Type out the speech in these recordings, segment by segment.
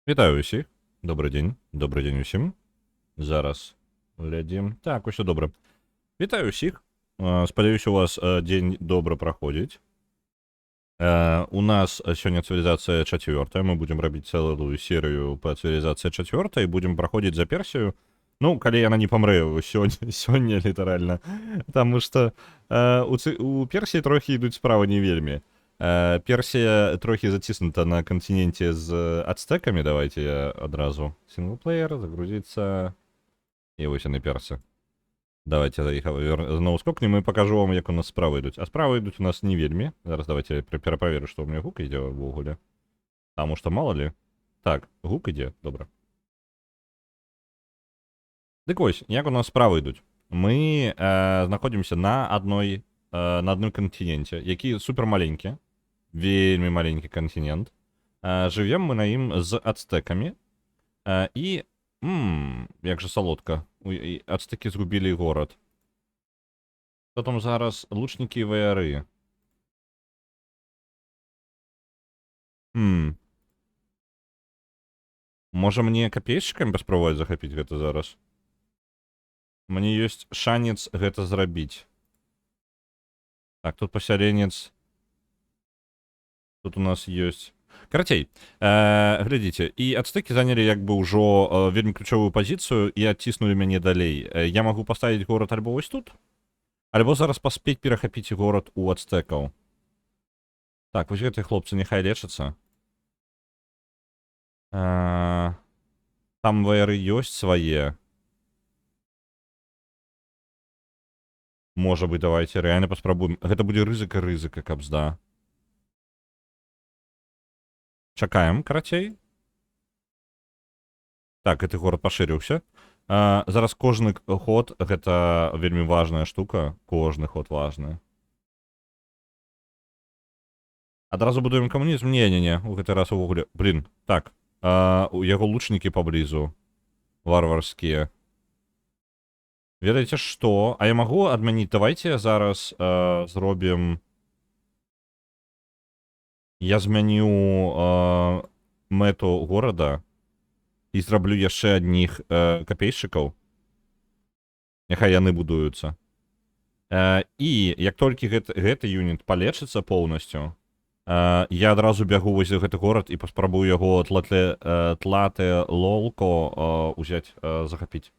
Вітаю усіх. Добрий день усім. Зараз глядім. Так, усе добре. Вітаю усіх. Сподіваюся, у вас день добре проходить. У нас сегодня цивилизация 4. Мы будем робить целую серию по цивилизации 4 и будем проходить за Персию. Ну, коли она не помре сегодня лiterально. Потому что у Персии трохи идут справа не вельми. Персия трохи затиснута на континенте з ацтеками. Давайте я одразу синглплеєр, загрузиться. І ось вони перси. Давайте їх знову скокнемо і покажу вам, як у нас справа йдуть. А справа йдуть у нас не вельми. Зараз давайте я перепровірю, що у мене гук йде в уголі. Тому що мало ли. Так, гук йде, добре. Так ось, як у нас справа йдуть. Ми знаходимося на одному континенті, який супер маленький. Вельми маленький континент. Живем ми на ім з ацтеками. І. Як же солодко. Ацтеки згубили город. Що там зараз? Лучники і вояри. Може мені копейщиками паспробувати захопити гэта зараз? Мені ёсць шанец гэта зрабіць. Так, тут поселенец. Тут у нас есть. Карацей, глядзіце, і ацтэкі занялі як бы ўжо вельмі ключовую пазіцыю і адціснулі мяне далей. Я магу паставіць горад альбо вось тут, альбо зараз паспець перахапіць горад у ацтэкаў. Так, вось гэтыя хлопцы няхай лечацца. Там ваяры ёсць свае. Можа быць, давайте рэальна паспрабуем. Гэта будзе рызыка, кабзда. Чакаем, карацей. Так, гэты горад пашырыўся. Зараз кожны ход, гэта вельмі важная штука. Кожны ход важны. Адразу будуем камунізм? Не, у гэты раз увогуле. Блин, так. У яго лучнікі паблізу. Варварскія. Ведаеце што? А я магу адмяніць? Давайте зараз зробім... Я змяню мэту горада і зраблю яшчэ адних капейшчыкаў. Няхай яны будуюцца. І як толькі гэты юніт палечыцца поўнасцю, я адразу бягу вось гэты горад і паспрабую яго тлате лолко узяць, захапіць.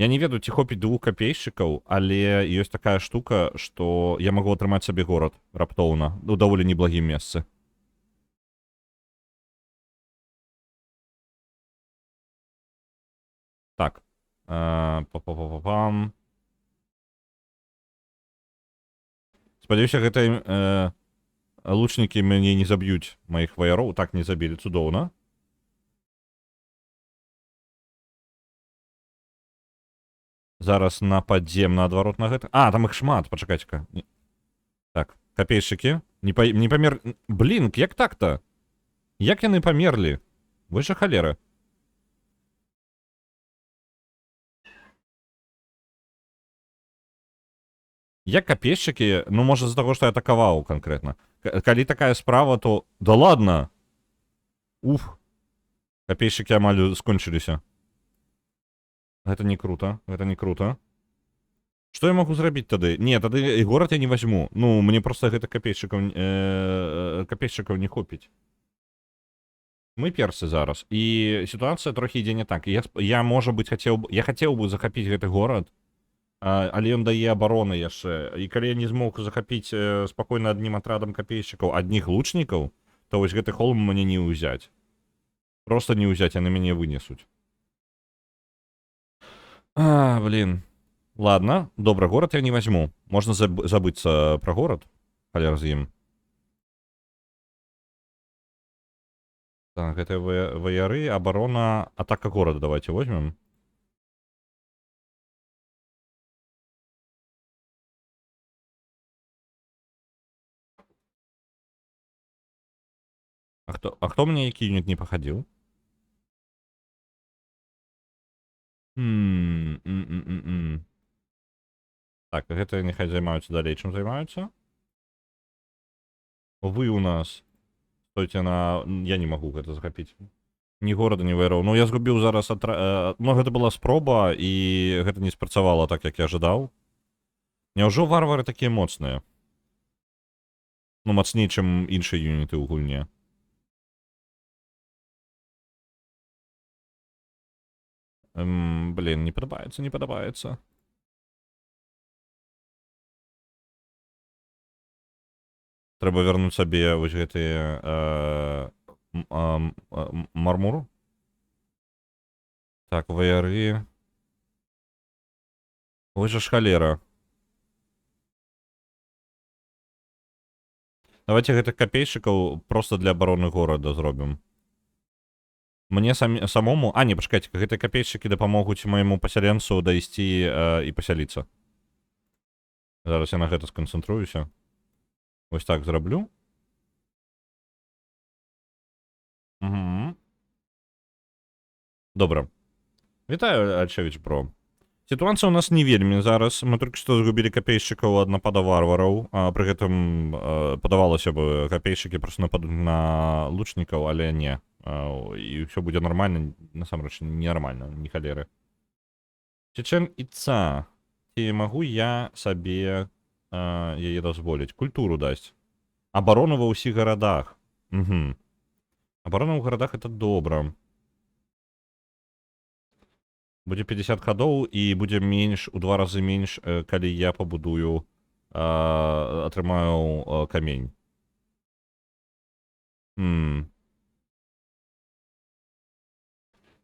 Я не ведаю, ці хопіць 2 капейшчыкаў, але ёсць такая штука, што я магу атрымаць сабе горад раптоўна, у даволі неблагім месцы. Так. Па-па-па-па-пам. Спадзяюся, гэта лучнікі мяне не заб'юць маіх ваяроў. Так, не забілі, цудоўна. Зараз нападзем наадварот на гэта. Там іх шмат, пачакайце-ка. Так, капейшчыкі. Не памер... Блин, як так-то? Як яны памерлі? Вось жа халера. Як капейшчыкі, ну можа з-за таго, што я атакаваў канкрэтна. Калі такая справа, то... Да ладно! Уф. Капейшчыкі амаль скончыліся. Гэта не круто, гэта не круто. Што я магу зрабіць тады? Не, тады і горад я не возьму. Ну, мне проста гэта капейшчыкаў не хопіць. Мы персы зараз. І сітуацыя трохі ідзе не так. Я можа быць, я хацеў бы захапіць гэты горад, але ён дае абароны яшчэ. І калі я не змог захапіць спакойна адным атрадам капейшчыкаў, адних лучнікаў, то вось гэты холм мне не ўзяць. Проста не ўзяць, яны мяне вынесуць. Блин. Ладно, добра, горад я не возьму. Можна забыцца пра горад. Халер з ім. Так, гэта ваяры, абарона, атака горада давайте возьмем. А хто мне які юніт не паходзіў? Так, гэта няхай займаюцца далей, чым займаюцца. Вы у нас Стойце на... Я не магу гэта захапіць. Ні горада, ні вайроў. Ну, я згубіў зараз... Ну, гэта была спроба, і гэта не спрацавала так, як я ожидаў. Няўжо варвары такія моцныя? Ну, мацней, чым іншыя юніты ў гульне. Блін, не падабаецца, не падабаецца. Трэба вярнуць сабе вось гэтыя мармур. Так, ваяры. Ой жа ж халера. Давайте гэтых капейшчыкаў проста для абароны горада зробім. Мне самому... А, не, пачакайце, гэтыя капейшчыкі дапамогуць майму пасяленцу дайсці і пасяліцца. Зараз я на гэта сканцэнтруюся. Вось так зраблю. Угу. Добра. Вітаю, Альчевіч Бро. Сітуацыя ў нас не вельмі зараз. Мы толькі што згубілі капейшчыкаў ад напада варвараў. Пры гэтым падавалася бы, капейшчыкі проста нападуць на лучнікаў, але не. І ўсё будзе нармальна. Насамрэч, не нармальна, не халеры. Чечен Іца. Ці магу я сабе яе дазволіць? Культуру дасць. Абарону ва ўсіх гарадах. Угу. Абарона ў гарадах это добра. Будзе 50 гадоў і будзе менш, у 2 разы менш, калі я пабудую, атрымаю камень.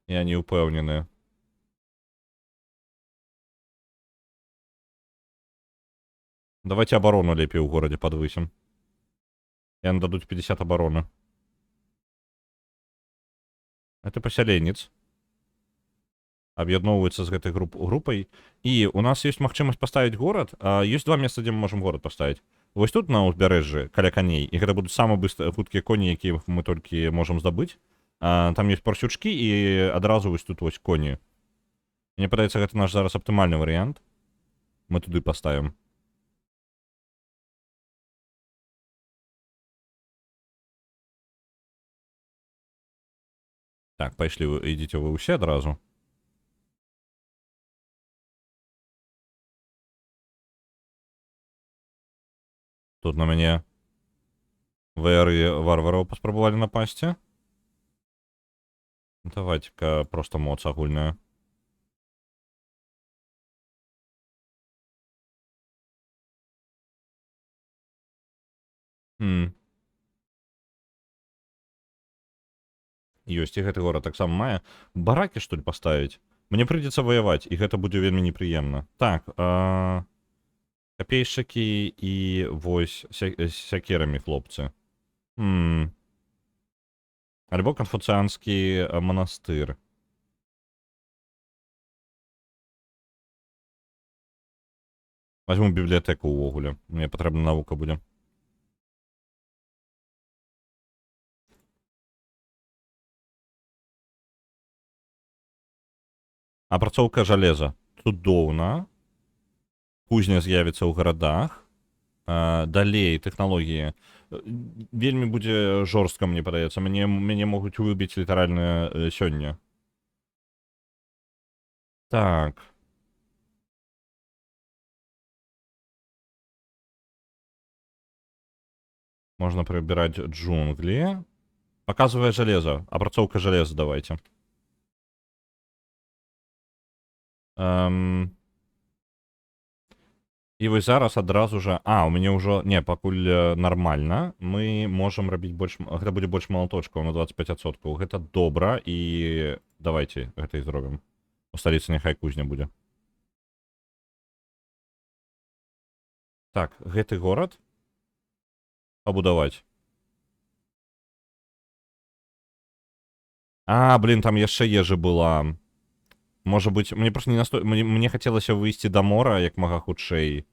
Я не ўпэўнены. Давайте абарону лепей у горадзе падвысім. Яны дадуць 50 абароны. Это пасяленец. Аб'ядноўваецца з гэтай групай. І у нас ёсць магчымасць паставіць горад. Ёсць 2 месца, дзе мы можам горад паставіць. Вось тут на ўзбярэжжы, каля каней. І гэта будуць самыя хуткія коні, якія мы толькі можам здабыць. Там ёсць парсючкі і адразу вось тут вось коні. Мне падаецца, гэта наш зараз аптымальны варыянт. Мы туды паставім. Так, пайшлі вы, ідзіце вы ўсе адразу. Тут на мяне ваяры варвараў паспрабавалі напасці. Давайте-ка просто моц агульная. Ёсць, і гэты горад таксама мае. Баракі, што ли, паставіць? Мне прыйдзецца ваяваць, і гэта будзе вельмі непрыемна. Так, капейшчыкі і вось сякерамі, хлопцы. Альбо канфуцыанскі манастыр. Возьму бібліятэку ўвогуле. Мне патрэбна навука будзе. Апрацоўка жалеза. Цудоўна. Кузня з'явіцца ў гарадах. Далей тэхналогіі. Вельмі будзе жорстка, мне падаецца. Мяне могуць выбіць літаральна сёння. Так. Можна прыбіраць джунглі. Паказвае жалеза. Апрацоўка жалеза давайте. І вось зараз адразу жа... у мяне ўжо... Не, пакуль нармальна. Мы можам рабіць больш... Гэта будзе больш малаточкаў на 25%. Гэта добра, і давайте гэта і зробім. У сталіцы няхай кузня будзе. Так, гэты горад пабудаваць. Блин, там яшчэ ежа была. Можа быць, мне просто не настой... Мне хацелася выйсці да мора, як мага хутчэй.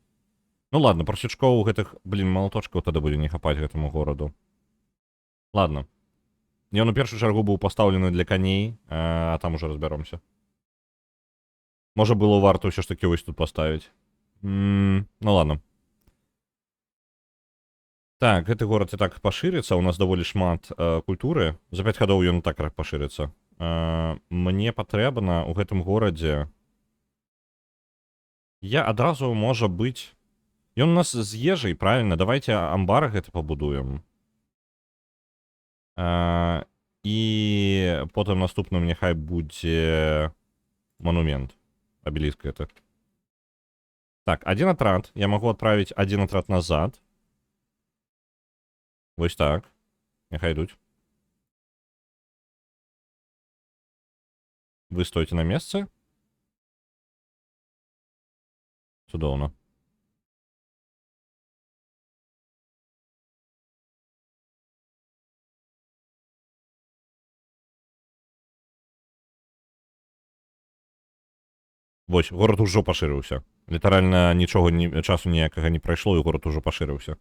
Ну ладно, парсючкоў гэтых, блин, малаточкаў тады будзе не хапаць гэтаму гораду. Ладно. Ён у першую чаргу быў пастаўлены для каней, а там уже разбяромся. Можа было варта ўсё ж такі вось тут паставіць. Ну ладно. Так, гэты горад і так пашырыцца, у нас даволі шмат культуры. За 5 гадоў ён так пашырыцца. Мне патрэбна ў гэтым горадзе... Я адразу, можа быць... Ён у нас з ежай, правильно? Давайте амбар гэты пабудуем. І потым наступным няхай будзе монумент. Абеліск гэта. Так, один атрад. Я могу отправить один атрад назад. Вось так. Няхай йдуть. Вы стойте на месцы. Цудоўна. Вось, горад ужо пашырыўся. Літаральна нічога, часу ніякага не прайшло, і горад ужо пашырыўся.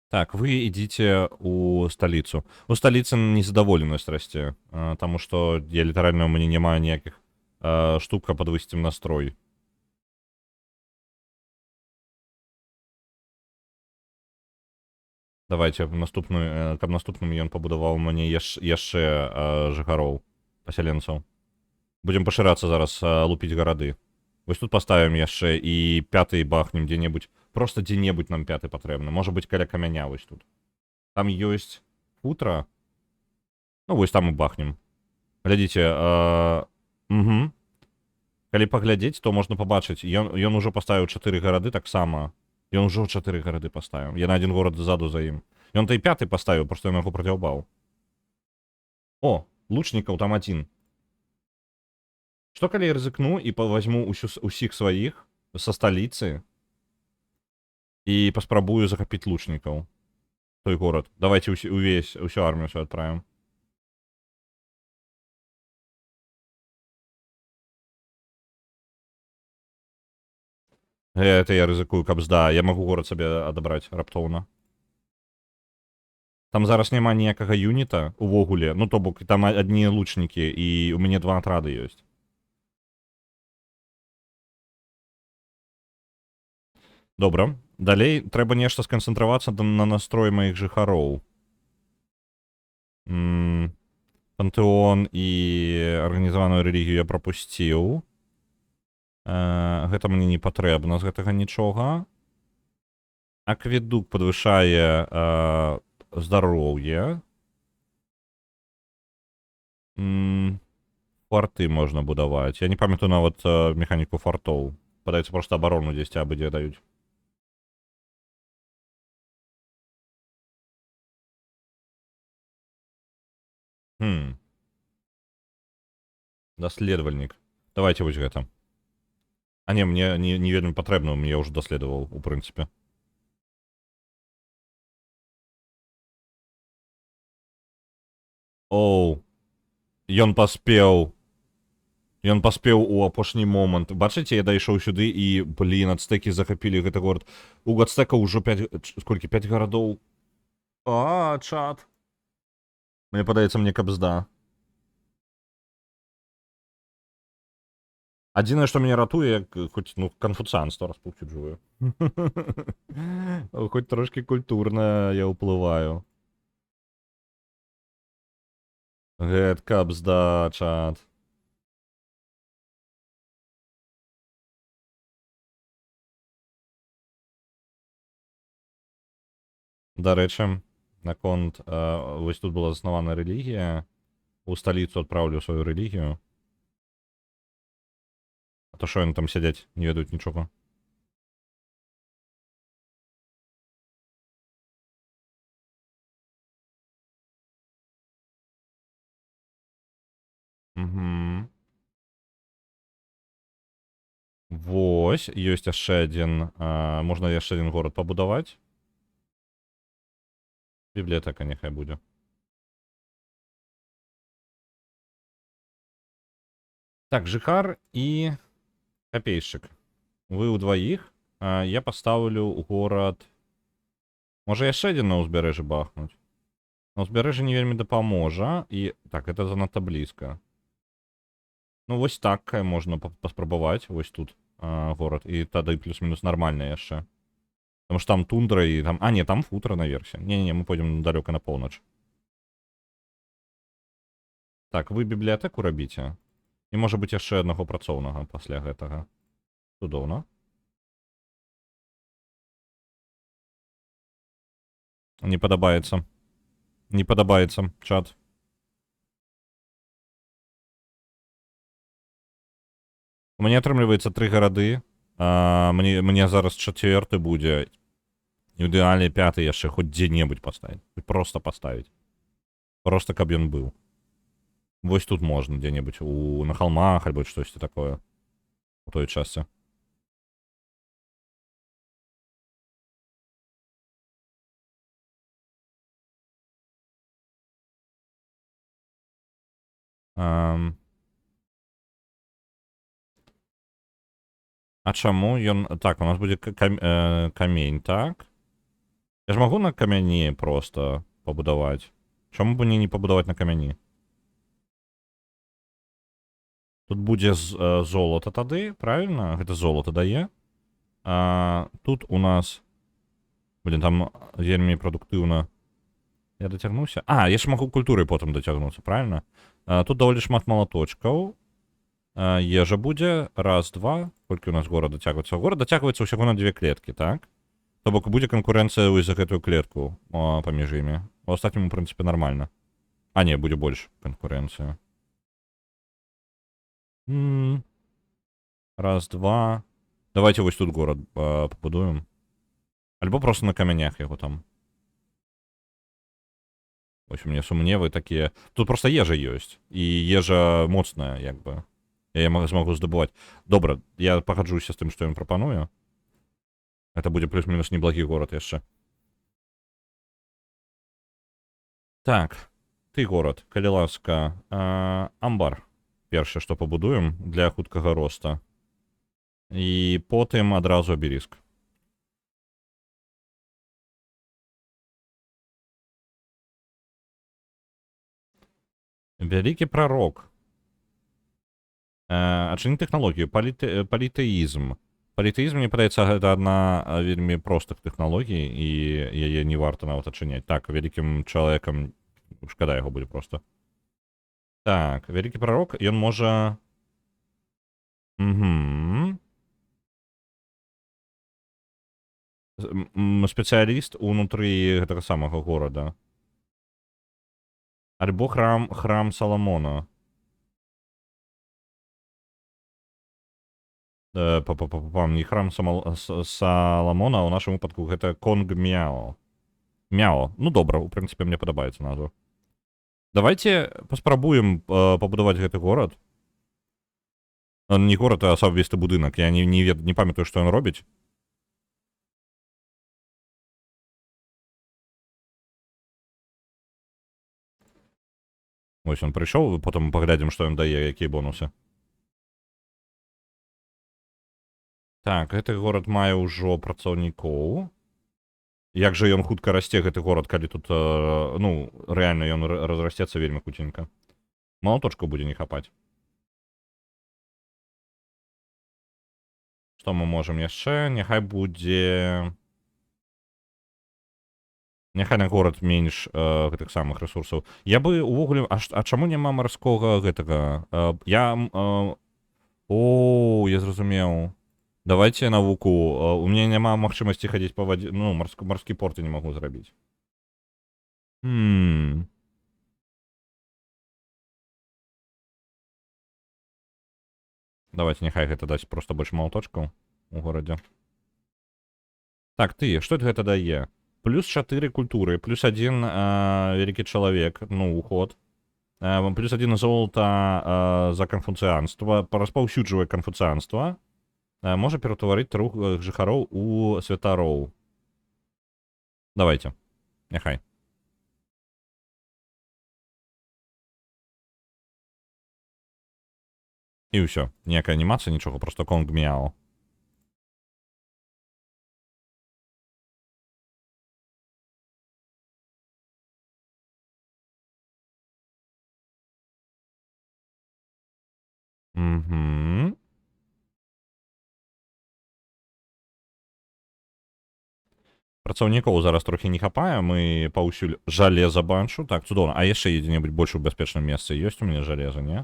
Так, вы ідзіце у сталіцу. У сталіцы незадаволенасць расце, таму што я літаральна, у мяне няма ніякіх штук, каб падвысіць ім настрой. Давайте наступную, каб наступным ён пабудаваў мне яшчэ жыхароў, пасяленцаў. Будзем пашырацца зараз, лупіць гарады. Вось тут паставім яшчэ і пяты бахнем дзе-небудзь. Просто дзе-небудзь нам пяты патрэбны. Можа быць, каля камяня вось тут. Там ёсць футра. Ну, вось там і бахнем. Глядзіце, калі паглядзець, то можна пабачыць. Ён ужо паставіў 4 гарады таксама. Ён ужо 4 гарады паставіў. Я на один горад ззаду за ім. Ён той пяты паставіў, просто ён яго працяўбаў. О, лучнікаў там один. Што калі я рызыкну і возьму усіх сваіх са сталіцы і паспрабую захапіць лучнікаў. Той горад. Давайте усю армію свою адправім. Это я рызыкую, кабзда. Я магу горад сабе адабраць раптоўна. Там зараз няма ніякага юніта увогуле. Ну, то бок, там адні лучнікі, і у мяне 2 атрады ёсць. Добра. Далей трэба нешта сканцэнтравацца на настрой маіх жыхароў. Пантэон і арганізаваную рэлігію я прапусціў. Гэта мне не патрэбна з гэтага нічога. Акведук падвышае здароўе. Фарты можна будаваць. Я не памятаю нават механіку фартоў. Падаецца, проста абарону дзесьці абы-дзе даюць. Даследавальнік. Давайте вось гэта. А не, мне не вельмі патрэбна, я ўжо даследаваў, у прынцыпе. Оу. Ён паспеў. Ён паспеў у апошні момант. Бачыце, я дайшоў сюды і, блін, ацтэкі захапілі гэты горад. У ацтэкаў ужо 5... Сколькі? 5 гарадоў? Чат. Мне падаецца, мне кабзда. Адзінае, што мяне ратуе, хоць, ну, канфуцыянства распаўсюджваю. Хоць трошкі культурна я ўплываю. Гэт кабзда, чат. Дарэчы, наконт, вось тут была заснавана рэлігія. У сталіцу адпраўлю сваю рэлігію. А то што яны там сядзяць, не ведаюць нічога. Вось, ёсць яшчэ адзін, можна яшчэ адзін горад пабудаваць. Бібліятэка няхай будзе. Так, жыхар і капейшчык. Вы ўдваіх. Я пастаўлю горад... Можа яшчэ адзін на ўзбярэжжы бахнуць. На ўзбярэжжы не вельмі дапаможа. І... Так, это занадта блізка. Ну, вось так можна паспрабаваць. Вось тут. горад, і тады плюс-мінус нармальна яшчэ. Потому что там тундра і там... А, не, там футра наверсе. Не-не, мы пойдем далёка на поўнач. Так, вы бібліятэку рабіце. І можа быць яшчэ аднаго працоўнага пасля гэтага. Цудоўна. Не падабаецца. Не падабаецца, чат. У мяне атрымліваецца 3 гарады. Мне зараз 4 будзе. І ў ідэале 5 яшчэ хоць дзе-небудзь паставіць. Просто паставіць. Просто каб ён быў. Вось тут можна дзе-небудзь на холмах альбо штосьці такое. У той частцы. А чаму ён... Так, у нас будзе камень, так? Я ж магу на камяні просто пабудаваць. Чаму бы мне не пабудаваць на камяні? Тут будзе золата тады, правильно? Гэта золата дае. Тут у нас... Блин, там вельмі прадуктыўна. Я дацягнуўся? Я ж магу культурай потым дацягнуцца, правильно? Тут даволі шмат малаточкаў. Ежа будзе. Раз, два. Колькі у нас горад дацягваецца? Горад дацягваецца ўсяго на 2 клеткі, так? То бок будзе канкурэнцыя за гэтую клетку паміж імі. У астатнім, у прынцыпе, нармальна. Не, будзе больш канкурэнцыя. Раз, два. Давайте вось тут горад пабудуем. Альбо просто на камянях яго там. Вось у мяне сумневы такія. Тут просто ежа ёсць. І ежа моцная, як бы. Я змагу здабываць. Добра, я пагаджуся з тым, што ён прапануе. Это будзе плюс-мінус неблагі горад яшчэ. Так, ты горад, калі ласка. Амбар. Першае, што пабудуем для хуткага роста. І потым адразу абеліск. Вялікі прарок. Адчыні тэхналогію. Палітэізм. Палітэізм, мне падаецца, гэта адна вельмі простых тэхналогій, і яе не варта нават адчыняць. Так, вялікім чалавекам, шкада яго будзе проста. Так, вялікі прарок, ён можа... Спецыяліст унутры гэтага самага горада. Альбо храм Саламона. Не храм Саламона, а ў нашым выпадку гэта Конг Мяо. Мяо. Ну добра, у прынцыпе, мне падабаецца назва. Давайте паспрабуем пабудаваць гэты горад. Не горад, а асабісты будынак. Я не памятаю, што ён робіць. Вось ён прыйшоў, потым паглядзім, што ён дае, якія бонусы. Так, гэты горад мае ўжо працаўнікоў. Як жа ён хутка расце, гэты горад, калі тут, ну, рэальна ён разрасцецца вельмі хутенька. Малаточку будзе не хапаць. Што мы можам яшчэ? Няхай будзе... Няхай на горад менш гэтых самых рэсурсаў. Я бы увогуле... А чаму няма марскога гэтага? Я зразумеў. Давайте навуку. У мяне няма магчымасці хадзіць па вадзе. Ну, марскі порт я не магу зрабіць. Давайте няхай гэта даць проста больш малаточкаў у горадзе. Так, ты, што гэта дае? Плюс 4 культуры, плюс 1 вялікі чалавек, ну, уход. Плюс 1 золата за канфуцыянства, распаўсюджвае канфуцыянства. Можа ператварыць 3 жыхароў у святароў. Давайте. Няхай. І ўсё. Ніякая анімацыя, нічога, просто Конг Мяо. Працаўнікоў зараз трохі не хапае, мы паўсюль жалеза бачу. Так, цудоўна. А яшчэ дзе-небудзь больш у бяспечным месцы ёсць у мяне жалеза, не?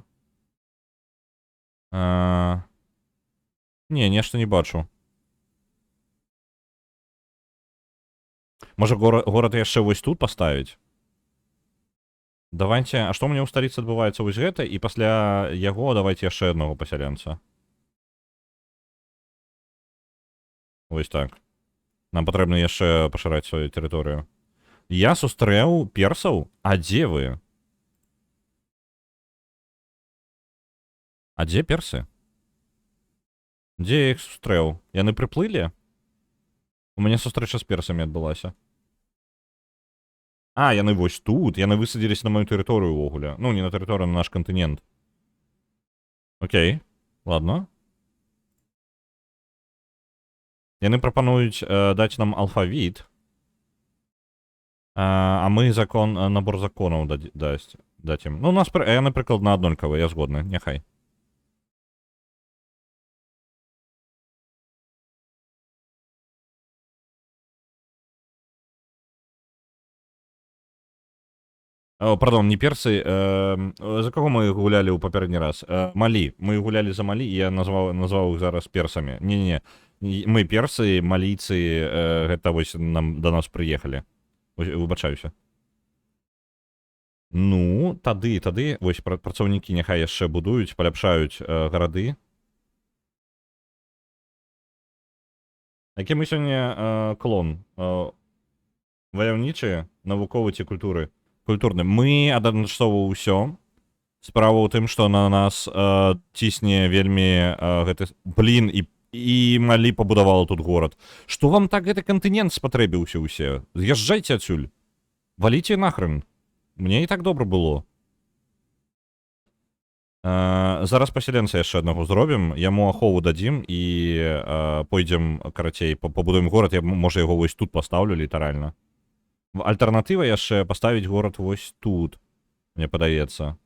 Не, нешта не бачу. Можа, горад яшчэ вось тут паставіць? Давайте, а што ў мяне ў сталіцы адбываецца вось гэта, і пасля яго давайте яшчэ аднаго пасяленца. Вось так. Нам патрэбна яшчэ пашыраць сваю тэрыторыю. Я сустрэў персаў? А дзе вы? А дзе персы? Дзе я іх сустрэў? Яны прыплылі? У мяне сустрэча з персамі адбылася. А, яны вось тут. Яны высадзіліся на маю тэрыторыю ўвогуле. Ну, не на тэрыторыю, на наш кантынент. Окей. Ладно. Яны прапануюць даць нам алфавіт. А мы набор законаў даць ім. Ну, у нас, яны прыкладна аднолькавыя, я згодны. Няхай. Пардон, не персы. За каго мы гулялі ў папярэдні раз? Малі. Мы гулялі за Малі, і я назваў іх зараз персамі. Не-не-не. Мы персы, малійцы, гэта вось да нас прыехалі. Выбачаюся. Ну, тады, вось працаўнікі няхай яшчэ будуюць, паляпшаюць гарады. Які мы сёння клон? Ваяўнічы, навуковы ці культурны. Мы адначасова ўсё. Справа ў тым, што на нас цісне вельмі гэты... Блін, і Малі пабудавала тут горад. Што вам так гэты кантынент спатрэбіўся ўсе? З'язджайце адсюль. Валіце нахрен. Мне і так добра было. Зараз пасяленца яшчэ аднаго зробім, яму ахову дадзім і пойдзем, карацей, пабудуем горад, я, можа, яго вось тут пастаўлю літаральна. Альтэрнатыва яшчэ паставіць горад вось тут, мне падаецца,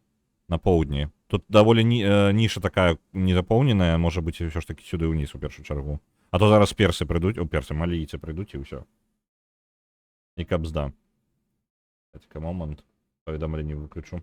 на поўдні. Тут даволі ніша такая недапоўненая, можа быць, ўсё ж такі сюды ўніз у першую чаргу. А то зараз персы прыйдуць, малійцы прыйдуць і ўсё. І кабзда. Дайте-ка момент, паведамленне выключу.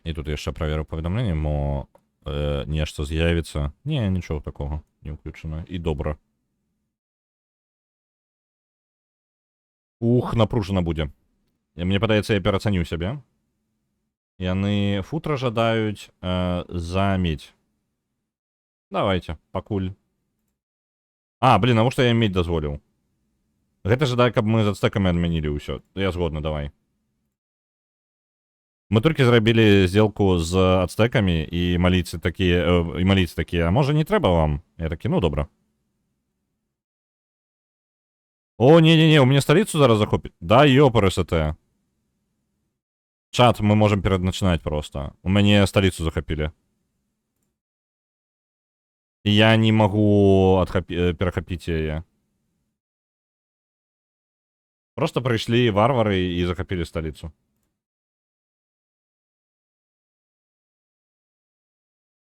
І тут яшчэ праверу паведамленне, мо нешта з'явіцца. Не, нічого такого не ўключана. І добра. Ух, напружана будзе. Мне падаецца, я перацаніў сябе. Яны футра жадаюць за медь. Давайте, пакуль. Блин, навошта я ім медь дазволіў? Гэта жадае, каб мы з ацтэкамі адмянілі ўсё. Я згодны, давай. Мы толькі зрабілі сделку з ацтэкамі, і малійцы такія, а можа не трэба вам? Я такі, ну добра. О, не-не-не, у мяне сталіцу зараз захопіць. Да, ёпарасатэ. Чат, мы можем перадначынаць просто. У мяне сталіцу захапілі. І я не магу перахапіць яе. Просто прыйшлі варвары і захапілі сталіцу.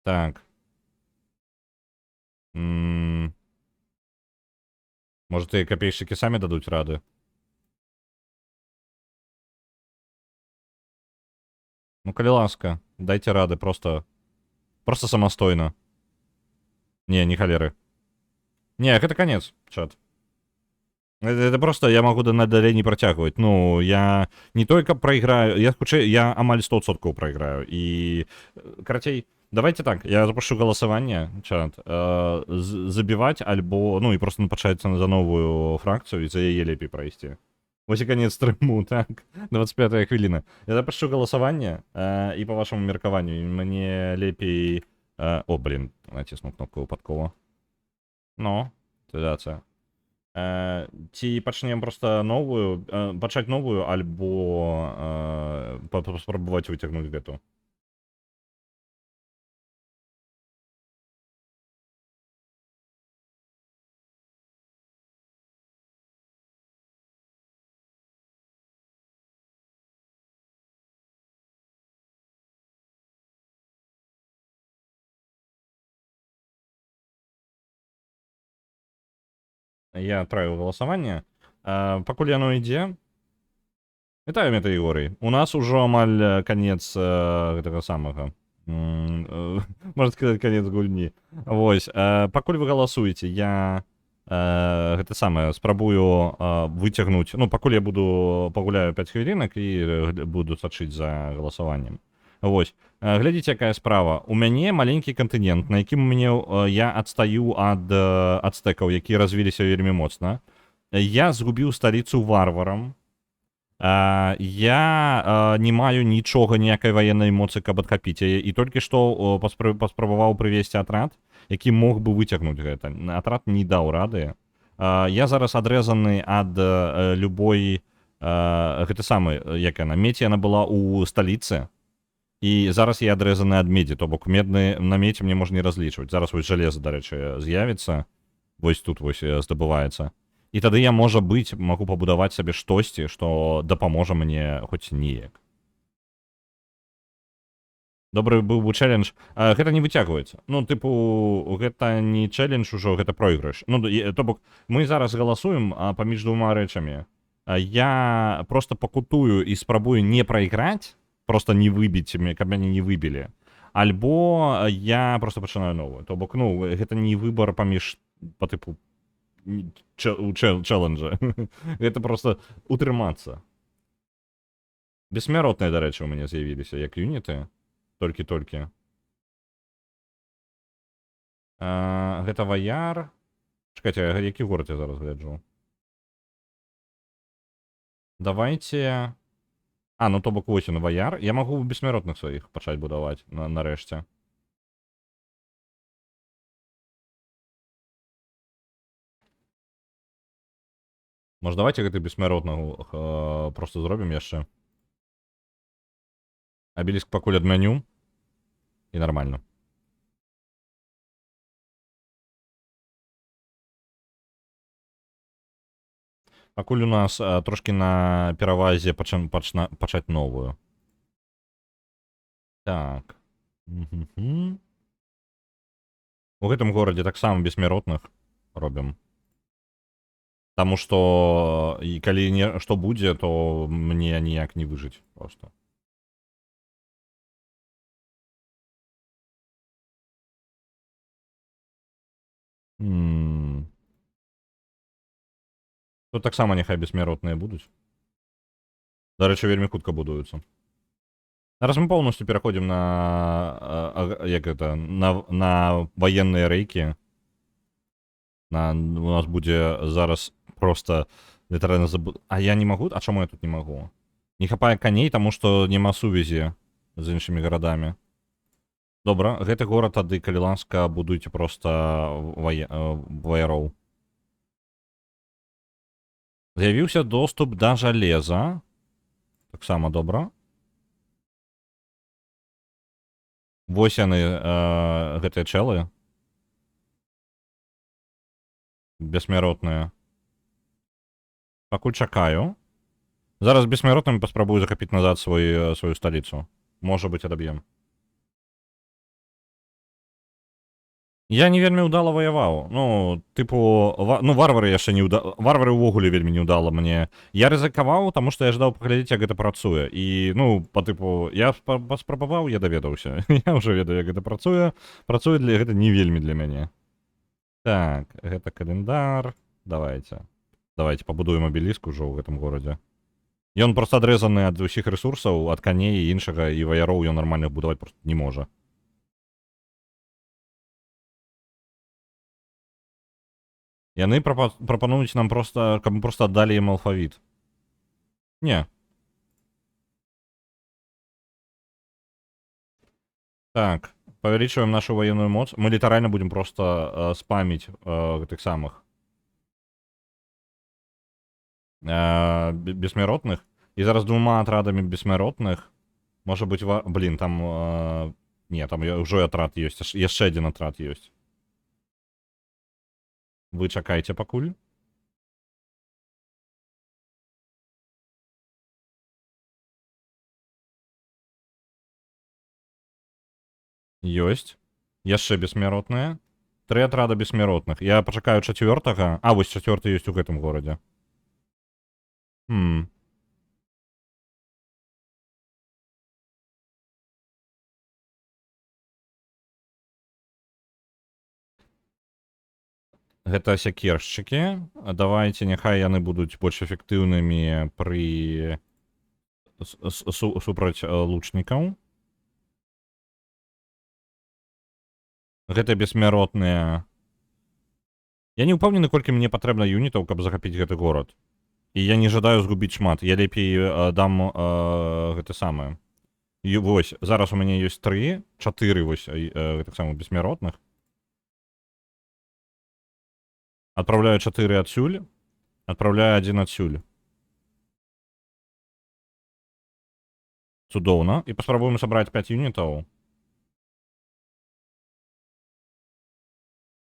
Так. Может, и копейщики сами дадут рады? Ну, калі ласка, дайте рады, просто самостойно. Не халеры. Не, это конец, чат. Это просто я могу далей не працягваць. Ну, я не только проиграю, я амаль 100% проиграю. И, карацей, давайте так, я запущу голосование, чат, забивать альбо, ну, и просто пачаць за новую фракцию, и за яе лепей пройсці. Вось і конец стрыму, так, 25-я хвіліна. Я запущу голосование, и по вашему меркаванню, мне лепей... О, блин, натиснул кнопку выпадкова. Ну, тыдацыя. Ці пачнем просто новую, пачаць новую, альбо паспрабаваць выцягнуць гэту. Я отправил голосование. Пакуль яно ідзе. Вітаю, Метаігорый. У нас ужо амаль канец гэтага самага. Можна сказаць, канец гульні. Вось, пакуль вы галасуеце, я гэта самае спрабую выцягнуць. Ну, пакуль я буду пагуляю 5 хвілінак і буду сачыць за галасаваннем. Вось, глядзіце, якая справа. У мяне маленькі кантынент, на якім я адстаю ад ацтэкаў, якія развіліся вельмі моцна. Я згубіў сталіцу варварам. Я не маю нічога, ніякай ваеннай моцы, каб адхапіць яе, і толькі што паспрабаваў прывесці атрад, які мог бы выцягнуць гэта. Атрад не даў рады. Я зараз адрэзаны ад любой гэта самы, як яна, медзь яна была ў сталіцы, і зараз я адрэзаны ад медзі, то бок медны на медзь мне можна не разлічваць. Зараз вось жалеза, дарэчы, з'явіцца, вось тут вось здабываецца. І тады я, можа быць, магу пабудаваць сабе штосьці, што дапаможа мне хоць неяк. Добры быў бы чэлендж. Гэта не выцягваецца. Ну, тыпу, гэта не чэлендж ужо, гэта пройгрыш. Ну, то бок, мы зараз галасуем паміж двума рэчамі. Я проста пакутую і спрабую не прайграць, проста не выбіць, каб мяне не выбілі. Альбо я проста пачынаю новую. То бок, ну, гэта не выбар паміж, па тыпу, чэлленджа. Гэта проста утрымацца. Бессмяротныя, дарэчы, у мяне з'явіліся, як юніты. Толькі-толькі. Гэта ваяр. Чакайце, які горад я зараз гляджу? Давайте... ну то бок 8 ваяр. Я магу бессмяротных сваіх пачаць будаваць нарэшце. Может, давайте гэта бессмяротнага просто зробім яшчэ. Абеліск пакуль адмяню. І нормально. Пакуль у нас трошки на перавазе пачаць новую. Так. У гэтым горадзе таксама бессмяротных робім. Таму што і калі што будзе, то мне ніяк не выжыць просто. Тут таксама няхай бессмяротныя будуць. Дарэчы, вельмі хутка будуюцца. Зараз мы полностью пераходзім на ваенныя рэйкі. У нас будзе зараз просто літаральна А я не магу? А чаму я тут не магу? Не хапае коней, таму што няма сувязі з іншымі гарадамі. Добра, гэты горад тады, калі ласка, будуйце проста ваяроў. З'явіўся доступ да жалеза. Таксама добра. Вось яны, гэтыя чэлы. Бессмяротныя. Пакуль чакаю. Зараз бессмяротным паспрабую захапіць назад сваю сталіцу. Можа быць, адаб'ем. Я не вельмі ўдала ваяваў. Ну, тыпу, варвары яшчэ не ўдала. Варвары ўвогуле вельмі не ўдала мне. Я рызыкаваў, таму што я ждаў паглядзець, як гэта працуе. І, ну, па тыпу, я паспрабаваў, я даведаўся. Я ўжо ведаю, як гэта працуе. Працуе гэта не вельмі для мяне. Так, гэта календар. Давайте пабудуем абеліск ужо ў гэтым горадзе. Ён проста адрэзаны ад усіх рэсурсаў, ад каней і іншага, і ваяроў ён нармальна будаваць проста не можа. Яны прапануюць нам проста, каб мы проста аддалі ім алфавіт. Не. Так, павялічваем нашу военную моц. Мы літаральна будем проста спаміць гэтых самых бессмяротных. І зараз двума атрадамі бессмяротных. Можа быць, блин, там... Не, там ўжо атрад ёсць, яшчэ адзін атрад ёсць. Вы чакайце пакуль. Ёсць. Яшчэ бессмяротная. 3 отрада бессмертных. Я пачакаю 4-го. А, вось 4-й ёсць у гэтым горадзе. Гэта сякершчыкі. Давайце, няхай яны будуць больш эфектыўнымі пры супраць лучнікаў. Гэта бессмяротныя. Я не ўпэўнены, колькі мне патрэбна юнітаў, каб захапіць гэты горад. І я не жадаю згубіць шмат. Я лепей дам гэта самае. І вось, зараз у мяне ёсць 3, 4 вось гэтых самых бессмяротных. Отправляю 4 адсюль. Отправляю 1 адсюль. Цудоўна. І паспрабуем сабраць 5 юнітаў.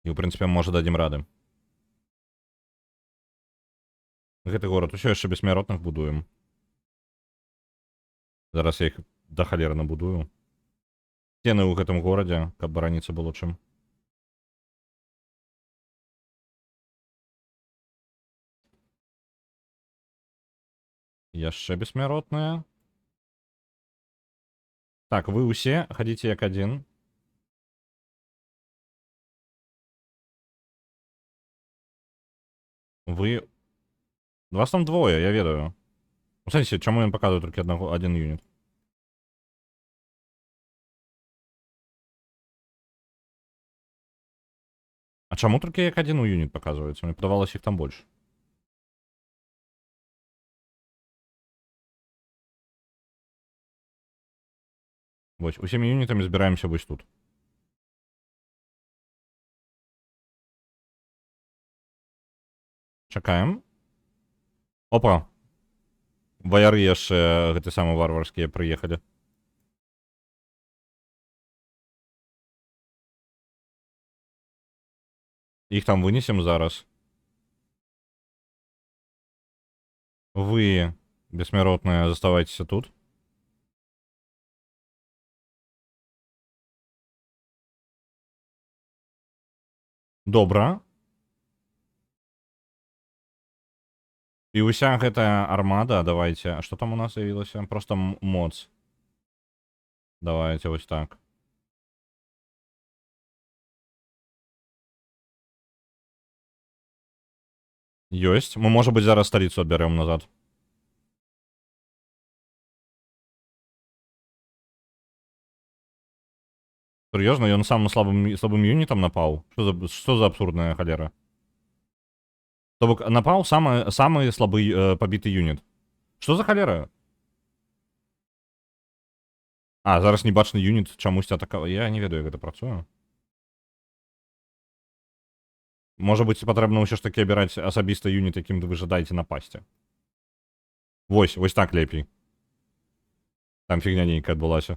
І, ў прынцыпе, можа, дадзім рады. Гэты горад усё яшчэ бессмяротных будуем. Зараз я іх да халеры набудую. Сцены ў гэтым горадзе, каб бараніцца было чым. Яшчэ бессмяротныя. Так, вы ўсе хадзіце як адзін. Вы... Вас там двое, я ведаю. У сэнсе, чаму ён паказвае толькі один юніт? А чаму толькі як один юніт паказваецца? Мне падавалася іх там больш. Вось, усімі юнітамі збіраемся вось тут. Чакаем. Опа. Ваяры яшчэ гэты самы варварскія прыехалі. Іх там вынесем зараз. Вы, бессмяротныя, заставайцеся тут. Добра. І ўся гэтая армада, давайте. А што там у нас з'явілася? Просто моц. Давайте вось так. Ёсць. Мы, можа быць, зараз сталіцу адбярэм назад. Сур'ёзна, ён сам слабым юнітам напаў? Што за абсурдная халера? То бок напаў самы слабы пабіты юніт. Што за халера? А, зараз небачны юніт чамусьці атакаваў. Я не ведаю, як гэта працуе. Можа быць, патрэбна ўсё ж такі абіраць асабісты юніт, якім вы жадаеце напасці. Вось так лепей. Там фігня нейкая адбылася.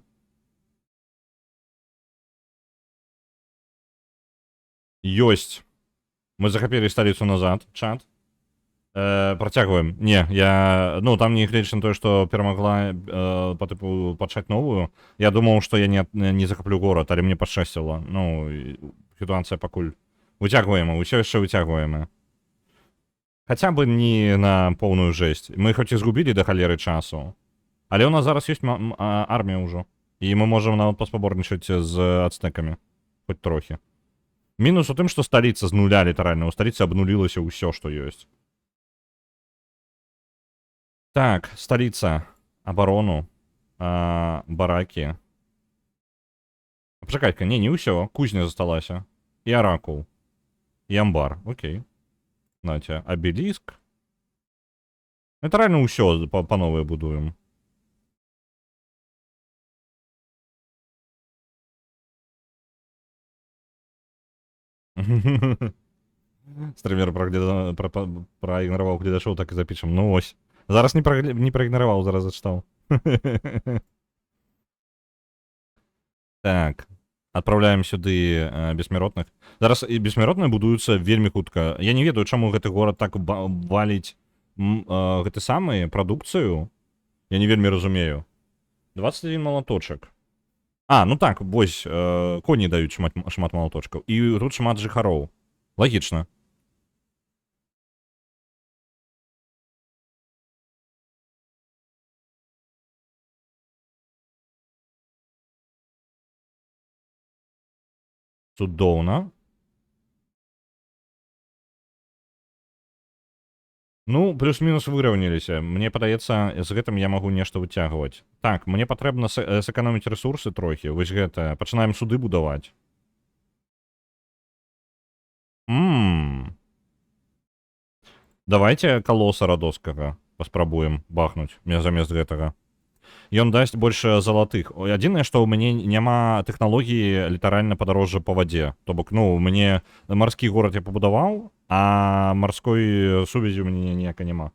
Ёсць. Мы захапілі сталіцу назад, чат. Працягваем. Не, я... Ну, там негледзячы на тое, што перамагла па тыпу пачаць новую. Я думаў, што я не захаплю горад, але мне пашчасціла. Ну, сітуацыя пакуль... Выцягваем, усё яшчэ выцягваем. Хаця бы не на поўную жэсць. Мы хоць і згубілі да халеры часу. Але ў нас зараз ёсць армія ўжо. І мы можам нават паспаборнічаць з ацтэкамі. Хоць трохі. Мінус у тым, што сталіца з нуля літаральна. У сталіцы абнулілася ўсё, што ёсць. Так, сталіца. Абарону. Баракі. Пачакай-ка, не ўсё. Кузня засталася. І аракул. І амбар. Окей. Знаце, абеліск. Літаральна ўсё па новай будуем. Стрімер праігнараваў гледачоў, так і запішам. Ну ось. Зараз не праігнараваў, зараз зачытаў. Так. Адпраўляем сюды бессмяротных. Зараз і бессмяротныя будуюцца вельмі хутка. Я не ведаю, чаму гэты горад так валіць гэты самы прадукцыю. Я не вельмі разумею. 21 малаточак. А, ну так, вось, коні даюць шмат малаточкаў. І тут шмат жыхароў. Лагічна. Цудоўна. Ну, плюс-мінус выраўняліся. Мне падаецца, з гэтым я магу нешта выцягваць. Так, мне патрэбна сэканоміць рэсурсы трохі. Вось гэта. Пачынаем суды будаваць. Ммм. Давайте калоса радоскага паспрабуем бахнуць замест гэтага. Ён дасць больш залатых. Адзінае, што ў мяне няма тэхналогіі літаральна падарожжа па вадзе. То бок, ну, мне марскі горад я пабудаваў, а марской сувязі ў мяне ніяка няма.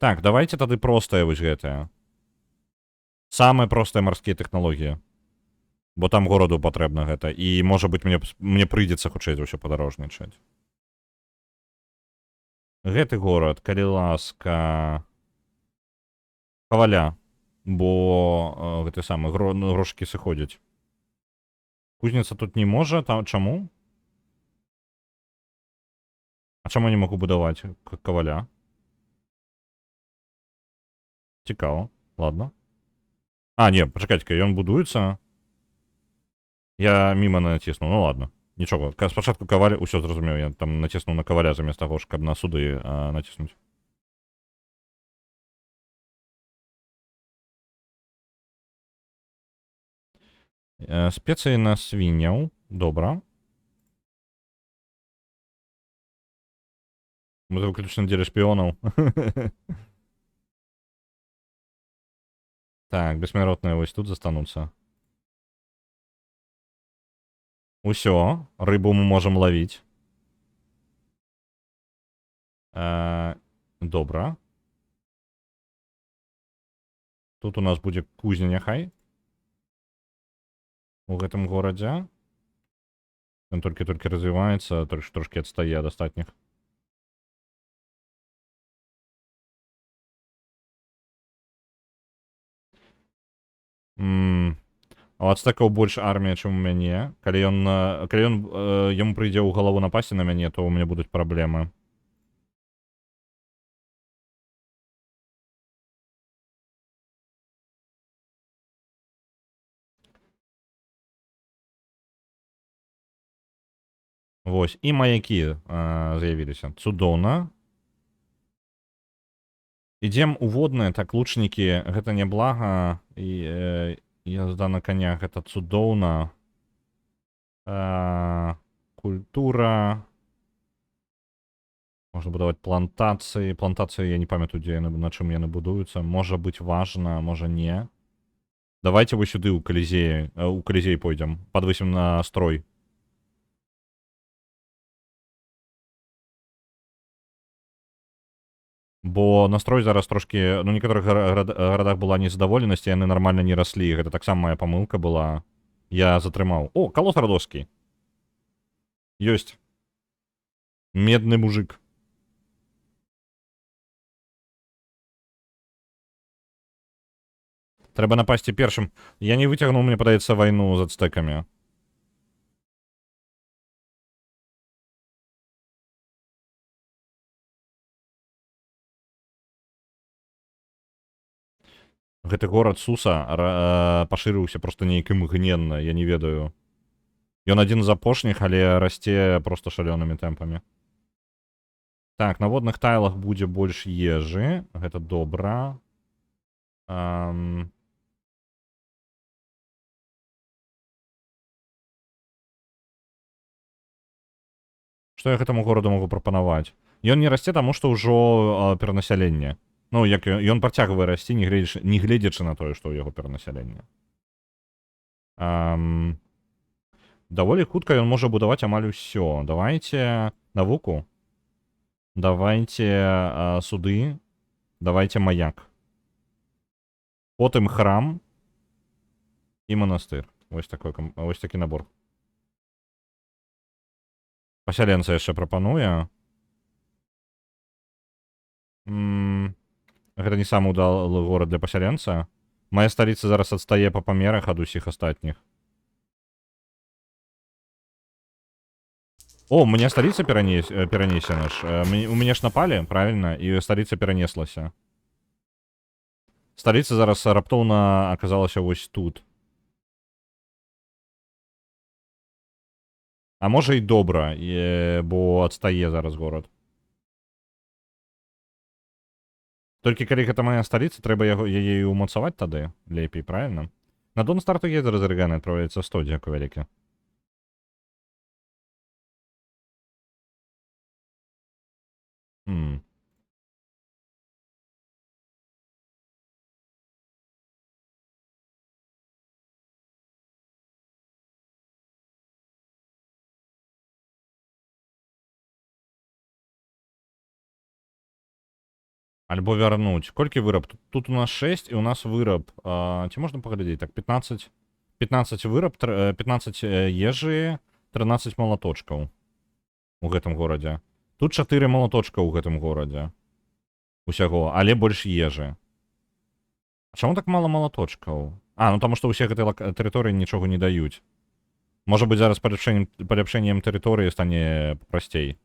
Так, давайте тады простае вось гэтае. Самая простая марскія тэхналогіі. Бо там гораду патрэбна гэта. І, можа быць, мне прыйдзецца хутчэй за ўсё падарожнічаць. Гэты горад, калі ласка, каваля, бо гэты самы грошкі сыходзяць. Кузніца тут не можа, там чаму? А чаму не магу будаваць каваля? Цікава, ладно. А, не, пачакайце-ка, ён будуецца. Я міма націснуў, ну ладно. Нічога, спачатку каваль, усё зразумеў, я там націснуў на каваля замест таго, каб на суды націснуць. Спецыі на свіняў, добра. Мы выключна дзеля шпіёнаў. Так, бессмяротныя вось тут застануцца. Усё, рыбу мы можам лавіць. Добра. Тут у нас будзе кузня няхай. У гэтым горадзе. Ён толькі развіваецца, трошкі адстае ад астатніх. У ацтэкаў больш армія, чым у мяне. Калі яму прыйдзе ў галаву напасці на мяне, то ў мяне будуць праблемы. Вось, і маякі з'явіліся. Цудоўна. Ідзем у воднае, так, лучнікі, гэта няблага. І язда на канях, гэта цудоўна. Культура. Можна будаваць плантацыі. Плантацыі, я не памятаю, дзе яны, на чым яны будуюцца. Можа быць важна, можа не. Давайте вы сюды у Калізей пойдзем. Падвысім на строй. Бо настрой зараз трошки, ну, некаторых гарадах была незадаволенасць, яны нармальна не раслі. Гэта таксама моя памылка была. Я затрымаў. О, калос радоскі. Ёсць. Медны мужик. Трэба напасці першым. Я не выцягнуў, мне падаецца, вайну з ацтэкамі. Гэты горад Суса пашырыўся проста нейк імгненна, я не ведаю. Ён адзін з апошніх, але расце проста шалёнымі тэмпамі. Так, на водных тайлах будзе больш ежы. Гэта добра. Што я гэтаму гораду магу прапанаваць? Ён не расце, таму што ўжо перанасяленне. Ну, як ён працягвае расці, не гледзячы на тое, што ў яго перанасяленне. Даволі хутка ён можа будаваць амаль усё. Давайте навуку. Давайте суды. Давайте маяк. Потым храм і манастыр. Вось такі набор. Пасяленца яшчэ прапануе. Гэта не самы ўдалы горад для пасяленца. Моя сталіца зараз адстае па памерах ад усіх астатніх. О, у меня столица перенесена ж. У меня ж напали, правильно? И столица перенеслася. Столица зараз раптоўна оказалася вось тут. А можа і добра, бо адстае зараз горад. Толькі калі гэта моя столица, трэба яе умацаваць тады. Лепей, правильно? На Дон старту едзе разрыганы адправляецца 100, дзякую вялікі. Альбо вернуть. Колькі выраб? Тут у нас 6, и у нас выраб. Ці можна паглядзець? Так, 15 выраб, 15 ежы, 13 молоточкаў у гэтым горадзе. Тут 4 молоточка ў гэтым горадзе. Усяго, але больш ежы. А чаму так мало молоточкаў? Ну таму што ўсе гэтай тэрыторыі нічога не даюць. Можа быць, зараз паляпшэннем тэрыторыі стане прасцей.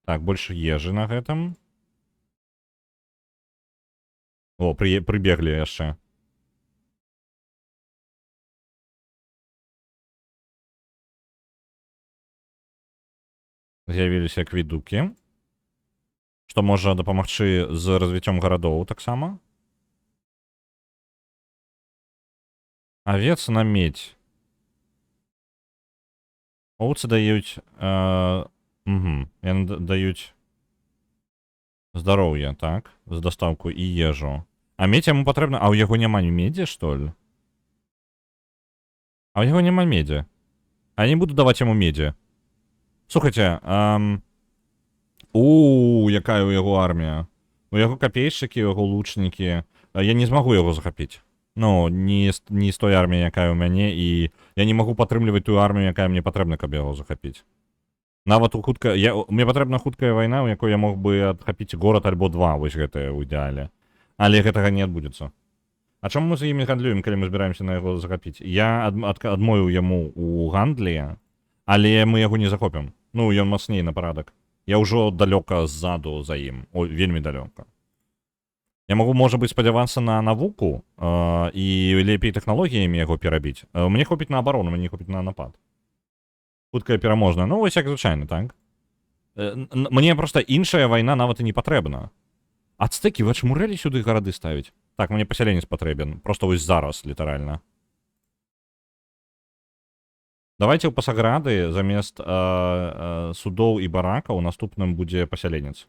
Так, больш ежы на гэтым. О, прибегли яшчэ. З'явіліся акведукі. Што можа дапамагчы з развіццём гарадоў таксама. Авец на медь. Оўцы даюць... Яны даюць... Здароўе, так? З дастаўку і ежу. А медь яму патрэбна... А ў яго няма медзі, што ли? А ў яго няма медзі. А я не буду даваць яму медзі. Слухайце, якая ў яго армія. У яго капейшчыкі, у яго лучнікі. Я не змагу яго захапіць. Ну, не з той арміяй, якая ў мяне, і я не магу падтрымліваць тую армію, якая мне патрэбна, каб яго захапіць. Нават мне патрэбна хуткая вайна, у якой я мог бы адхапіць горад альбо 2, вось гэтае ў ідэале. Але гэтага не адбудзецца. А чаму мы з імі гандлюем, калі мы збіраемся на яго захапіць? Я адмовіў яму ў гандлі, але мы яго не захопім. Ну, ён мацней на парадак. Я ўжо далёка ззаду за ім. Ой, вельмі далёка. Я магу, можа быць, спадзявацца на навуку і лепей тэхналогіямі яго перабіць. Мне хопіць на абарону, мне не хопіць на напад. Хуткая пераможная. Ну, вось як звычайна, так? Мне проста іншая вайна нават і не патрэбна. Ацтэкі, вы чмурэлі сюды гарады ставіць? Так, мне пасяленец патрэбен. Просто вось зараз, літаральна. Давайте ў пасаграды замест судоў і баракаў наступным будзе пасяленец.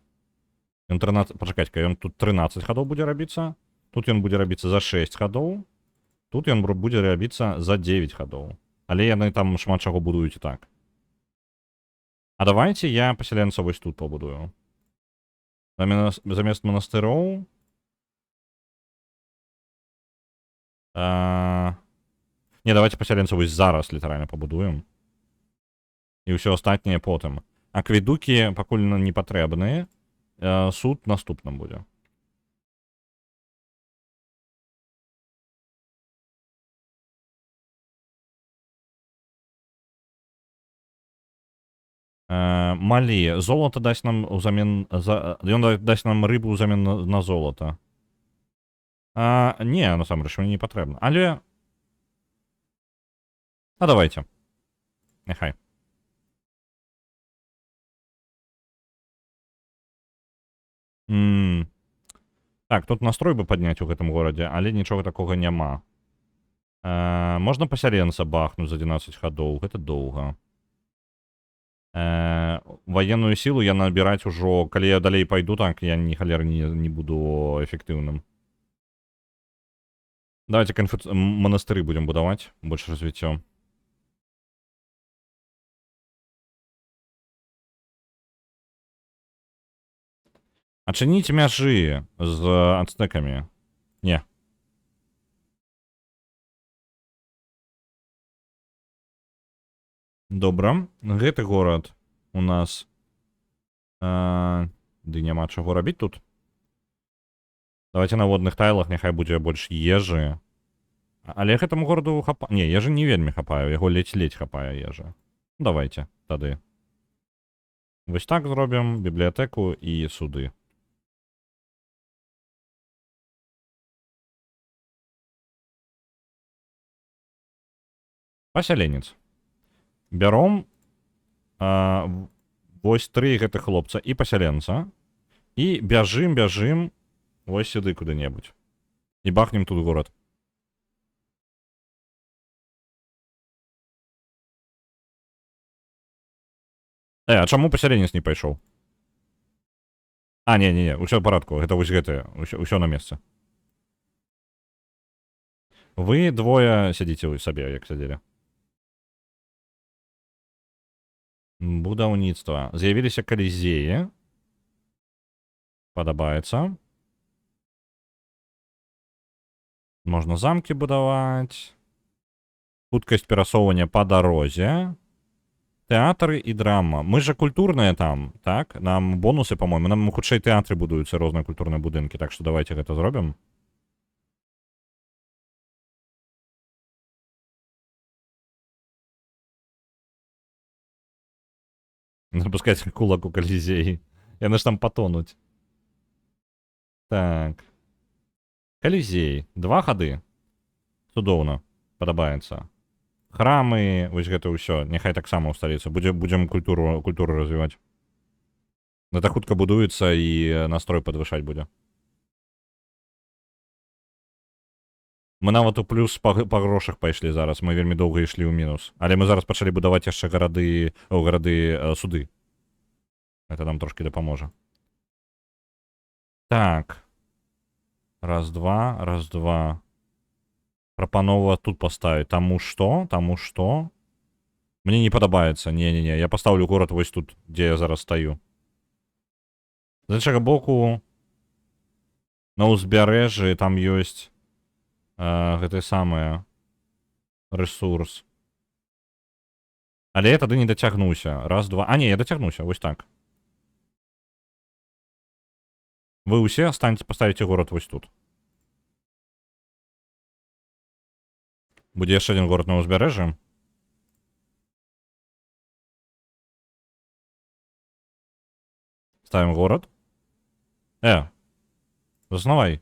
Ён 13... Пачакайце-ка, ён тут 13 гадоў будзе рабіцца. Тут ён будзе рабіцца за 6 гадоў. Тут ён будзе рабіцца за 9 гадоў. Але яны там шмат чаго будуюць і так. А давайте я пасяленца вось тут пабудую. Замест манастыроў... Не, давайте пасяленца вось зараз літаральна пабудуем. І ўсё астатняе потым. Акведукі пакуль не патрэбныя. Суд наступным будзе. Малі. Золото дасць нам узамен... Ён дасць нам рыбу ўзамен на золото. Не, насамрэч, мне не патрэбна. Але... давайте. Няхай. Так, тут настрой бы падняць у гэтым горадзе, але нічога такога няма. Можна пасяленца бахнуць за 11 гадоў, гэта доўга. Ваенную сілу я набіраць ужо, калі я далей пайду, так я ні халер не буду эфектыўным. Давайте манастыры будем будаваць, больш развіццё. Адчыніць мяжы з ацтэкамі. Не. Добра. Гэты горад у нас... Ды няма чаго рабіць тут. Давайте на водных тайлах няхай будзе больш ежы. Але гэтаму гораду хапае... Не, ежы не вельмі хапае, яго ледзь-ледзь хапае ежы. Давайте тады. Вось так зробім бібліятэку і суды. Пасяленец. Бяром вось 3 гэтых хлопца і пасяленца. І бяжым вось сюды куды-небудзь. І бахнем тут горад. А чаму пасяленец не пайшоў? А, не, ўсё ў парадку, гэта вось гэтае, ўсё на месцы. Вы двое сядзіце сабе, як сядзелі. Будаўніцтва. З'явіліся калізеі. Падабаецца. Можна замкі будаваць. Хуткасць перасоўвання па дарозе. Тэатры і драма. Мы же культурныя там, так? Нам бонусы, по-моему. Нам хутчэй тэатры будуюцца, розныя культурныя будынкі. Так што давайте гэта зробім. Запускаць кулак у калізеі. Яны ж там патонуць. Так. Калізей. 2 хады. Цудоўна. Падабаецца. Храмы, вось гэта ўсё. Няхай таксама ў сталіцы. Будзем культуру развіваць. Гэта хутка будуецца і настрой падвышаць будзе. Мы нават у плюс па грошах пайшлі зараз. Мы вельмі доўга ішлі ў мінус. Але мы зараз пачалі будаваць яшчэ гарады суды. Гэта нам трошки дапаможа. Так. Раз, два. Прапанова тут поставить. Таму што? Мне не падабаецца. Не. Я пастаўлю горад вось тут, дзе я зараз стаю. З іншага боку, на ўзбярэжжы там ёсць гэты самае ресурс. Але я тады не дацягнуся. Раз, два. А, не, я дацягнуся. Вось так. Вы ўсе паставіце горад вось тут. Будзе яшчэ адзін горад на ўзбярэжжы. Ставім горад. Заснавай.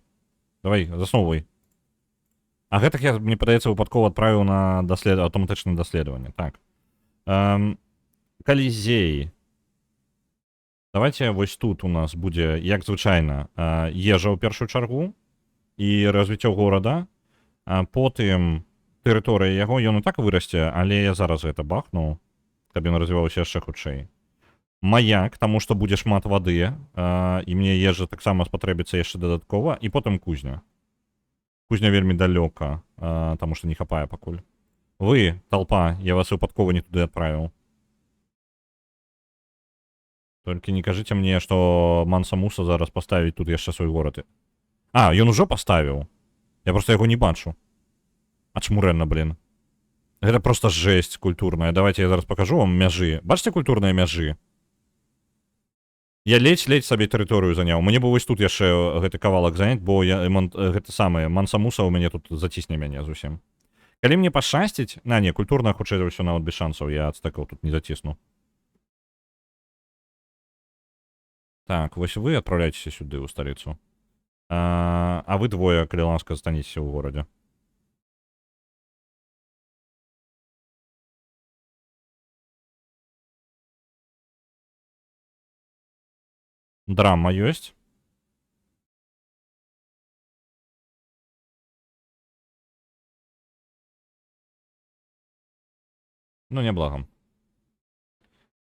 Давай, засноўвай. А гэтак я, мне падаецца, выпадкова адправіў на аўтаматычнае даследаванне. Так. Калізей. Давайте вось тут у нас будзе, як звычайна, ежа ў першую чаргу і развіццё горада. Потым тэрыторыя яго, ён і так вырасце, але я зараз гэта бахну, каб ён развіваўся яшчэ хутчэй. Маяк, таму што будзе шмат вады, і мне ежа таксама спатрэбіцца яшчэ дадаткова, і потым кузня. Кузня вельмі далёка, таму што не хапае пакуль. Вы, толпа, я вас выпадкова не туды адправіў. Толькі не кажыце мне, што Манса Муса зараз паставіць тут яшчэ свой горад. А, ён ужо паставіў. Я проста яго не бачу. Ачмурэнна, блин. Гэта проста жесть культурная. Давайте я зараз покажу вам мяжы. Бачыце культурныя мяжы? Я ледзь сабе тэрыторыю заняў. Мне бы вось тут яшчэ гэты кавалак заняць, бо гэта самае, Манса Муса ў мяне тут зацісне мяне зусім. Калі мне пашчасціць... Не, культурна, хутчэй за ўсё, нават без шансаў, я ацтэкаў тут не зацісну. Так, вось вы адпраўляйцеся сюды, ў сталіцу. А вы двое, калі ласка, застанецеся ў горадзе. Драма ёсць. Ну, неблаго.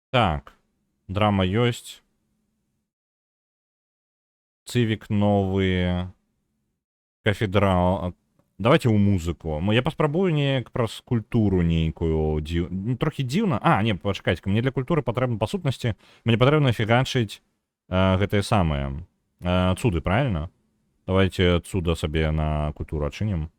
Так. Драма ёсць. Цывік новы. Кафедрал. Давайте ў музыку. Я паспрабую неяк праз культуру нейкую. Трохі дзіўна. А, не, пачакайце, мне для культуры патрэбна, па сутнасці, мне патрэбна фігачыць гэтыя самыя цуды, правильно? Давайте цуда сабе на культуру адчынім.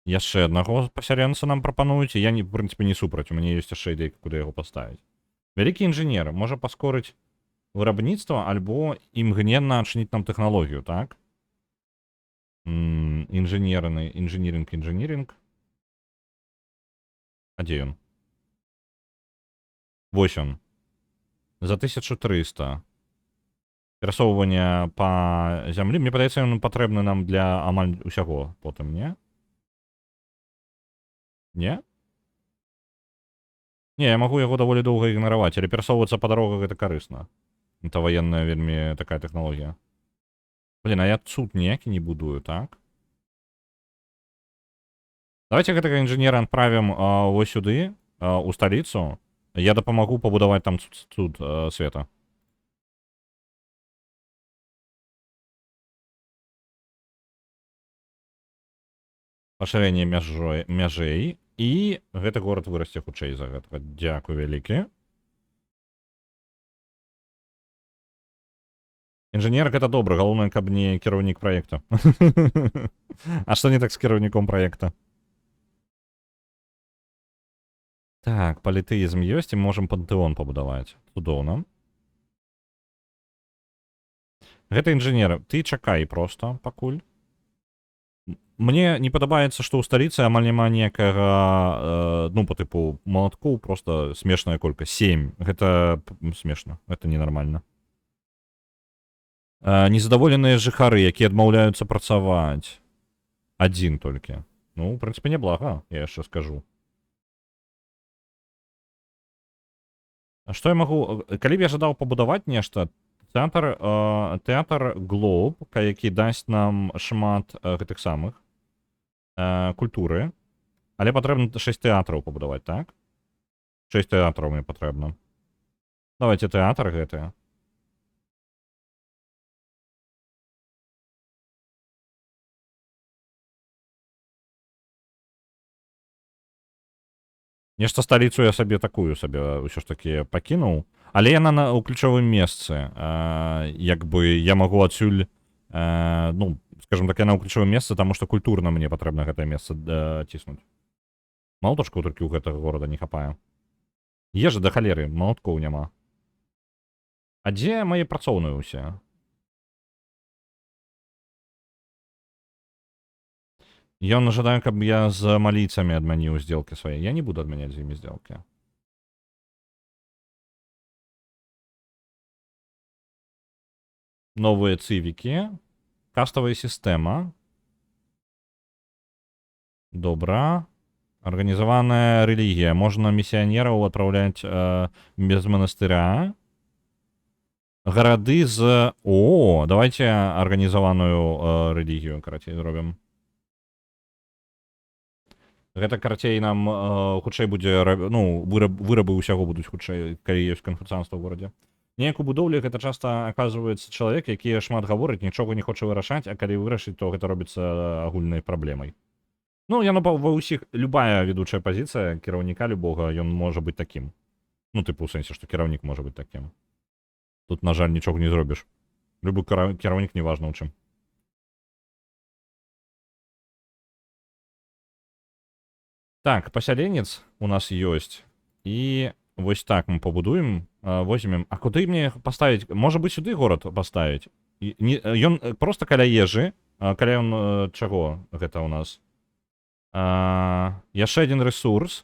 Яшчэ аднаго пасярэнца нам прапануюць, і я, в прынцыпе, не супраць. У мяне ёсць яшчэ ідейка, куды яго паставіць. Вялікі інжынер можа паскорыць виробництва, альбо імгненна адчыніць нам тэхналогію, так? Інжынірынг. А дзе ён? Вось ён. За 1300. Перасоўванне па зямлі. Мне падаецца, ён патрэбны нам для амаль усяго потым, не? Не? Не, я магу яго даволі доўга ігнараваць, але перасоўвацца па дарогах гэта карысна. Это ваенная вельмі такая тэхналогія. Блін, а я цуд ніякі не будую, так? Давайте гэтага інжынера адправім вось сюды, у сталіцу. Я дапамагу пабудаваць там цуд света. Пашырэнне мяжэй. І гэты горад вырасце хутчэй за гэтага. Дзякуй вялікі. Інжынер гэта добра, галоўнае, каб не кіраўнік праекта. А што не так з кіраўніком праекта? Так, палітэізм ёсць, і можам пантэон пабудаваць. Цудоўна. Гэта інжынер, ты чакай проста пакуль. Мне не падабаецца, што ў сталіцы амаль няма ніякага, ну, па тыпу, малаткоў, просто смешная колькасць. 7. Гэта смешна, гэта ненармальна. Незадаволеныя жыхары, якія адмаўляюцца працаваць. 1 толькі. Ну, ў прынцыпе, няблага, я яшчэ скажу. А што я магу... Калі б я жадаў пабудаваць нешта, тэатр Глоб, які дасць нам шмат гэтых самых культуры, але патрэбна 6 тэатраў пабудаваць, так? 6 тэатраў мне патрэбна. Давайте тэатр гэты. Нешта сталіцу я сабе такую сабе ўсё ж такі пакінуў, але яна ў ключавым месцы. Як бы я магу адсюль, ну, скажем так, яна ў ключавым месцы, таму што культурна мне патрэбна гэтае месца ціснуць. Малотачкаў толькі ў гэтага горада не хапае. Ежа да халеры, малоткоў няма. А дзе мае працоўныя ўсе? Ён жадае, каб я з малійцамі адмяніў здзелкі свае. Я не буду адмяняць з імі здзелкі. Новыя цывікі. Каставая сістэма. Добра. Арганізаваная рэлігія. Можна місіянераў адпраўляць без манастыря. Гарады з... О, давайте арганізаваную рэлігію, карацей, зробім. Гэта, карацей, нам хутчэй будзе... Ну, вырабы ўсяго будуць хутчэй, калі ёсць канфуцыянства ў горадзе. Неяк у будоўлі гэта часта аказваецца чалавек, які шмат гаворыць, нічога не хоча вырашаць, а калі вырашыць, то гэта робіцца агульнай праблемай. Ну, яно ва ўсіх... Любая ведучая пазіцыя кіраўніка любога, ён можа быць такім. Ну, тыпу, у сэнсе, што кіраўнік можа быць такім. Тут, на жаль, нічога не зробіш. Любы кіраўнік, неважна ў чым. Так, пасяленец у нас ёсць. І вось так мы пабудуем, возьмем. А куды мне паставіць? Можа быць, сюды горад паставіць? Ён проста каля ежы. Каля ён чаго гэта ў нас? Яшчэ адзін рэсурс.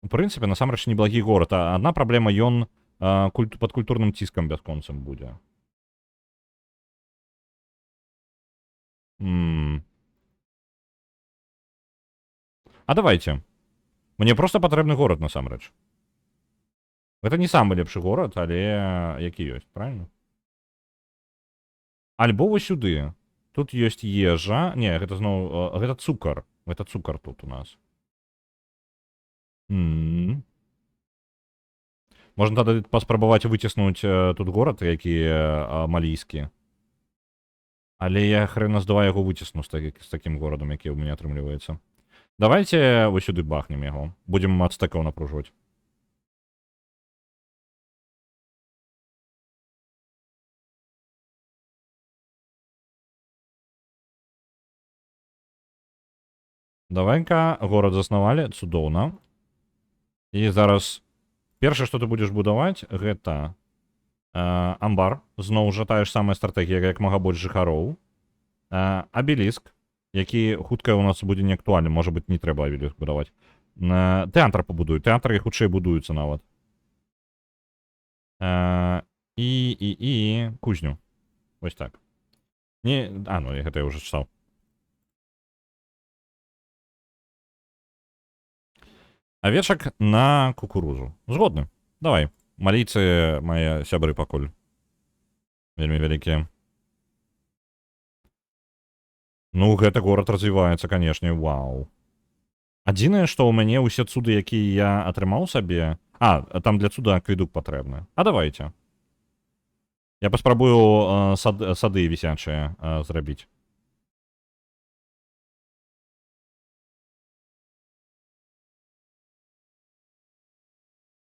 У прынцыпе, насамрэч неблагі горад. Адна праблема, ён пад культурным ціскам бясконцым будзе. А давайте. Мне просто патрэбны горад, насамрэч. Гэта не самы лепшы горад, але які ёсць, правильно? Альбо вось сюды. Тут ёсць ежа. Не, гэта зноў... Гэта цукар. Гэта цукар тут у нас. Можна тады паспрабаваць выціснуць тут горад, які малійскі. Але я хрена здаваю яго выцісну з такім горадам, які ў мяне атрымліваецца. Давайте вось сюды бахнем яго. Будзем ацтэкаў напружваць. Давай-ка горад заснавалі. Цудоўна. І зараз Першае, што ты будзеш будаваць, гэта амбар. Зноў жа тая ж самая стратэгія, як мага больш жыхароў. Абеліск, які хутка у нас будзе не актуальны, можа быць, не трэба абеліск будаваць. Тэатр пабудуй. Тэатры хутчэй будуюцца нават. І кузню. Вось так. Не, ну гэта я ўжо чытаў. Авечак на кукурузу. Згодны. Давай. Маліцы мае сябры пакуль. Вельмі вялікія. Ну, гэты горад развіваецца, канешне, вау. Адзінае, што ў мяне ўсе цуды, якія я атрымаў сабе... там для цуда акведук патрэбны. Давайце. Я паспрабую сады вісячыя зрабіць.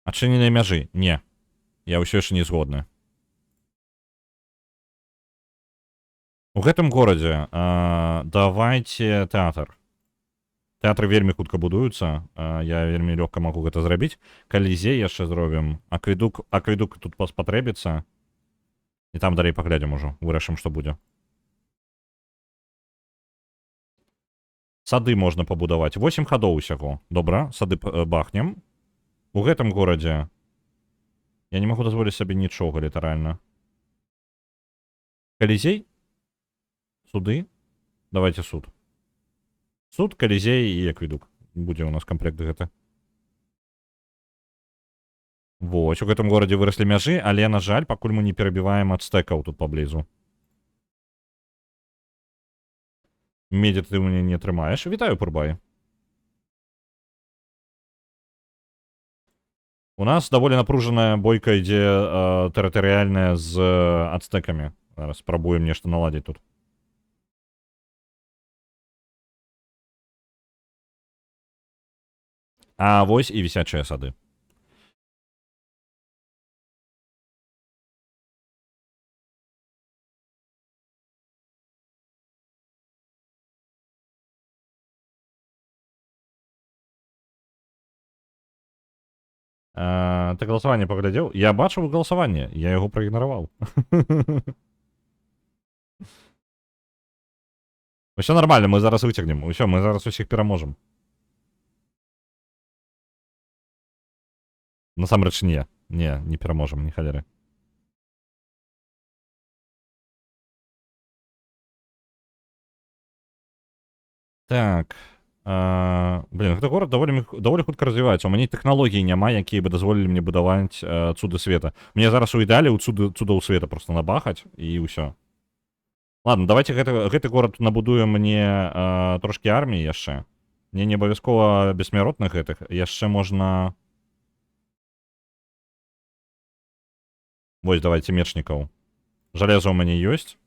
Адчыненыя мяжы. Не. Я ўсё яшчэ не згодны. У гэтым горадзе давайце тэатр. Тэатры вельмі хутка будуюцца. Я вельмі лёгка магу гэта зрабіць. Калізей яшчэ зробім. Акведук тут патрэбіцца. І там далей паглядзім ужо. Вырашым, што будзе. Сады можна пабудаваць. 8 хадоў усяго. Добра, сады бахнем. У гэтым горадзе я не магу дазволіць сабе нічога, літаральна. Калізей? Суды? Давайте суд. Суд, калізей і акведук. Будзе у нас камплект гэты. Вось, у гэтым горадзе выраслі мяжы, але, на жаль, пакуль мы не перабіваем ацтэкаў тут паблізу. Медзі ты мне не трымаеш. Вітаю, Пурбай. У нас даволі напружаная бойка ідзе тэрытарыяльная з ацтэкамі. Зараз спрабуем нешта наладзіць тут. Вось і вісячыя сады. Ты галасаванне паглядзеў? Я бачыў галасаванне, я яго праігнараваў. Усё нармальна, мы зараз выцягнем. Усё, мы зараз усіх пераможам. Насамрэч не. Не пераможам, ні халеры. Так. Гэты горад даволі хутка развіваецца. У мяне тэхналогій няма, якія бы дазволілі мне будаваць цуды света. Мне зараз у ідэале ў цудаў света просто набахаць і ўсё. Ладно, давайте гэты горад набудуем мне трошкі арміі яшчэ. Мне не абавязкова бессмяротных гэтых. Яшчэ можна... Вось, давайте мечнікаў. Жалеза ў мяне ёсць.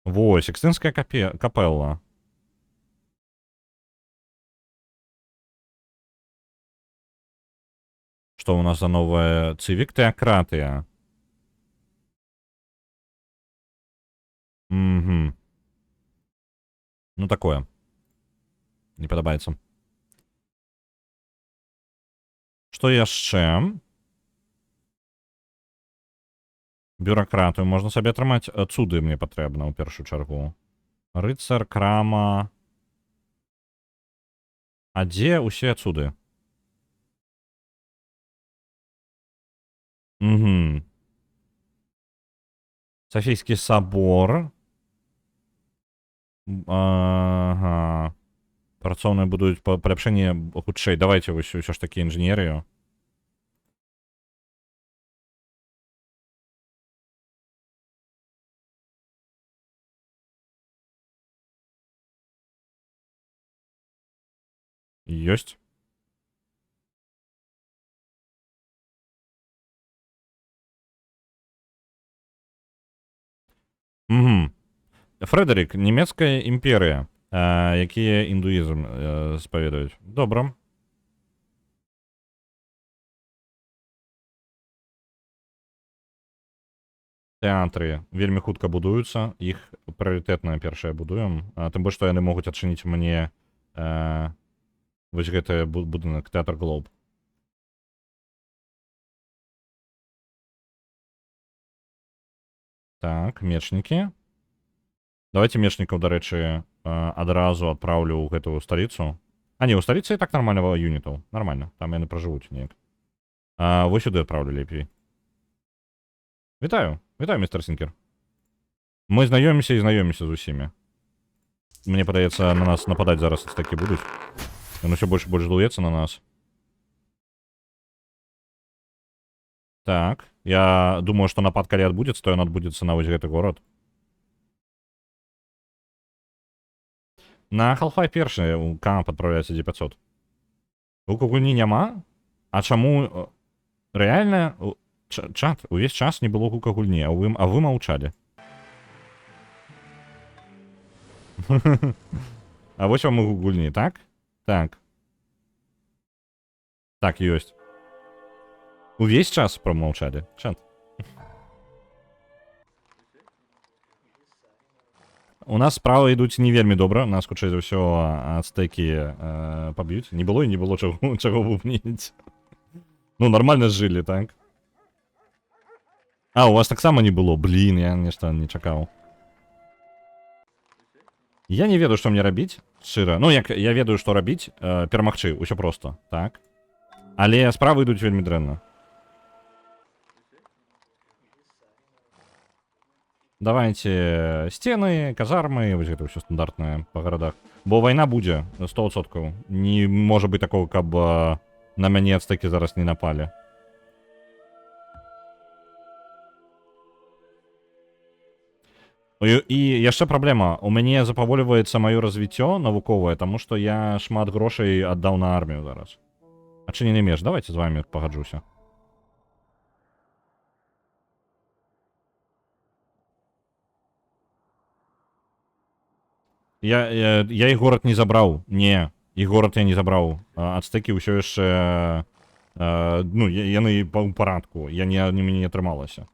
Вось, экстэнская капелла. Што у нас за новая цывік тэакратыя? Ну такое. Не падабаецца. Што яшчэ? Бюракратыю можна сабе атрымаць. Цуды мне патрэбна ў першую чаргу. Рыцар, крама. А дзе ўсе цуды? Софійскі сабор. Ага. Працоўныя будуюць паляпшэнне хутчэй. Давайте ўсё ж такі інжынерыю. Ёсць. Фрэдэрик, нямецкая імперыя, якія індуізм спаведаюць. Добра. Тэатры вельмі хутка будуюцца, іх прыярытэтна першае будуем. Тым больш, што яны могуць адчыніць мне Вось гэты будынак, Тэатр Глоб. Так, мечнікі. Давайте мечнікаў, дарэчы, адразу адпраўлю ў гэтую сталіцу. А не, у сталіцы і так нормальна юнітаў. Нормально, там яны пражывуць неяк. Вось сюды адпраўлю лепей. Вітаю, вітаю, містер Сінкер. Мы знаёмімся і знаёмімся з усімі. Мне падаецца, на нас нападаць зараз такі будуць. Ён усё больш і больш дуецца на нас. Так, я думаю, што напад калі адбудзецца, то ён адбудзецца на вось гэты горад. На Half-Life 1 камп адпраўляецца 500. Гуку гульні няма? А чаму... Рэальна, чат, увесь час не было гука гульні, а вы маўчалі. А вось вам гук гульні, так? Так. Так, ёсць. Увесь час промаўчалі, чат. У нас справы ідуць не вельмі добра, нас, хутчэй за ўсё, ацтэкі паб'юць. Не было і не было чаго бубніць. Ну, нормально жылі, так? А, у вас таксама не было? Блін, я нешта не чакаў. Я не ведаю, што мне рабіць, шчыра. Ну, як я ведаю, што рабіць, перамагчы, усё проста, так? Але справы ідуць вельмі дрэнна. Давайте сцены, казармы, вось гэта ўсё стандартнае па гарадах. Бо вайна будзе, 100%. Не можа быць такого, каб на мяне ацтэкі зараз не напалі. І яшчэ праблема. У мяне запавольваецца маё развіццё навуковае, таму што я шмат грошай аддаў на армію зараз. Адчынены меж, давайте з вами пагаджуся. Я іх горад не забраў. Не, іх горад я не забраў. Ацтэкі ўсё яшчэ... Ну, яны ў парадку. Мяне не атрымалася.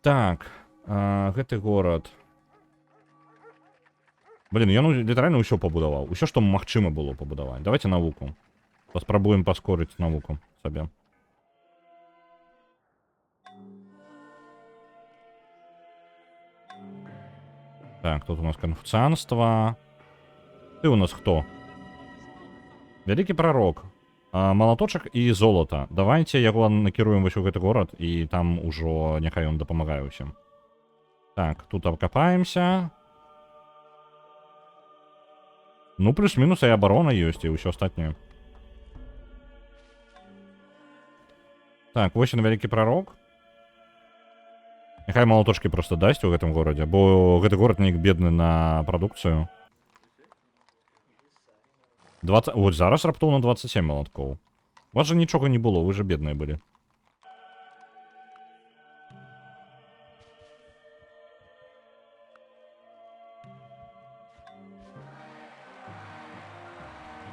Так, гэты горад. Блін, ён літаральна ўсё пабудаваў. Усё, што магчыма было пабудаваць. Давайте навуку. Паспрабуем паскорыць навуку сабе. Так, тут у нас канфуцыянства. Ты у нас хто? Вялікі прарок. Малаточак і золата. Давайте яго накіруем вось у гэты горад, і там ужо няхай ён дапамагае ўсім. Так, тут абкапаемся. Ну, плюс-мінус і абарона ёсць, і ўсё астатняе. Так, вось ён вялікі прарок. Няхай малаточкі просто дасць у гэтым горадзе, бо гэты горад неяк бедны на прадукцыю. 20... Вот зараз раптоўна 27 малаткоў. У вас жа нічога не было, вы же бедныя былі.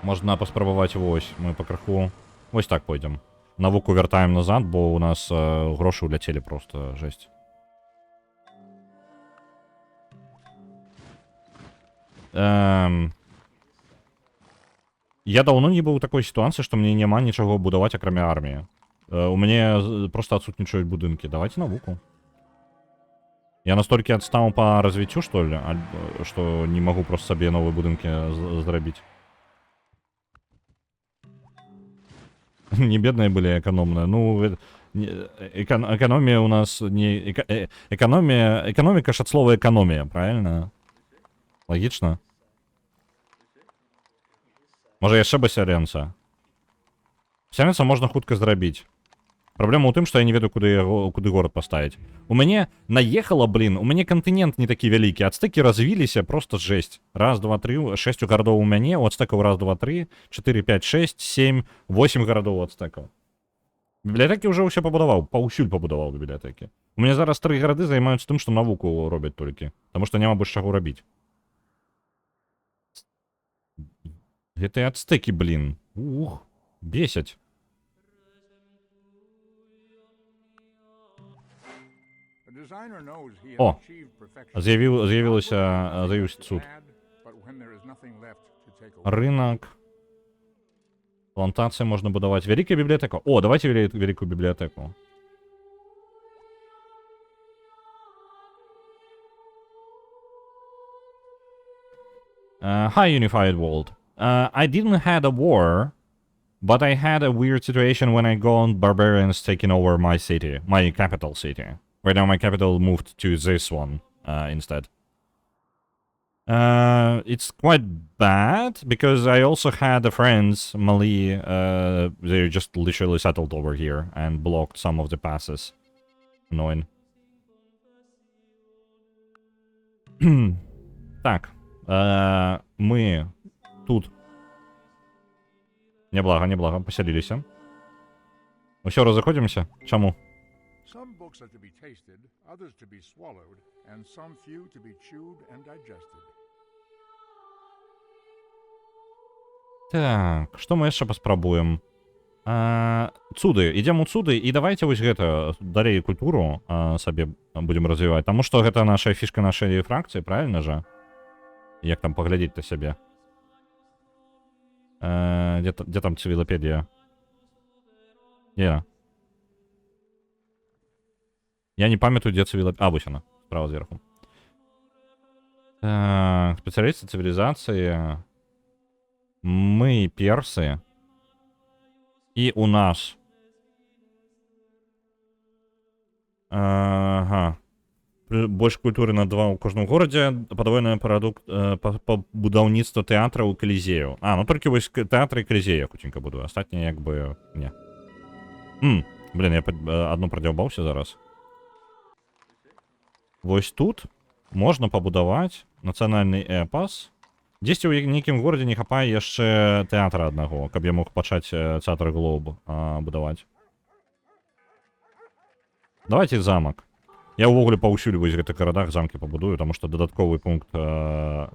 Можна паспрабаваць вось, мы пакрыху. Вось так пойдзем. Навуку вяртаем назад, бо у нас грошы уляцелі просто, жесть. Я даўно не быў у такой сітуацыі, што мне няма нічого будаваць, акрамя арміі. У мяне просто адсутнічаюць будынкі. Давайте навуку. Я настолькі адстаў па развіццю, што ли, што не магу просто сабе новыя будынкі зрабіць. Не бедныя былі, эканомныя. Ну, эканомія у нас не... Эканоміка ж ад слова эканомія, правильно? Лагічна? Можа яшчэ басярэнца? Басярэнца можна хутка зрабіць. Праблема ў тым, што я не ведаю, куды горад паставіць. У мяне наехала, блин, у мяне кантынент не такі вялікі. Ацтэкі развіліся, просто жесть. Раз, два, тры, 6 гарадоў у мяне, у ацтэкаў раз, два, тры, 4, 5, 6, 7, 8 гарадоў у ацтэкаў. Бібліятэкі ўжо ўсё пабудаваў, паўсюль пабудаваў бібліятэкі. У мяне зараз 3 гарады займаюцца тым, што навуку робяць толькі. Таму што няма больш чаго рабіць. Гэтыя ацтэкі, блин. Ух, бесяць. О, з'явіўся цуд. Рынок. Плантации можно будовать. Великая библиотека. О, давайте великую библиотеку. Hi, Unified World. I didn't had a war, but I had a weird situation when I got barbarians taking over my city, my capital city. Right now my capital moved to this one instead. It's quite bad, because I also had a friends, Mali, they just literally settled over here and blocked some of the passes. Annoying. Так, мы тут. Неблаго, поселились. Усё, разыходимся? Чаму? Some books are to be tasted, others to be swallowed, and some few to be chewed and digested. Так, што мы яшчэ паспрабуем? Цуды, ідзем у цуды, і давайте вось гэта далей культуру сабе будзем развіваць, таму што гэта наша фішка нашай фракцыі, правильно жа? Як там паглядзець-то сябе? Дзе там цывілапедія? Дзе? Я не памятаю, дзе цывілапедія. Вось она, справа зверху. Так, спецыялісты цывілізацыі. Мы персы. І у нас. Ага. Больш культуры на 2 ў кожным горадзе, падвойны прадукт па будаўніцтву тэатраў і калізею. Ну толькі вось тэатры і калізея хутченька буду, астатнія як бы не. Блін, я адну прадзяўбаўся зараз. Вось тут можна пабудаваць нацыянальны эпас. Дзесьці ў нейкім горадзе не хапае яшчэ тэатра аднаго, каб я мог пачаць тэатр Глоб будаваць. Давайте замак. Я ўвогуле паўсюль вось гэтых гарадах замкі пабудую, таму што дадатковы пункт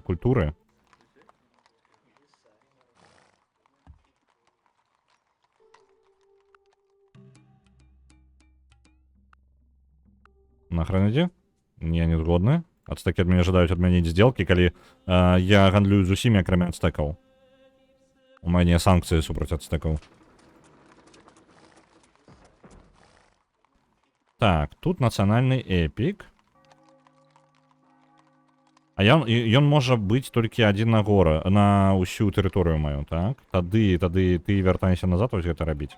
культуры. Нахрен ідзе? Не згодны. Ацтэкі ад мяне жадаюць адмяніць здзелкі, калі я гандлюю з усімі, акрамя ацтэкаў. У мяне санкцыі супраць ацтэкаў. Так, тут нацыянальны эпік. Ён можа быць толькі адзін на гора, на ўсю тэрыторыю маю, так? Тады ты вяртаешся назад вось гэта рабіць.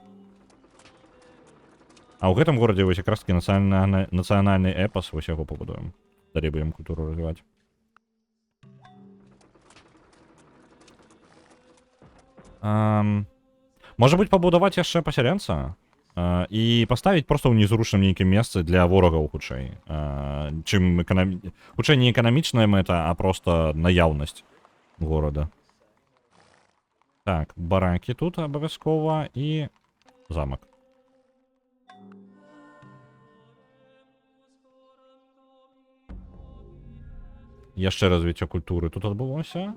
А ў гэтым горадзе вось якраз такі нацыянальны эпас, вось яго пабудуем. Далей будем культуру развивать. Может быть, побудовать яшчэ пасяленца? І паставіць проста ў незручным нейкім месцы для ворагаў хутчэй. Чым хутчэй не эканамічная мэта, а проста наяўнасць горада. Так, баракі тут абавязкова і замак. Яшчэ развіццё культуры тут адбылося.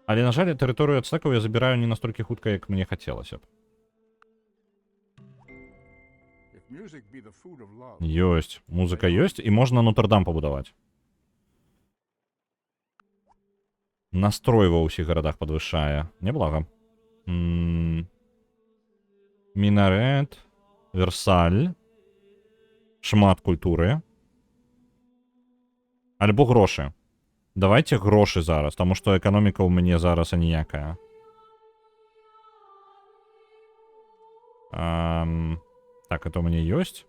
Але, на жаль, тэрыторыю ацтэкаў я забіраю не настолькі хутка, як мне хацелася б. Ёсць, музыка ёсць, і можна Нотр-Дам пабудаваць. Настрой ва ўсіх гарадах падвышае. Няблага. Мінарэт, Версаль. Шмат культуры. Альбо грошы. Давайте грошы зараз, таму што эканоміка ў мяне зараз аніякая. Так, это у мяне ёсць.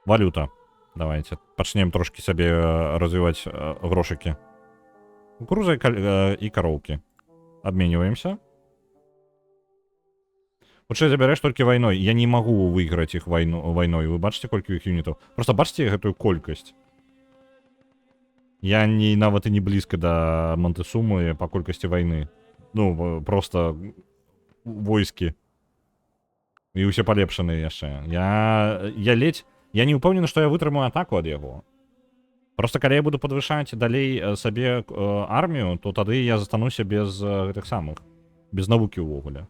Валюта. Давайте. Пачнем трошки сабе развіваць грошыкі. Кукуруза і кароўкі. Абменьваемся. Хутчэй забярэш толькі вайной. Я не магу выйграць іх вайной. Вы бачыце, колькі іх юнітаў? Просто бачыце гэтую колькасць. Я нават і не блізка да Монтесумы па колькасці вайны. Ну, просто войскі. І ўсе палепшаныя яшчэ. Я не ўпэўнены, што я вытрымаю атаку ад яго. Просто калі я буду падвышаць далей сабе армію, то тады я застануся без гэтых самых. Без навукі ўвогуле.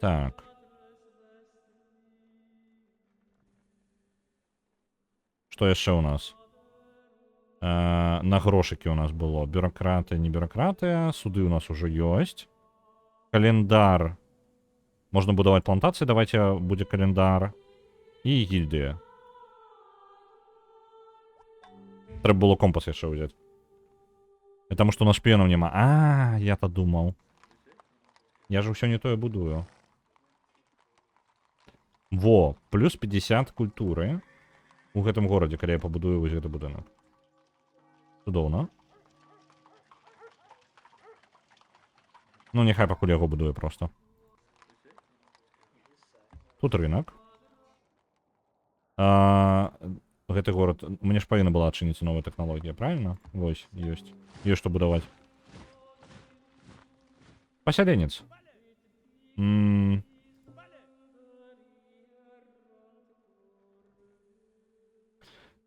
Так. Што яшчэ ў нас? На грошыкі у нас было. Бюракратыя, не бюракратыя. Суды у нас уже ёсць. Календар. Можна будаваць плантацыі, давайте будзе календар. І гільдыя. Трэба было компас яшчэ ўзяць. Потому что у нас шпіёнаў няма. Я-то думаў. Я же ўсё не тое будую. Во, плюс 50 культуры у гэтым горадзе, калі я пабудую вось гэты будынак. Цудоўна. Ну, няхай пакуль яго будуе просто. Тут рынок. Гэты горад... Мне ж павінна была адчыніцца новая тэхналогія, правильно? Вось, ёсць. Ёсць што будаваць. Пасяленец.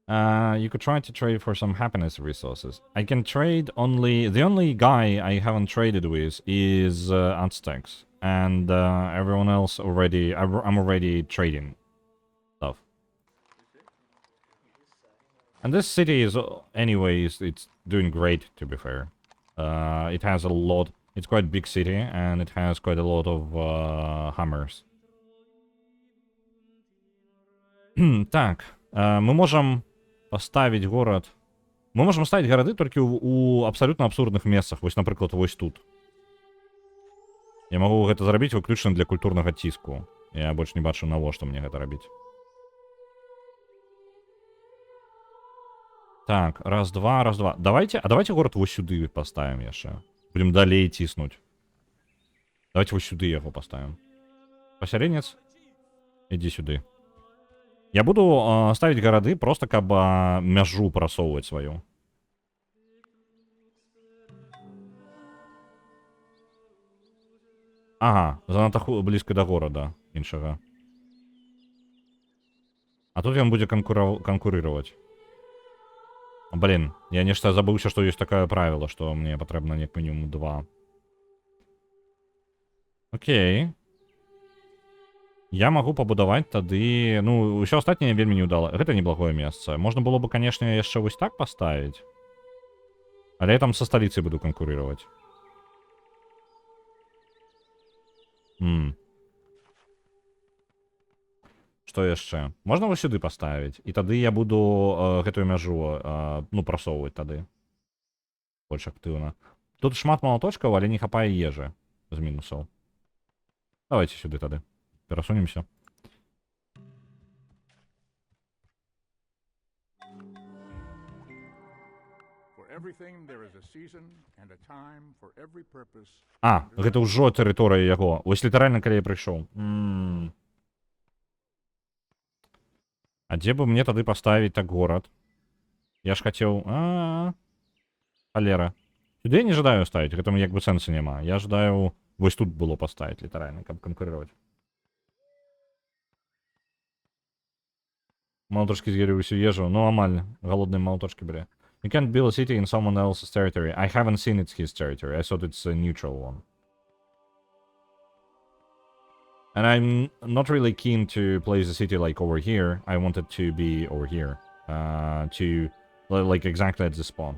You could try to trade for some happiness resources. I can trade only... The only guy I haven't traded with is Aztecs. And everyone else already... I'm already trading stuff. And this city is... Anyways, it's doing great, to be fair. It has a lot... It's quite a big city, and it has quite a lot of hammers. Так, мы можем... Поставить город. Мы можем ставить города только у абсолютно абсурдных месцах. Вось, напрыклад, вось тут. Я могу гэта зрабіць выключна для культурнага ціску. Я больше не бачу, навошта мне гэта рабіць. Так, раз, два. Давайте город вось сюды поставим яшчэ. Будем далей ціснуть. Давайте вось сюды яго поставим. Пасяленец, иди сюды. Я буду ставить города просто каб мяжу прасоўваць сваю. Ага, занадта блізка да горада іншага. А тут ён будзе канкурировать. Блин, я нешта забыўся, што ёсць такое правило, што мне патрэбна як мінімум 2. Окей. Я могу пабудаваць тады... Ну, ўсё астатняе вельмі не ўдала. Гэта неблагое месца. Можна было бы, канешне, яшчэ вось так паставіць. Але я там са сталіцай буду канкурировать. Што яшчэ? Можна вось сюды паставіць. І тады я буду гэтую мяжу, ну, прасоўваць тады. Больш актыўна. Тут шмат малаточкаў, але не хапае ежы з мінусаў. Давайте сюды тады. Перасунемся. Гэта ўжо тэрыторыя яго. Вось літаральна, калі я прыйшоў. А дзе бы мне тады паставіць так горад? Я ж хацеў... Халера. Сюды я не жадаю ставіць, гэтаму як бы сэнсу няма. Я жадаю... Вось тут было паставіць літаральна, каб канкурировать. Малоточки з'елі усю ежу. Ну, амаль. Голодные малоточки были. You can't build a city in someone else's territory. I haven't seen it's his territory. I thought it's a neutral one. And I'm not really keen to place a city like over here. I want it to be over here. To... Like exactly at this spot.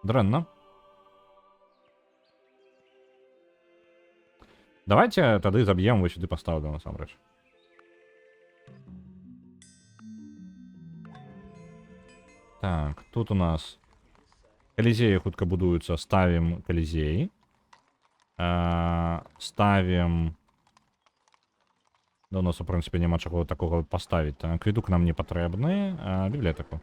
Дрэнна. Давайте тады заб'ем, вось сюды паставлю, насамрэч. Так, тут у нас колизеи хутка будуюцца, ставим колизеи. Ставим... Да у нас, у прынцыпе, няма чаго такого паставіць. Так, акведук нам не патрэбны, бібліятэку.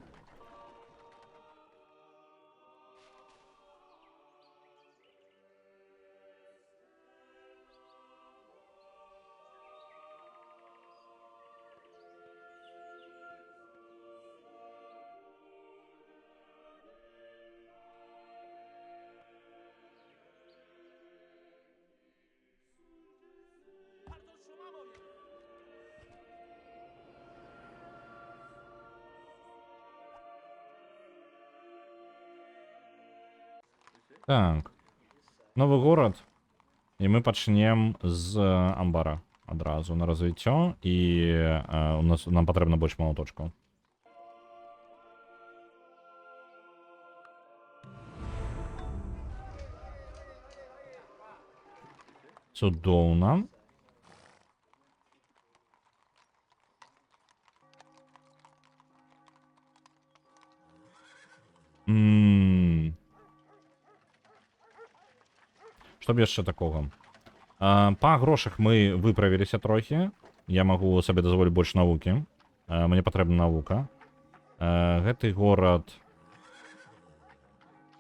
Так. Новый город. И мы пачнем з амбара. адразу на развіццё, і нам патрэбна больш малаточкаў. Цудоўна. Што б яшчэ такога? Па грошах мы выправіліся трохі. Я магу сабе дазволіць больш навукі. Мне патрэбна навука. Гэты горад...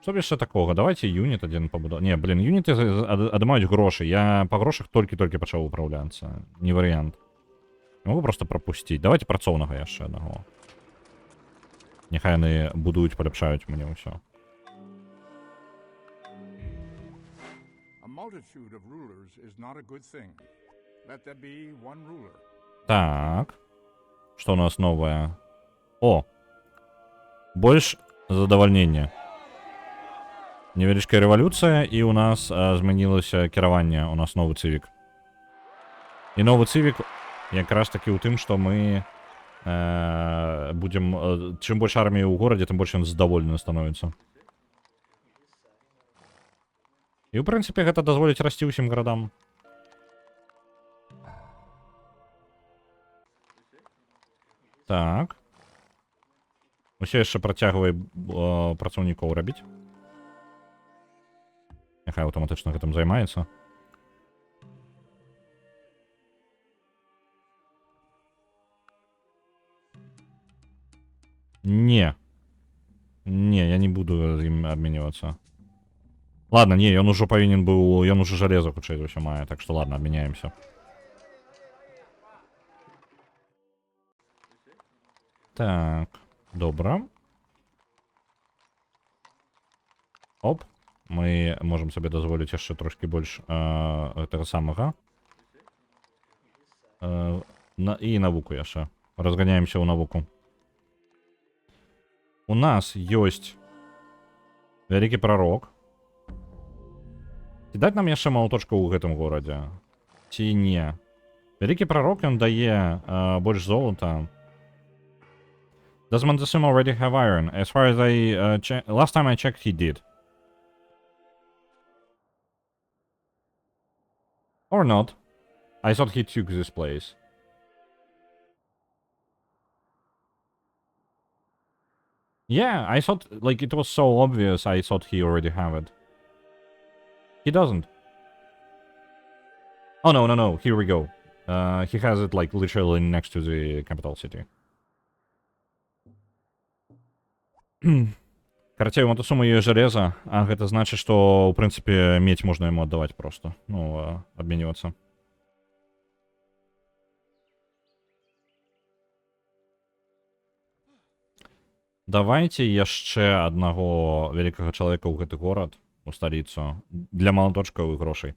Што б яшчэ такога? Давайте юніт адзін пабудаваць. Не, блин, юніты адымаюць грошы. Я па грошах толькі-толькі пачаў управляцца. Не варыянт. Я могу просто пропусціць. Давайте працоўнага яшчэ аднаго. Няхай яны будуюць, паляпшаюць мне ўсё. A multitude of rulers is not a good thing. Let there be one ruler. Так. Што у нас новае? О! Больш задавальнення. Невялічкая рэвалюцыя, і ў нас змянілася кіраванне. У нас новы цывік. І новы цывік якраз такі ў тым, што мы будем... Чым больш арміі ў горадзе, тым больш ён задаволены становіцца. І, ў прынцыпе, гэта дазволіць расці ўсім гарадам. Так. Усё яшчэ працягвае працаўнікоў рабіць. Няхай аўтаматычна гэтым займаецца. Не. Не, я не буду з ім абменьвацца. Ладно, не, ён ужо павінен быў... Ён ужо жалеза, хутчэй за ўсё мае, так што ладно, абмяняемся. Так, добра. Оп. Мы можам сабе дазволіць яшчэ трошкі больш гэтага самага. І навуку яшчэ. Разганяемся ў навуку. У нас ёсць вялікі прарок. Ці даць нам яшчэ малаточка ў гэтым горадзе? Ці не? Вялікі прарок, ён дае больш золота. Does Montezuma already have iron? As far as I last time I checked, he did. Or not. I thought he took this place. Yeah, I thought, like, it was so obvious, I thought he already have it. He doesn't. Oh, no, no, no, here we go. He has it, like, literally next to the capital city. Карацей, у Монтесумы ёсць жалеза, а гэта значыць, што, ў прынцыпе, медзь можна яму аддаваць проста. Ну, абменьвацца. Давайте яшчэ аднаго вялікага чалавека ў гэты горад, у сталіцу, для малаточкаў і грошай.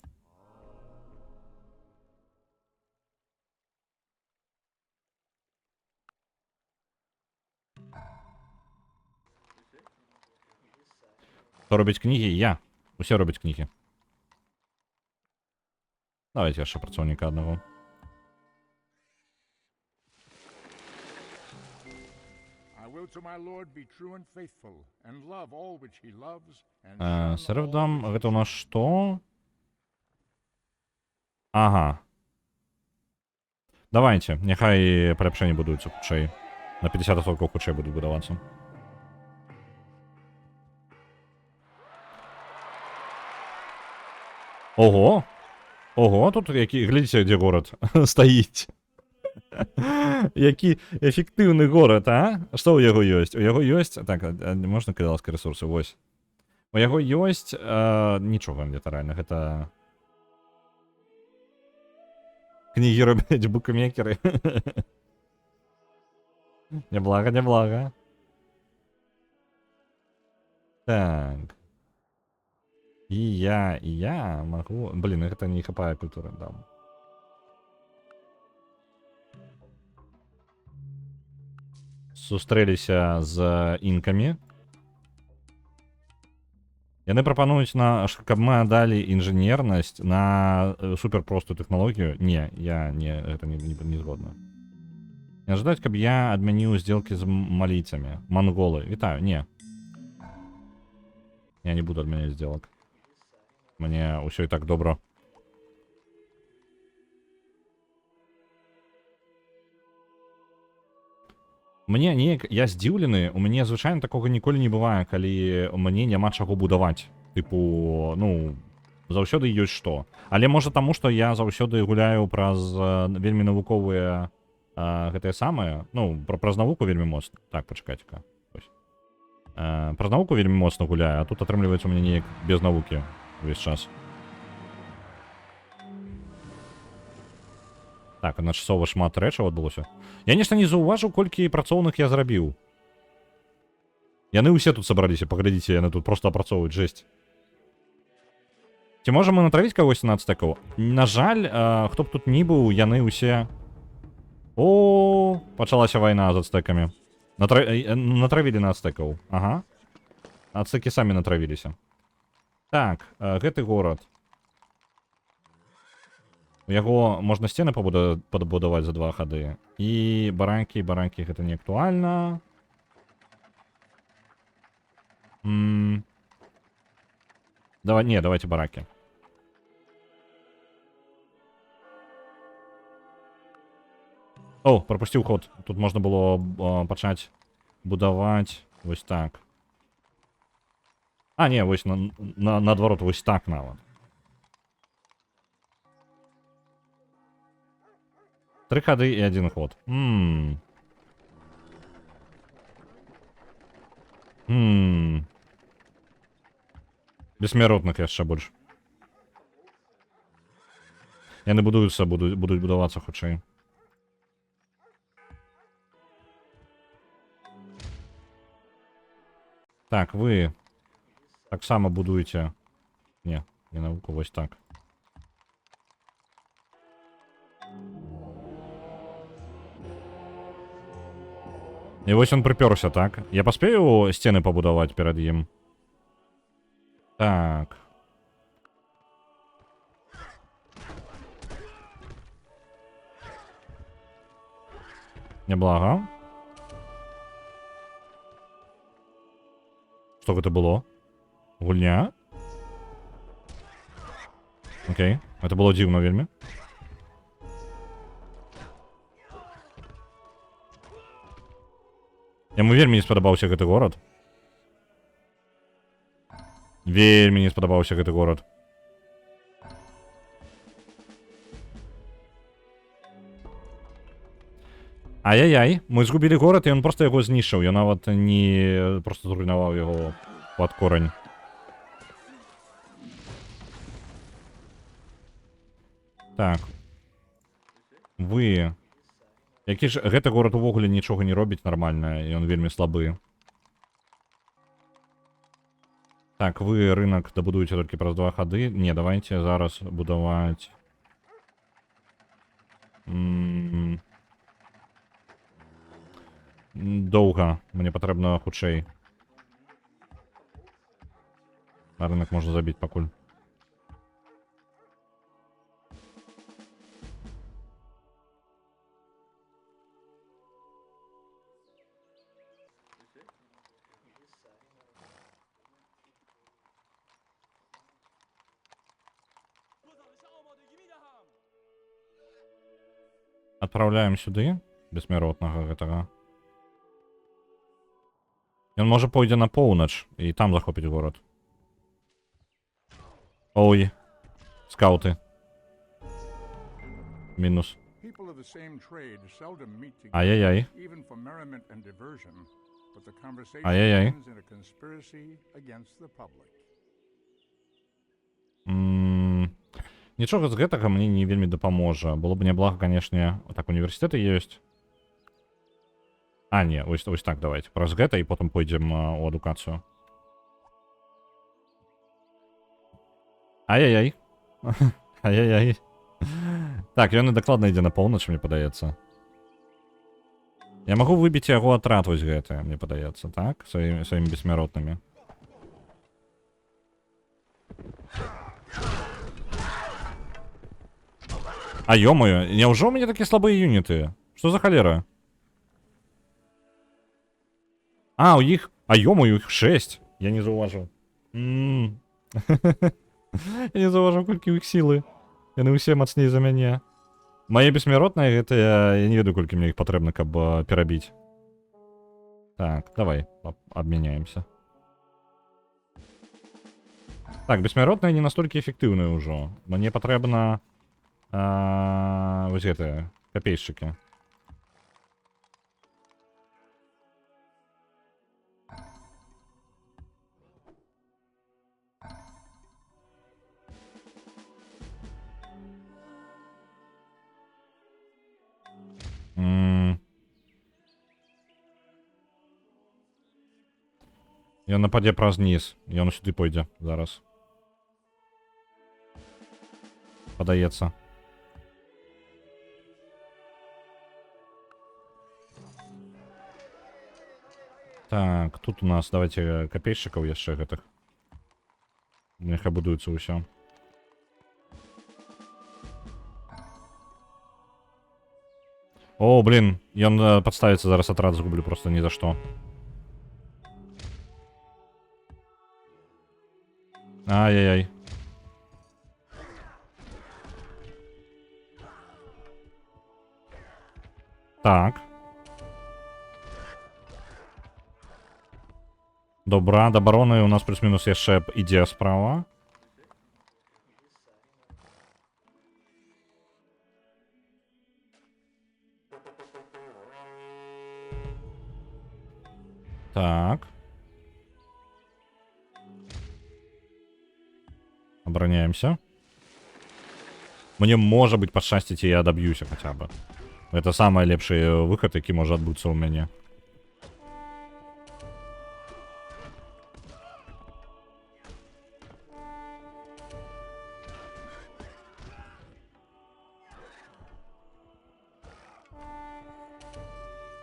Хто робіць кнігі? Я. Усе робяць кнігі. Давайте яшчэ працоўніка аднаго. Сервдам, гэта у нас што? Ага. Давайте, няхай паляпшэнні будуюцца хутчэй. На 50% хутчэй будуць будавацца. Ого! Ого, тут які... Глядзіце, дзе горад стаіць. Які эфектыўны горад, а? Што ў яго ёсць? У яго ёсць... Так, можна кадалскія рэсурсы? Вось. У яго ёсць... Нічога літаральна, гэта... Кнігі робяць букмекеры. Няблага, няблага. Так. І я магу... Блін, гэта не хапае культуры, дам. Сустрэліся з інкамі. Яны прапануюць, каб мы аддалі інжынернасць на суперпростую тэхналогію. Не, я гэта не згодна. Не ожидать, каб я адмяніў сделкі з малійцамі. Монголы. Вітаю, не. Я не буду адмяняць сделак. Мне ўсё і так добра. Мне неяк, я здзіўлены, у мяне звычайна такога ніколі не бывае, калі мне няма чаго будаваць. Тыпу, ну, заўсёды ёсць што. Але можа таму, што я заўсёды гуляю праз вельмі навуковыя гэтыя самыя, ну, праз навуку вельмі моцна. Так, пачакайце-ка. Праз навуку вельмі моцна гуляю, а тут атрымліваецца у мяне неяк без навукі увесь час. Так, адначасова шмат рэчаў адбылося. Я нешта не заўважыў, колькі працоўных я зрабіў. Яны ўсе тут сабраліся, паглядзіце, яны тут проста апрацоўваюць, жесть. Ці можам мы натравіць кагосьці на ацтэкаў? На жаль, хто б тут ні быў, яны ўсе... О, пачалася вайна з ацтэкамі. Натравілі на ацтэкаў. Ага. Ацтэкі самі натравіліся. Так, гэты горад. У яго можна сцены пабудаваць за 2 хады. І баранкі гэта не актуальна. Давайте баракі. О, прапусціў ход. Тут можна было пачаць будаваць вось так. А, не, вось наадварот, вось так нават. 3 хады і 1 ход. Бессмяротных яшчэ больш. Яны будуюцца, будуць будавацца хутчэй. Так, вы таксама будуеце... Не навуку, вось так. І вось он прыпёрся, так? Я паспею сцены пабудаваць перад ім? Так. Неблага. Што гэта было? Гульня? Окей. Это было дзіўна вельмі. Яму вельмі не спадабаўся гэты горад. Вельмі не спадабаўся гэты горад. Ай-яй-яй, мы згубілі горад, і ён проста яго знішчыў. Я нават не проста зруйнаваў яго пад корань. Так. Вы... Які ж гэты горад увогуле нічога не робіць нармальна, і ён вельмі слабы. Так, вы рынок дабудуеце толькі праз 2 хады. Не, давайте зараз будаваць... Доўга. Мне патрэбна хутчэй. На рынок можна забіць пакуль. Адпраўляем сюды бессмяротнага гэтага. Ён можа пойдзе на поўнач і там захопіць горад. Ой, скауты. Мінус. Ай-яй-яй. Ай-яй-яй. Нічога з гэтага мне не вельмі дапаможа. Было б няблага, канешне, так універсітэты ёсць. А, не, ось так, давайте. Праз гэта і потым пойдзем у адукацыю. Ай-яй-яй. Ай-яй-яй. Так, ён і дакладна ідзе на поўнач, мне падаецца. Я магу выбіць яго атрад вось гэты, мне падаецца, так? Сваімі бессмяротнымі. А ё-моё, неужели у меня такие слабые юниты? Что за холера? А, у них... А ё-моё, их 6. Я не зауважил. Я не зауважив, колькі іх сілы. Яны ўсе мацней за мяне. Мае бессмяротныя, гэта я не ведаю, колькі мне іх патрэбна, каб перабіць. Так, давай, обменяемся. Так, бессмяротныя не настолькі эфектыўныя ўжо. Мне патрэбна... вось гэтыя, капейшчыкі. Ён нападзе праз ніз. Ён сюды пойдзе зараз. Падаецца. Так, тут у нас, давайте, капейшчыкаў яшчэ гэтых. Няхай будуецца ўсё. О, блин, ён подставится, зараз атрад згублю просто ни за что. Ай-яй-яй. Так. Добра, да бароны у нас плюс-мінус яшчэ ідзе справа. Так. Обороняемся. Мне, можа быть, пашчасціць, і я доб'юся хотя бы. Это самый лепшы выхад, які можа адбыцца ў мяне.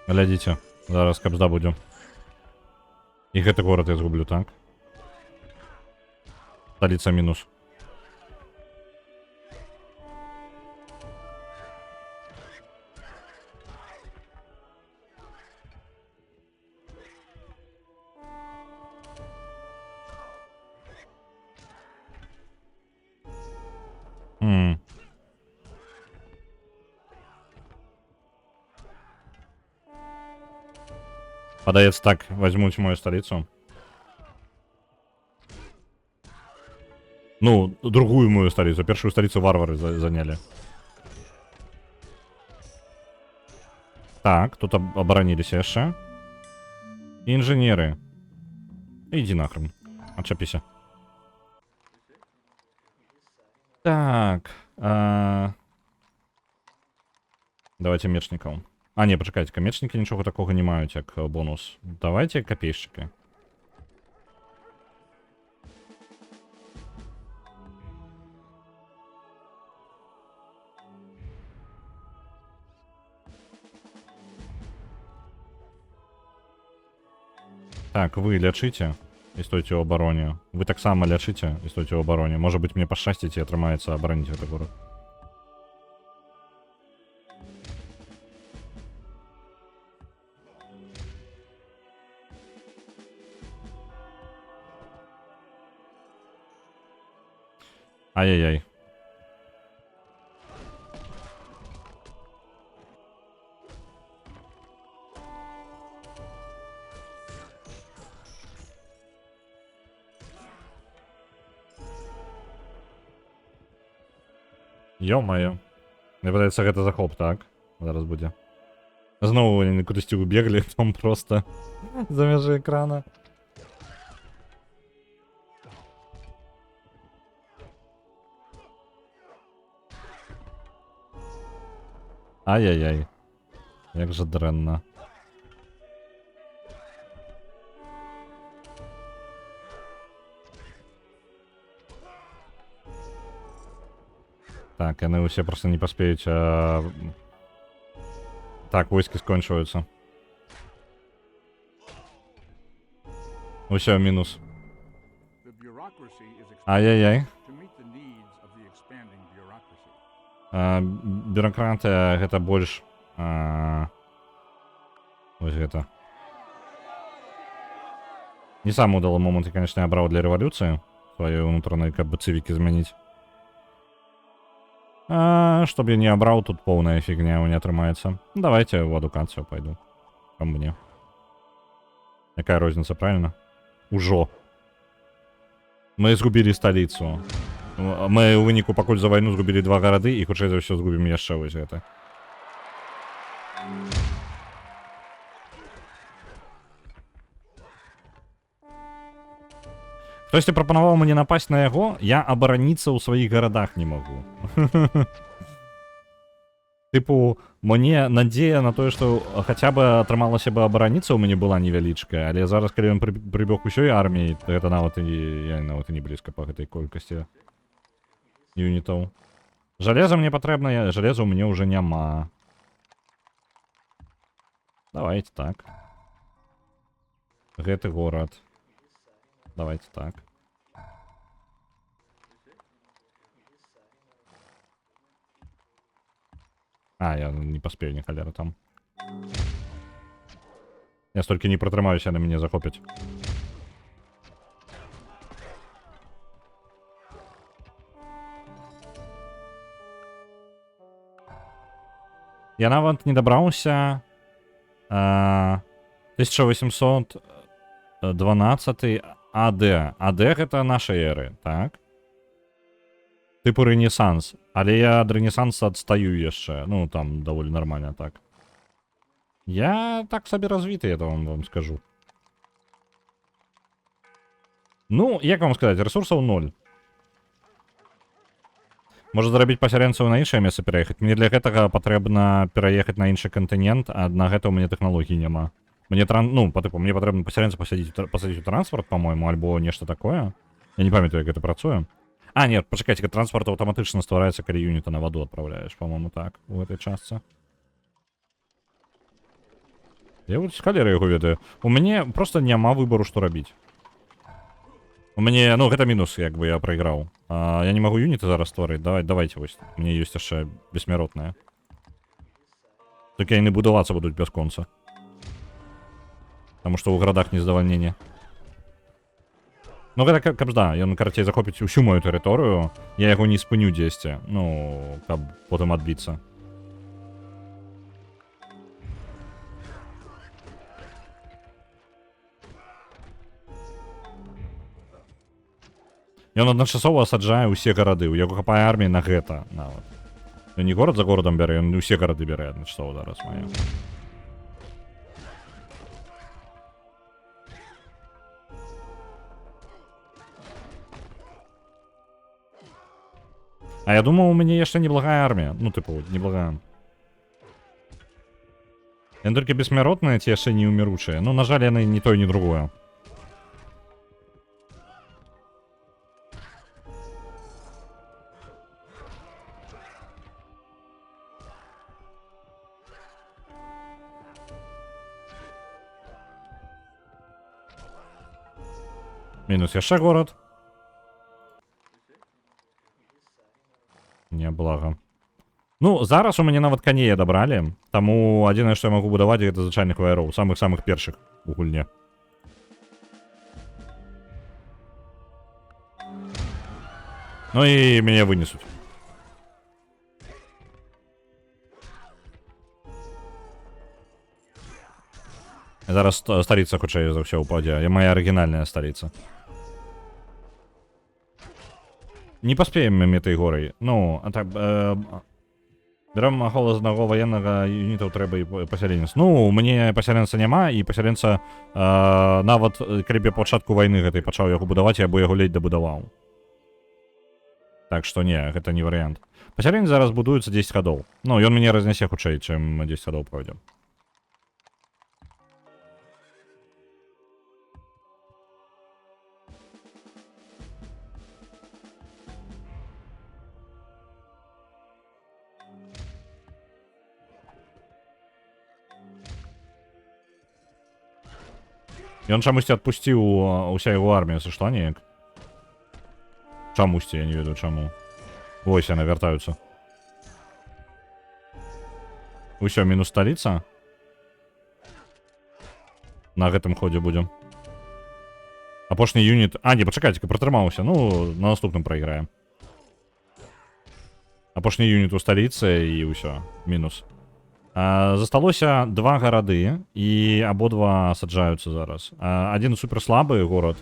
Глядзіце, зараз кабзда будзе. І гэты горад я згублю, так? Столица минус. Подається так, возьмуть мою столицу. Ну, другую мою столицу. Первую столицу варвары заняли. Так, тут оборонились еще. Инженеры. Иди нахрен. Отчепися. Так. Давайте мечников. А, не, почекайте, мечники нічого такого не мають, як бонус. Давайте копейщики. Так, вы лячыце і стойце ў абароне. Вы таксама лячыце і стойце ў абароне. Можа быць, мне пашчасціць і атрымаецца абароніць гэты горад. Ай-яй-яй. Ё-моё. Мне падаецца, гэта захоп, так? Зараз будзе. Зноwu яны кудысьці убеглі, там просто за межы экрана. Ай-яй-яй. Як же дрэнна. Так, яны ўсе просто не паспеюць. Так, войскі скончваюцца. Усё, мінус. democracy is expanding Ай-яй-яй. to meet the needs of the expanding bureaucracy. Бюракратыя гэта больш... Вось гэта. Не самы удалы момант, я, конечно, абраў для рэвалюцыі сваёй унутранай, каб бы цывікі змяніць. Чтоб я не абраў, тут поўная фігня не атрымаецца. Давайте в адукацыю пойду. Ко мне. Якая розніца, правильно? Ужо. Мы згубілі сталіцу. Мы ў выніку пакуль за вайну згубілі 2 гарады і хутчэй за ўсё згубім яшчэ вось гэта. Хтосьці прапанаваў мне напасть на яго, я абараніцца ў сваіх гарадах не магу. Тыпу, мне надзея на тое, што хаця бы атрымалася бы абараніцца ў мяне была невялічкая, але зараз, калі ён прыбег усёй арміяй, то гэта нават я нават і не блізка па гэтай колькасці юнітаў. Жалеза мне патрэбна, жалеза ў мяне ўжо няма. Давайте так. Гэты горад. Давайте так. Я не поспею, ні халера там. Я столькі не пратрымаюся, на мяне захопяць. Я нават не дабраўся 1812 АД. АД гэта нашай эры, так? Тыпу рэнесанс. Але я ад рэнесанса адстаю яшчэ. Ну, там даволі нармальна так. Я так сабе развіты, я вам скажу. Ну, як вам сказаць, ресурсаў 0. Можа зрабіць пасярэнцаў на іншае месца пераехаць. Мне для гэтага патрэбна пераехаць на іншы кантынент, а на гэта ў мяне тэхналогій няма. Мне мне патрэбна пасярэнца пасадзіць у транспорт, по-мойму, альбо нешта такое. Я не памятаю, як гэта працуе. Нет, пачакайце, транспорт аўтаматычна ствараецца, калі юніта на ваду адпраўляеш, по-мойму, так, у гэтай частцы. Я вот з халеры яго ведаю. У мяне просто няма выбару, што рабіць. У мяне, ну, гэта мінус, як бы я прайграў. Я не магу юніты зараз стварыць, давайте вось. Мне ёсць яшчэ бессмяротная. Толькі яны будавацца будуць бясконца. Таму што ў гарадах нездавальнення. Ну, гэта каб да, ён, карацей, захопіць усю мою тэрыторыю, я яго не спыню дзесьці, ну, каб потым адбіцца. Ён адначасова асаджае ўсе гарады, у яго хапае арміі на гэта нават. Ён не горад за горадам бярэ, ён усе гарады бярэ адначасова зараз мае. А я думал, у меня яшчэ неблагая армія. Ну, тыпу, неблагая. Яны толькі бессмяротныя, ці яшчэ не уміручыя. Ну, на жаль, яны ні тое, ні другое. Мінус яшчэ горад. Няблага. Ну, зараз у мяне нават каней адабралі. Таму адзінае, што я магу будаваць, гэта звычайных ваяроў. Самых-самых першых у гульне. Ну і мяне вынесуць. Зараз сталіца, хутчэй за ўсё, упадзе. Моя арыгінальная сталіца. Не паспеем мы этой горай. Ну, а так... Берем голас одного военного юнітаў трэба і пасяленец. Ну, мне пасяленца няма, і пасяленца нават, калі б я пачатку вайны гэтай пачаў яго будаваць, я бы яго ледь дабудаваў. Так што не, гэта не варыянт. Пасяленец зараз будуецца 10 гадоў. Ну, ён мяне разнясе хутчэй, чым 10 гадоў пройдзе. Ён чамусьці адпусціў, уся яго армія сышла неяк. Чамусьці, я не ведаю чаму. Вось яны вяртаюцца. Усё, мінус сталіца. На гэтым ходзе будзем. Апошні юніт... А, не, пачакайце-ка, пратрымаўся. Ну, на наступным прайграем. Апошні юніт у сталіцы і ўсё. Мінус. Засталося 2 гарады, і абодва саджаюцца зараз. Адзін суперслабы горад.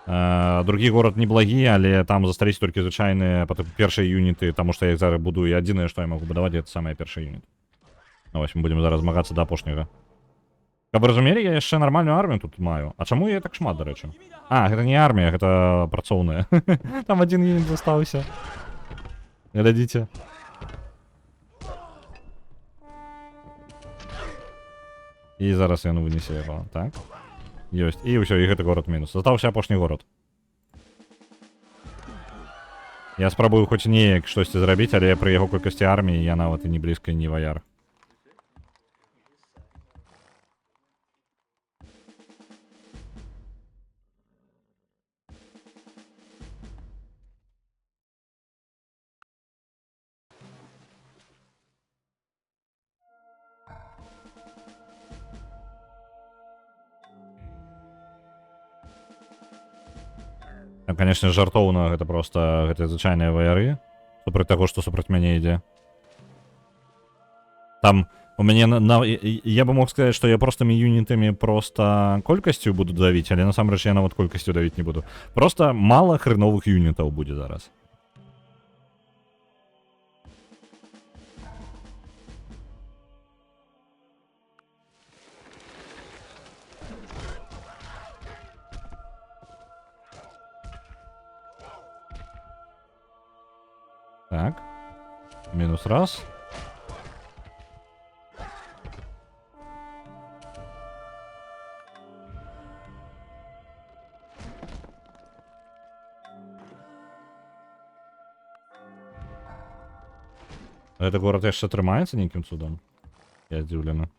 Другі горад неблагі, але там засталіся толькі звычайныя першыя юніты, таму што я іх зараз будую. Адзінае, што я магу будаваць, гэта самыя першыя юніты. Ну, вось, мы будзем зараз змагацца да апошняга. Каб вы разумелі, я яшчэ нармальную армію тут маю. А чаму я так шмат, дарэчы? А, гэта не армія, гэта працоўная. Там адзін юніт застаўся. Глядзіце. І зараз яно вынесе яго, так? Ёсць. І ўсё, і гэты горад мінус. Застаўся апошні горад. Я спрабую хоць неяк штосьці зрабіць, але пры яго колькасці арміі я нават і не блізка не ваяр. Там, конечно, жартоўна, гэта просто гэта звычайныя ваяры. Супраць таго, што супраць мяне ідзе. Там у мяне я бы мог сказаць, што я простымі юнітамі просто колькасцю буду давіць, але насамрэч я нават колькасцю давіць не буду. Просто мала хреновых юнітаў будзе зараз. Так. Мінус раз. Гэты горад яшчэ трымаецца нейкім цудам? Я здзіўлены.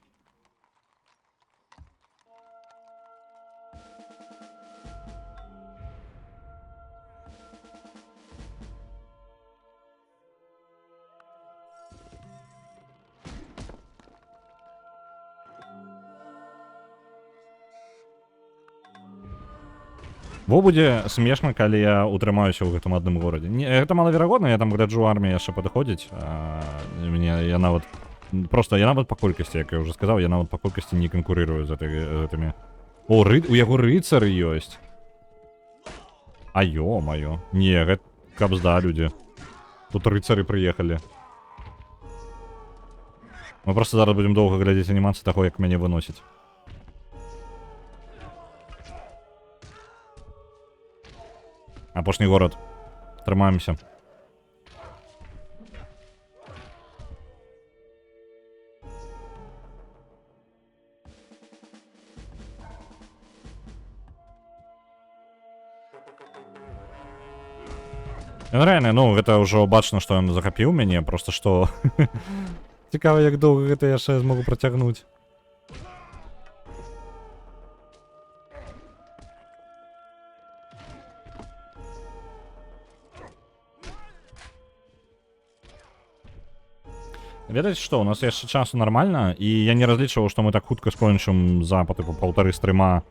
Во будзе смешна, калі я утрымаюся ў гэтым адным горадзе. Гэта малаверагодна, я там гляджу, армія яшчэ падыходзіць. Я нават... Просто я нават па колькасці, як я ўжо сказаў, я нават па колькасці не канкурырую з гэтымі. О, у яго рыцары ёсць. А ё-маё. Не, гэта кабзда, людзі. Тут рыцары прыехалі. Мы просто зараз будзем доўга глядзець анімацыю таго, як мяне выносіць. Апошні горад. Трымаемся. Рэальна, ну, гэта ўжо бачна, што ён захапіў мяне, просто што... Цікава, як доўга гэта яшчэ змогу працягнуць. Ведаеце што, у нас яшчэ часу нармальна, і я не разлічваў, што мы так хутка скончым за па тыпу паўтары стрыма.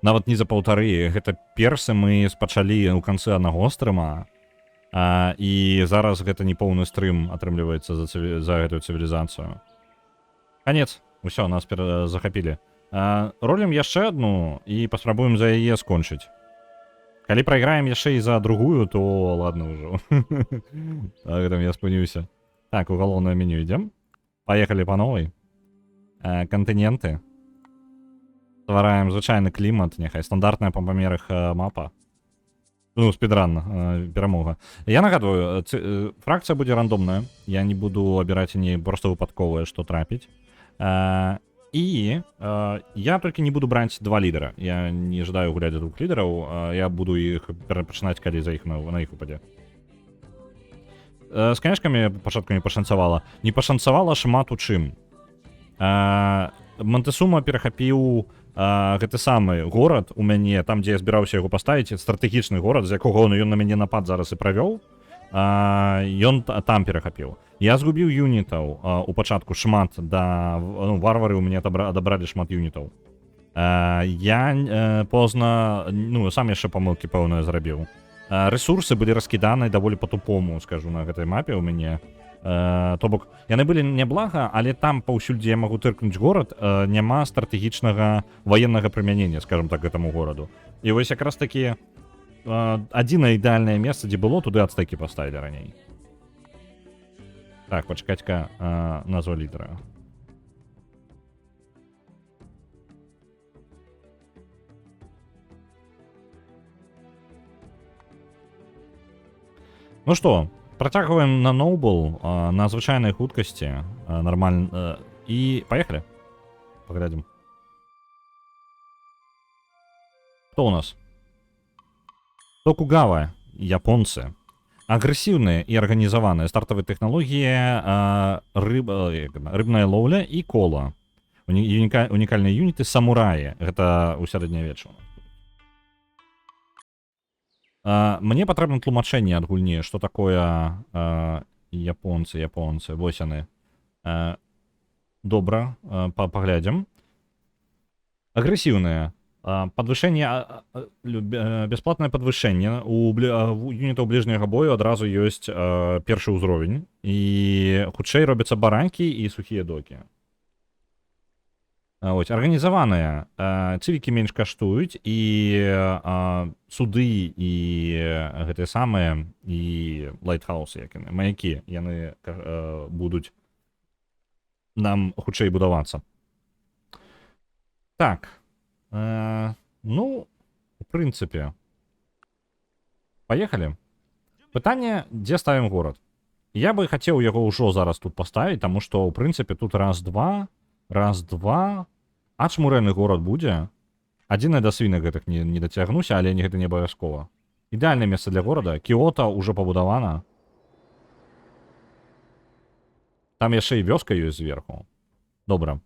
Нават не за паўтары, гэта персы мы спачалі ў канцы аднаго стрыма. І зараз гэта не поўны стрым атрымліваецца за гэтую цывілізацыю. Канец. Усё, нас захапілі. Ролім яшчэ адну і паспрабуем за яе скончыць. Калі прайграем яшчэ і за другую, то ладно ўжо. На гэтым я спыніўся. Так, у галоўнае меню ідзем. Паехалі па новай. Кантыненты. Ствараем звычайны клімат, няхай стандартная па памерах мапа. Ну, спідран, перамога. Я нагадваю, фракцыя будзе рандомная. Я не буду абіраць не проста выпадковае, што трапіць. І я толькі не буду браць 2 лідера. Я не жадаю гуляць за 2 лідараў. Я буду іх перапачынаць, калі за іх на іх упадзе. З канешкамі пачаткамі пашанцавала. Не пашанцавала шмат у чым. Монтесума перахапіў гэты самы горад у мяне, там, дзе я збіраўся яго паставіць, стратэгічны горад, з якога ён на мяне напад зараз і правёў, ён там перахапіў. Я згубіў юнітаў у пачатку шмат, варвары ў мяне адабралі шмат юнітаў. Я позна, сам яшчэ памылкі пэўныя зрабіў. Рэсурсы былі раскіданы даволі па-тупому, скажу, на гэтай мапе ў мяне. То бок, яны былі няблага, але там паўсюль, дзе я магу тыркнуць горад, няма стратэгічнага ваеннага прымянення, скажем так, гэтаму гораду. І вось якраз такі адзінае ідэальнае месца, дзе было, туды ацтэкі паставілі раней. Так, пачакаць-ка, назва лідера. Ну што, працягваем на Noble, на звычайнай хуткасці, нармальна, і паехалі. Паглядзім. Хто ў нас? Токугава, японцы. Агрэсіўныя і арганізаваныя стартавыя тэхналогіі, рыбная лоўля і кола. Унікальныя юніты самураі. Гэта ў сярэднявеччу. Мне патрэбна тлумачэнне ад гульні, што такое японцы. Вось яны. Добра, паглядзім. Агрэсіўныя. Бясплатнае падвышэнне у юнітаў бліжняга бою адразу ёсць першы ўзровень. І хутчэй робяцца баранкі і сухія докі. Арганізаваныя. Цывікі менш каштуюць, і суды, і гэтыя самыя, і лайтхаусы, як яны, маякі, яны будуць нам хутчэй будавацца. Так. У прынцыпе, паехалі. Пытанне, дзе ставім горад? Я бы хацеў яго ўжо зараз тут паставіць, таму што, ў прынцыпе, тут раз-два, ачмурэнны горад будзе. Адзінае да свінак гэтых не дацягнуся, але гэта не абавязкова. Ідэальнае месца для горада. Кіота ўжо пабудавана. Там яшчэ і вёска ёсць зверху. Добра.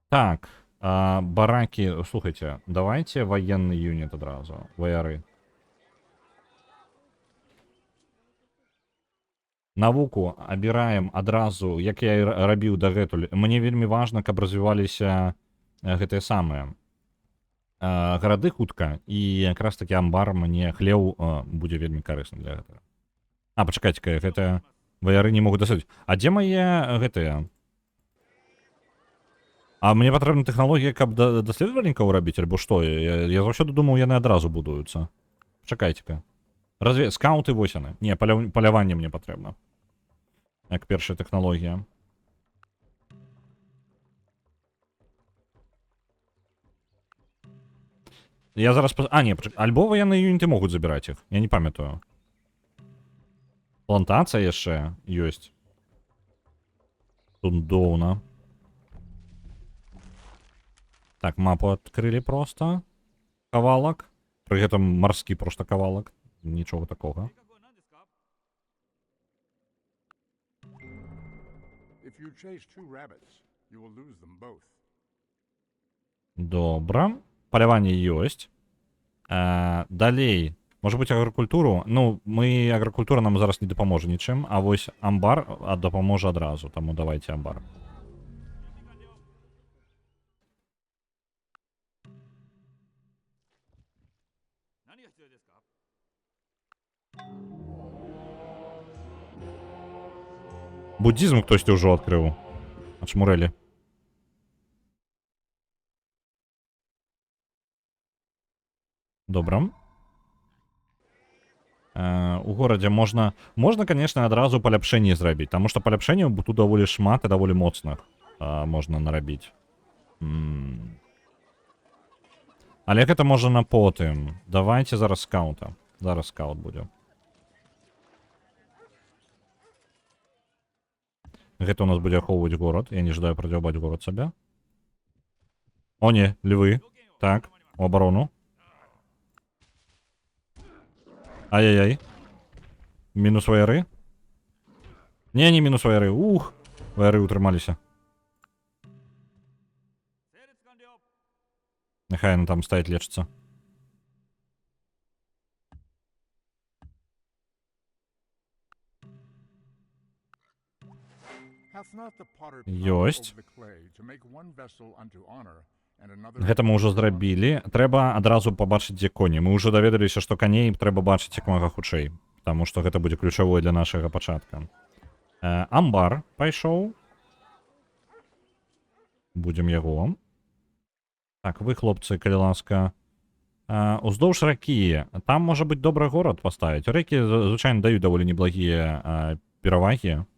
Так. Баракі, слухайте, давайте военный юнит адразу, ваяры. Навуку абіраем адразу, як я і рабіў дагэтуль. Мне вельмі важна, каб развіваліся гэтыя самыя гарады хутка, і якраз такі амбар мне хлеў будзе вельмі карысны для гэтага. Пачакайце-ка, гэтыя ваяры не могуць даследаваць. А дзе мае гэтыя? А мне патрэбна тэхналогія, каб даследавальнікаў рабіць, альбо што? Я заўсёды думаў, яны адразу будуюцца. Чакайце-ка. Скауты вось яны. Не, паляванне мне патрэбна. Як першая тэхналогія. Я зараз... не, альбо военныя юніты могуць забіраць іх. Я не памятаю. Плантацыя яшчэ ёсць. Тундоўна. Так, мапу адкрылі проста. Кавалак. Пры гэтым марскі проста кавалак. Нічога такога. Добра. Паляванне ёсць. Далей. Можа быць агракультуру. Агракультура нам зараз не дапаможа нічым. А вось амбар дапаможа адразу. Таму давайте амбар. Буддизм хтосьці ўжо адкрыў. Ачмурэлі. Добра. У горадзе можна, конечно, адразу паляпшэнне зрабіць, таму што паляпшэнняў тут даволі шмат і даволі моцных можна нарабіць. Але гэта можа на потым. Давайте зараз скаута. Зараз скаут будзе. Гэта у нас будзе ахоўваць горад. Я не жадаю прадзяўбаць горад сабе. О, не, львы. Так, у абарону. Ай-яй-яй. Мінус ваяры. Не мінус ваяры. Ваяры утрымаліся. Нехай він там стоїть, лечиться. Hath not the potter Ёсць. power over the clay to make one vessel unto honor, and another Гэта мы ўжо зрабілі. Трэба адразу пабачыць, дзе коні. Мы ўжо даведаліся, што коней трэба бачыць як мага хутчэй, таму што гэта будзе ключавое для нашага пачатка. Амбар пайшоў. Будзем яго. Так, вы, хлопцы, калі ласка. Уздоўж ракі. Там можа быць добры горад паставіць. Рэкі звычайна даюць даволі неблагія перавагі.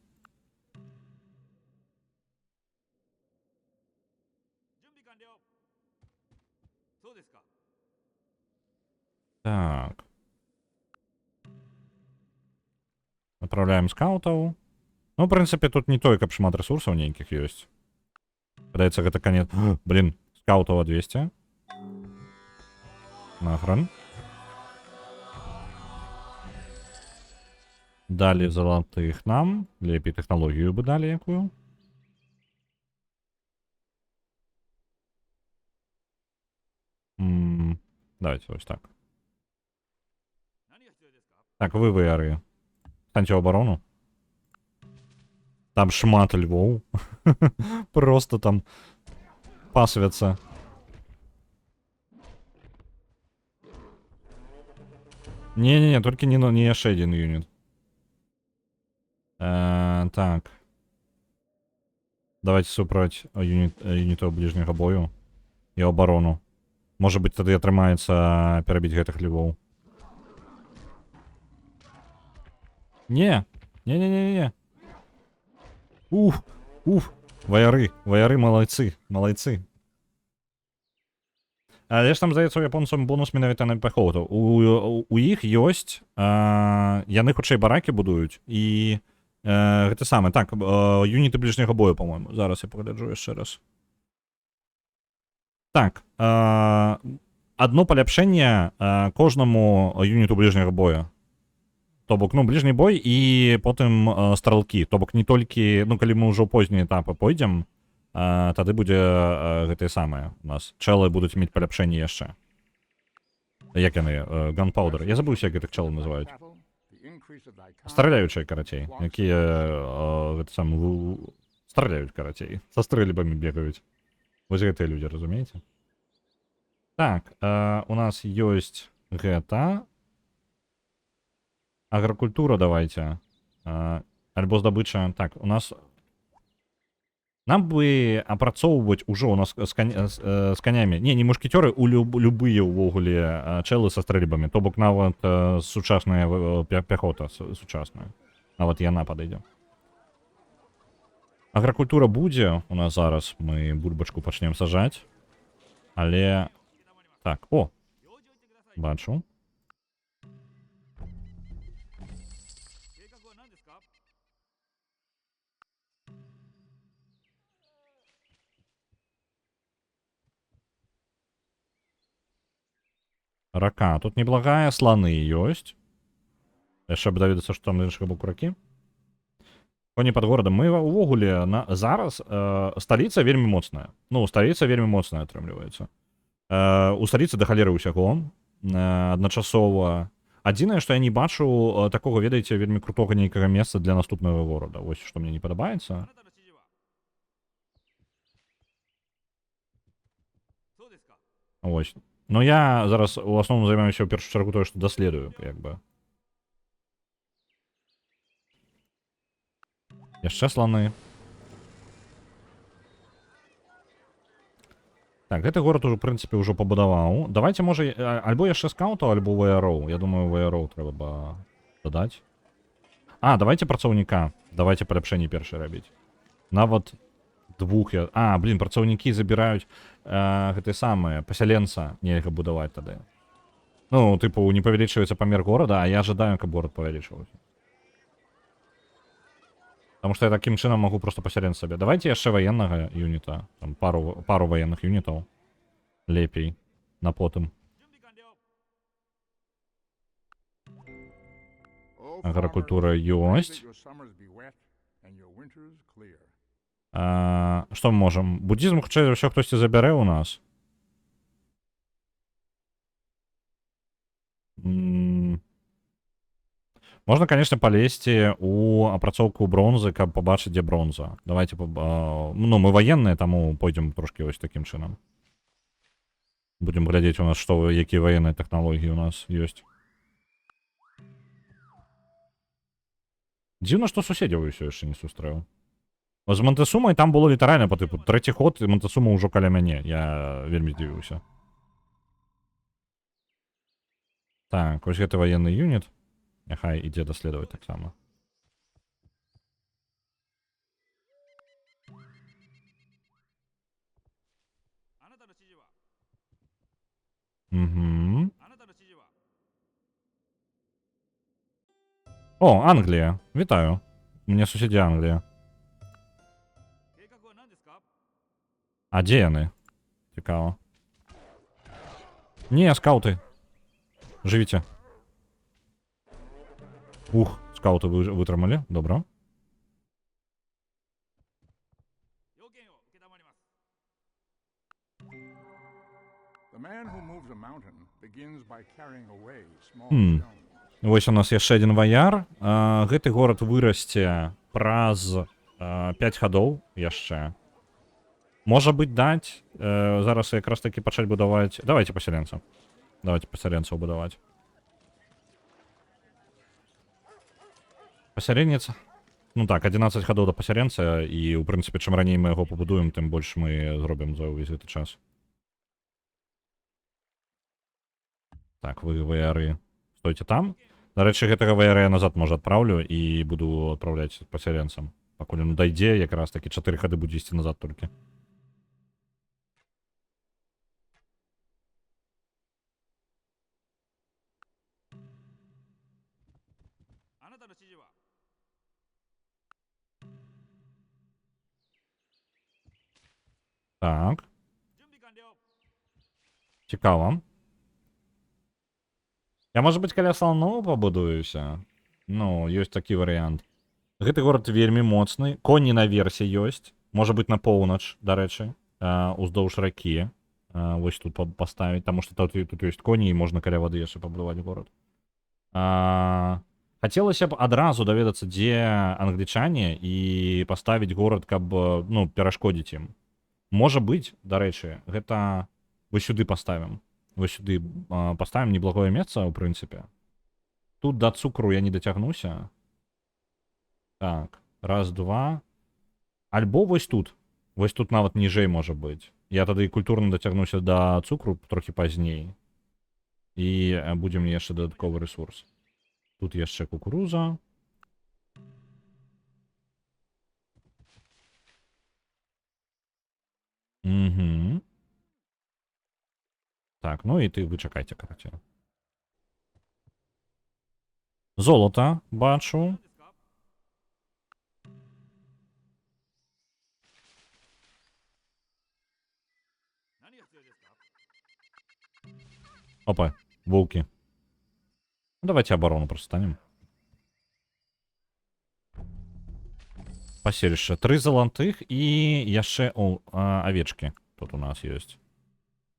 Так. Направляем скаутаў. Ну, в прынцыпе, тут не той, каб шмат рэсурсаў нейкіх ёсць. Падаецца, гэта канец. Блин, скаутаў 200. Нахрен. Далі залатых нам. Лепей тэхналогію бы далі якую. Давайте ось так. Так, вы варі. Станьте в оборону. Там шмат львов. Просто там пасвятся. Не-не-не, только не яшчэ один юнит. Так. Давайте супроць юнітаў ближнего бою і оборону. Может быть, тады атрымаецца перабіць гэтых львоў. Не-не-не-не-не. Уф, ваяры малайцы, малайцы. Але ж там, здаецца, у японцам бонус менавіта на пяхоту. У іх ёсць, яны хутчэй баракі будуюць, і гэта самае, так, юніты ближняга бою, по-моему. Зараз я пагляджу яшчэ раз. Так, одно паляпшэнне кожнаму юніту ближняга боя. То бок, ну, ближні бой і потым стралкі. То бок, не толькі, ну, калі мы ўжо ў познія этапы пойдзем, тады будзе гэтае самае у нас. Чэлы будуць мець паляпшэнне яшчэ. Як яны? Gunpowder. Я забыўся, як гэтых чэлаў называюць. Страляючыя, карацей. Якія, гэта сам, страляюць, карацей. Са стрэльбамі бегаюць. Вось гэтыя людзі, разумееце? Так, у нас ёсць гэта. Агрокультура давайте. Альбо здабыча. Так, у нас... Нам бы апрацоўваць ужо у нас з канямі. Не мушкетёры, любыя ўвогуле чэлы са стрэльбамі. То бок нават сучасная пяхота сучасная. Нават яна падыдзе. Агрокультура будзе у нас зараз. Мы бульбачку пачнем сажаць. Але... Так, о! Бачу. Рака. Тут неблагая, сланы ёсць. Яшчэ б даведацца, што там на іншага боку ракі. Коні пад горадам. Мы ўвогуле зараз сталіца вельмі моцная. Ну, сталіца вельмі моцная атрымліваецца. У сталіцы да халеры ўсяго. Адначасова. Адзінае, што я не бачу такога, ведаеце, вельмі крутога нейкага месца для наступнага горада. Вось што мне не падабаецца. Вось. Но я зараз у асноўным займаюся ў першую чаргу тое, што даследую, як бы. Яшчэ сланы. Так, гэты горад ужо, в прынцыпе, ўжо пабудаваў. Давайте, можа, альбо яшчэ скаутаў, альбо ваяроў. Я думаю, ваяроў трэба бы дадаць. Давайте працаўніка. Давайте паляпшэнне першае рабіць. Нават двух я... блин, працаўнікі забіраюць гэтае самае, пасяленца нельга будаваць тады. Ну, тыпу, не павялічваецца памер горада, а я жадаю, каб горад павялічваўся. Потому что я таким чынам могу просто пасяленца сабе. Давайте яшчэ ваеннага юніта. Там пару ваенных юнітаў. Лепей. На потым. Агрокультура ёсць. Што мы можам? Буддізм, хутчэй за ўсё, хтосьці забярэ ў нас. Можна, конечно, полезці у апрацоўку бронзы, каб пабачыць, дзе бронза. Давайте, ну, мы военные, таму пойдзем трошки ось таким чынам. Будем глядзець у нас, што, якія военные тэхналогіі у нас ёсць. Дзіўна, што суседзяў усё яшчэ не сустрэў. З Монтэсумай там было літаральна по тыпу трэці ход, і Монтэсума ўжо каля мяне. Я вельмі здзівіўся. Так, ось гэты военны юніт. Няхай ідзе даследаваць таксама. Угу. О, Англія. Вітаю. Мне суседзі Англія. А дзе яны? Цікава. Не, скауты. Жывіце. Ух, скауты вытрымалі. Добра. The man who moves a mountain begins by carrying away small Hmm. stones. Вось у нас яшчэ адзін ваяр. Гэты горад вырасце праз 5 гадоў яшчэ. Можа быць даць. Зараз якраз таки пачаць будаваць. Давайте пасяленцаў. Давайте пасяленцаў будаваць. Пасяленец. Ну так, 11 гадоў да пасяленца, і ў прынцыпе, чым раней мы яго пабудуем, тым больш мы зробім за ўвесь гэты час. Так, вы ваяры стойце там. Дарэчы, гэтага ваяра я назад, можа, адпраўлю і буду адпраўляць пасяленцам. Пакуль ён дайдзе, якраз такі 4 хады будзе ісці назад толькі. Так. Цікава. Я, можа быць, каля слоноў пабудуюся. Ну, ёсць такі варыянт. Гэты горад вельмі моцны. Коні наверсе ёсць. Можа быць, на поўнач, дарэчы. Уздоўж ракі. Вось тут паставіць, таму што тут ёсць коні, і можна каля вады яшчэ пабудаваць горад. Хацелася б адразу даведацца, дзе англічане, і паставіць горад, каб, ну, перашкодзіць ім. Можа быць, дарэчы, гэта вось сюды паставім. Вось сюды паставім неблагое месца, ў прынцыпе. Тут да цукру я не дацягнуся. Так, раз, два. Альбо вось тут. Вось тут нават ніжэй можа быць. Я тады культурна дацягнуся да цукру трохі пазней. І будзе мне яшчэ дадатковы рэсурс. Тут яшчэ кукуруза. Угу. Так, ну і ты вычакайце, карацей. Золото бачу. Опа, волки. Ну, давайте оборону просто станем. Паселішча. 3 залантых і яшчэ авечкі тут у нас ёсць.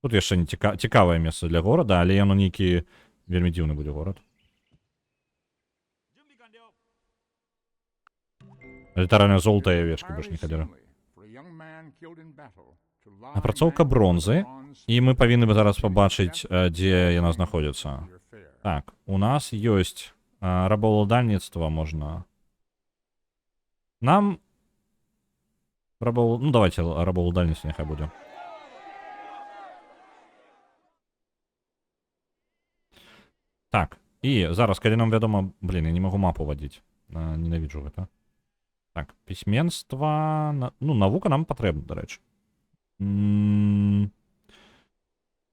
Тут яшчэ не цікавае месца для горада, але яно нейкі вельмі дзіўны будзе горад. Літаральна золотая авечкі, больш не хадзіра. Апрацоўка бронзы, і мы павінны зараз пабачыць, дзе яна знаходзіцца. Так, у нас ёсць рабаўладальніцтва можна. Нам ну давайте рабаўладальніцтва няхай будзе. Так, і зараз, калі нам вядома, блін, я не магу мапу вадзіць. Ненавіджу гэта. Так, пісьменства, ну, навука нам патрэбна, дарэчы.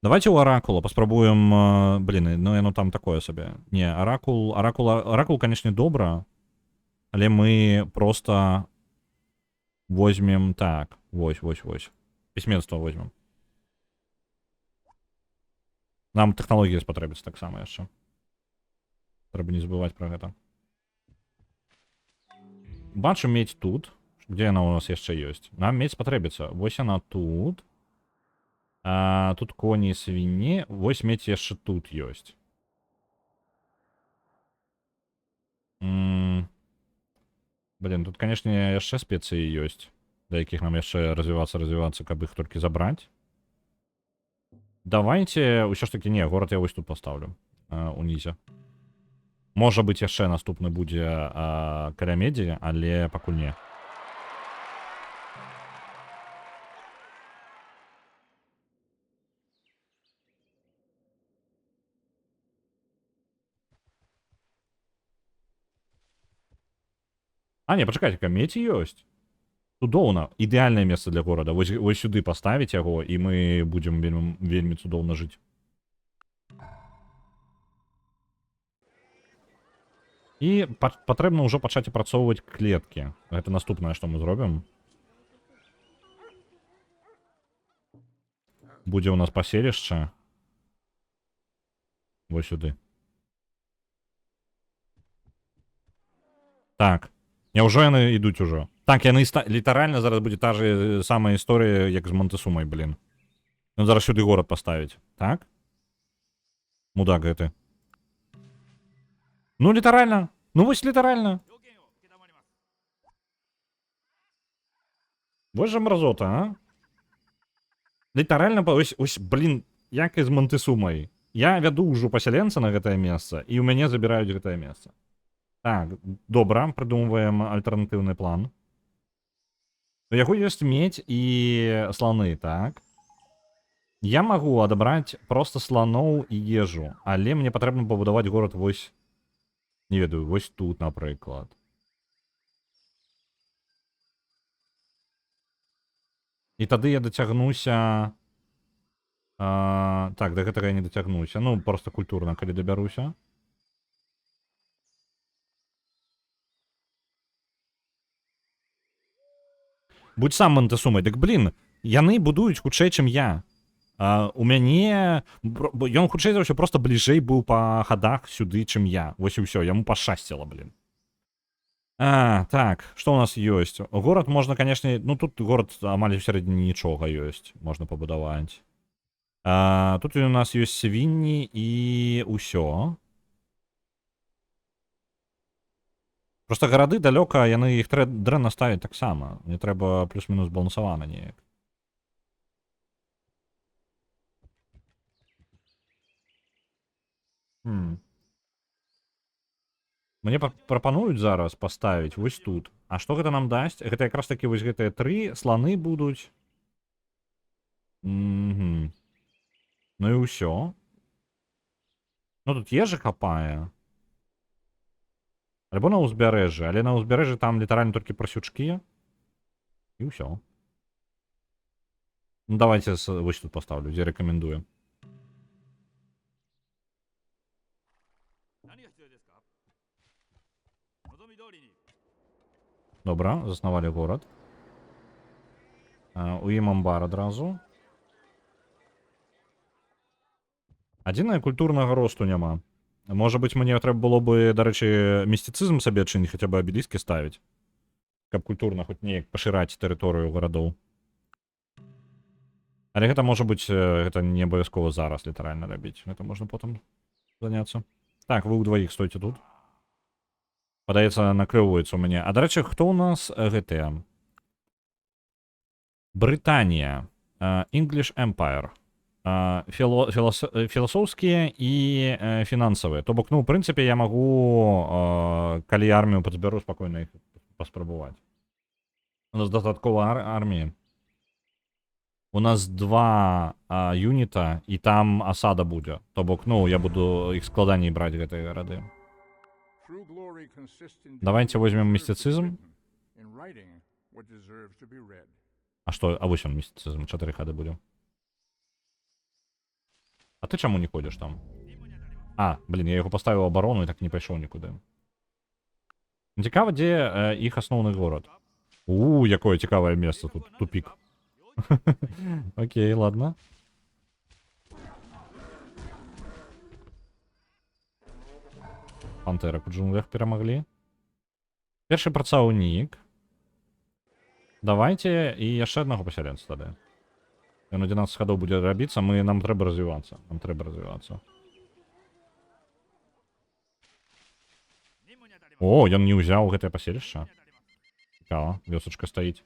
Давайте у Оракула паспрабуем, блін, ну яно там такое сабе. Не, Оракул, канечне, добра, але мы просто возьмем, так, вось. Пісьменства возьмем. Нам тэхналогія спатрэбіцца таксама яшчэ. Трэба не забываць пра гэта. Бачым медь тут. Где яна у нас яшчэ ёсць? Нам медь спатрэбіцца. Вось яна тут. Тут коні і свінні. Вось медь яшчэ тут ёсць. Блін, тут, канешне, яшчэ спецыі ёсць, да якіх нам яшчэ развівацца, каб іх толькі забраць. Давайте, ўсё ж такі, не, горад я вось тут пастаўлю, унізе. Можа быць, яшчэ наступны будзе каля медзі, але пакуль не. А, не, пачакайце, медзь ёсць. Цудоўна, ідэальнае месца для горада. Вось сюды паставіць яго, і мы будзем вельмі цудоўна жыць. І патрэбна ўжо пачаць апрацоўваць клеткі. Гэта наступнае, што мы зробім. Будзе ў нас паселішча. Вось сюды. Так. Няўжо яны ідуць ужо? Так, яны літаральна зараз будзе та же самая історыя, як з Монтесумай, блін. Ён зараз сюды горад паставіць. Так? Мудак гэты. Ну, літаральна. Ну, вось літаральна. Вось жа мразота, а? Літаральна, ось, блін, як і з Монтесумай. Я вяду ўжо пасяленца на гэтае месца, і ў мяне забіраюць гэтае месца. Так, добра, прыдумваем альтэрнатыўны план. У яго ёсць медзь і сланы, так? Я магу адабраць проста сланоў і ежу, але мне патрэбна пабудаваць горад вось, не ведаю, вось тут, напрыклад. І тады я дацягнуся... так, да гэтага я не дацягнуся. Ну, проста культурна, калі дабяруся. Будь сам Монтесумай. Дык, блін, яны будуюць хутчэй, чым я. У мяне... Ён хутчэй за ўсё проста бліжэй быў па хадах сюды, чым я. Вось і ўсё, яму пашчасціла, блін. Так, што ў нас ёсць? Горад можна, канешне... Ну, тут горад амаль у сярэдзіне нічога ёсць. Можна пабудаваць. Тут у нас ёсць свінні і ўсё. Просто гарады далёка, яны іх дрэнна ставяць таксама. Мне трэба плюс-мінус балансавана неяк. Мне прапануюць зараз паставіць вось тут. А што гэта нам дасць? Гэта якраз такі вось гэтыя 3 сланы будуць. Ну і ўсё. Ну тут ежа хапае. Альбо на ўзбярэжжы, але на ўзбярэжжы там літаральна толькі прасючкі. І ўсё. Ну давайте вось тут паставлю, дзе рэкамендую. Добра, заснавалі горад. У ім амбар адразу. Адзінае, культурнага росту няма. Можа быць, мне трэба было бы, дарэчы, містыцызм сабе адчыніць, хаця бы абеліскі ставіць. Каб культурна хоць неяк пашыраць тэрыторыю гарадоў. Але гэта можа быць, гэта не абавязкова зараз літаральна рабіць. Гэта можна потым заняцца. Так, вы ўдваіх стойце тут. Падаецца, накрыўваецца ў мяне. А, дарэчы, хто ў нас гэтыя? Брытанія. English Empire. Філасофскія і фінансавыя. То бок, ну, ў прынцыпе, я магу, калі армію падзбяру, спакойна іх паспрабаваць. У нас дадаткова арміі. У нас 2 юніта, і там асада будзе. То бок, ну, я буду іх складаней браць, гэтыя гарады. Давайте возьмем містыцызм. А што? А вось он, містыцызм. 4 хады будзе. А ты чаму не ходзіш там? Блін, я яго паставіў абарону і так не пайшоў нікуды. Цікава, дзе іх асноўны горад. Якое цікавае месца тут. Тупік. Окей, ладно. Пантэрак у джунглях перамаглі. Першы працаўнік. Давайте і яшчэ аднаго пасяленца тады. Ён 11 гадоў будзе рабіцца, нам трэба развівацца. О, ён не ўзяў гэтае паселішча. Цікаво, вёсачка стоїть.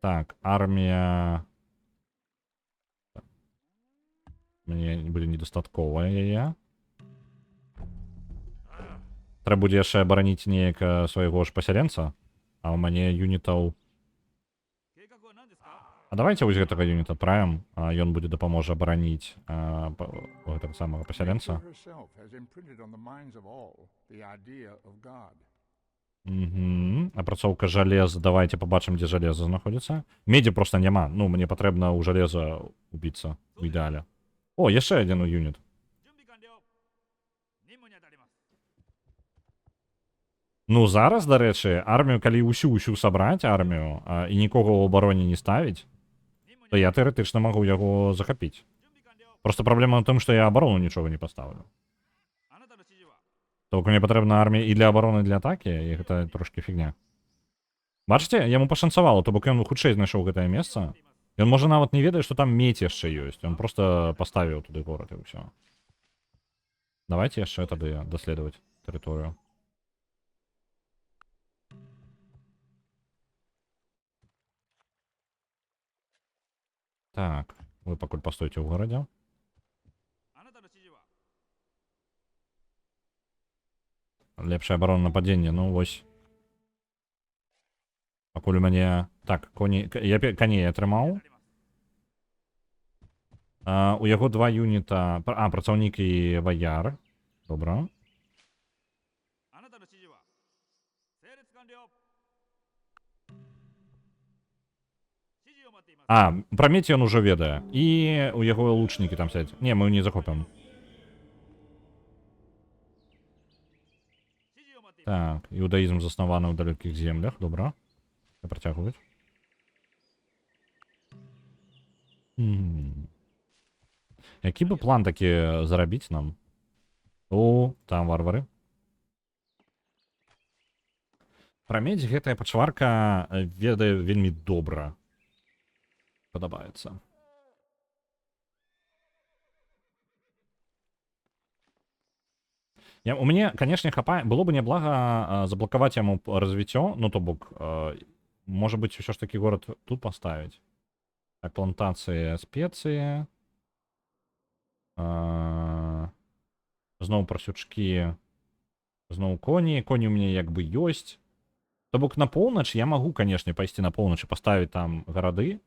Так, армія. Мені буде недостаткова яе. Треба будзе яшчэ абараніць неяк свайго ж пасяленца. А ў мяне юнітаў. А давайте вось гэтага юніта адправім, а ён будзе дапаможа абараніць гэтага самага пасяленца. Nature herself has imprinted on the minds of all the idea of God. Апрацоўка жалеза. Давайте пабачым, дзе жалеза знаходзіцца. Медзі проста няма. Ну, мне патрэбна ў жалеза убіцца у ідэале. О, яшчэ адзін юніт. Ну, зараз, дарэчы, армію, калі ўсю сабраць армію і нікога ў абароне не ставіць, то я тэарэтычна магу яго захапіць. Просто праблема ў тым, што я абарону нічога не паставлю. Толькі мне патрэбна армія і для абароны, і для атакі, і гэта трошкі фігня. Бачыце, яму пашанцавала, то бок ён хутчэй знайшоў гэтае месца. Ён можа нават не ведае, што там медь яшчэ ёсць. Ён проста паставіў туды горад і ўсё. Давайте яшчэ тады даследаваць тэрыторыю. Так, вы пакуль пастойце ў горадзе. Лепшая абарона нападзення, ну вось. Пакуль у мяне... Так, я коней атрымаў. У яго 2 юніта... працаўнік і ваяр. Добра. Пра медь ён ужо ведае. І у яго лучнікі там сядзяць. Не, мы не захопім. Так, іудаізм заснаваны ў далёкіх землях. Добра. Працягваюць. Які бы план такі зарабіць нам? О, там варвары. Пра медзь гэтая пачварка ведае вельмі добра. Падабаецца. У мяне, канешне, хапае... Было бы няблага заблакаваць яму развіццё, ну, то бок, можа быць, усё ж такі горад тут паставіць. Так, плантацыі, спецыі. Зноў прасючкі. Зноў коні. Коні ў мяне як бы ёсць. То бок на поўнач я магу, канешне, пайсці на поўнач і паставіць там гарады.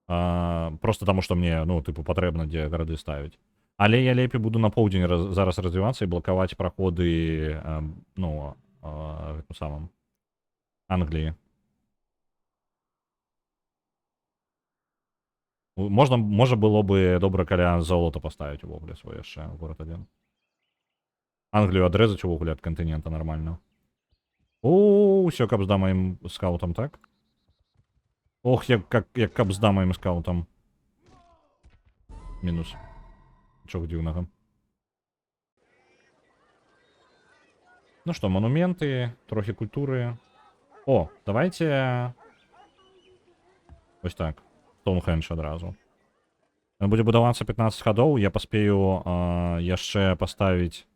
Просто таму, што мне, ну, тыпу, патрэбна, дзе гарады ставіць. Але я лепей буду на поўдзень зараз развівацца і блакаваць праходы, ну, гэтым самым, Англіі. Можа было бы добра, каля золота паставіць увогуле свой яшчэ горад адзін. Англію адрэзаць увогуле ад кантынента нармальна. О, ўсё каб з маім скаутам, так? Ох, як каб з маім скаутам. Мінус. Нічога дзіўнага. Ну што, монументы, трохі культуры. О, давайте... Вось так. Стоунхендж адразу. Ён будзе будавацца 15 гадоў, я паспею яшчэ паставіць...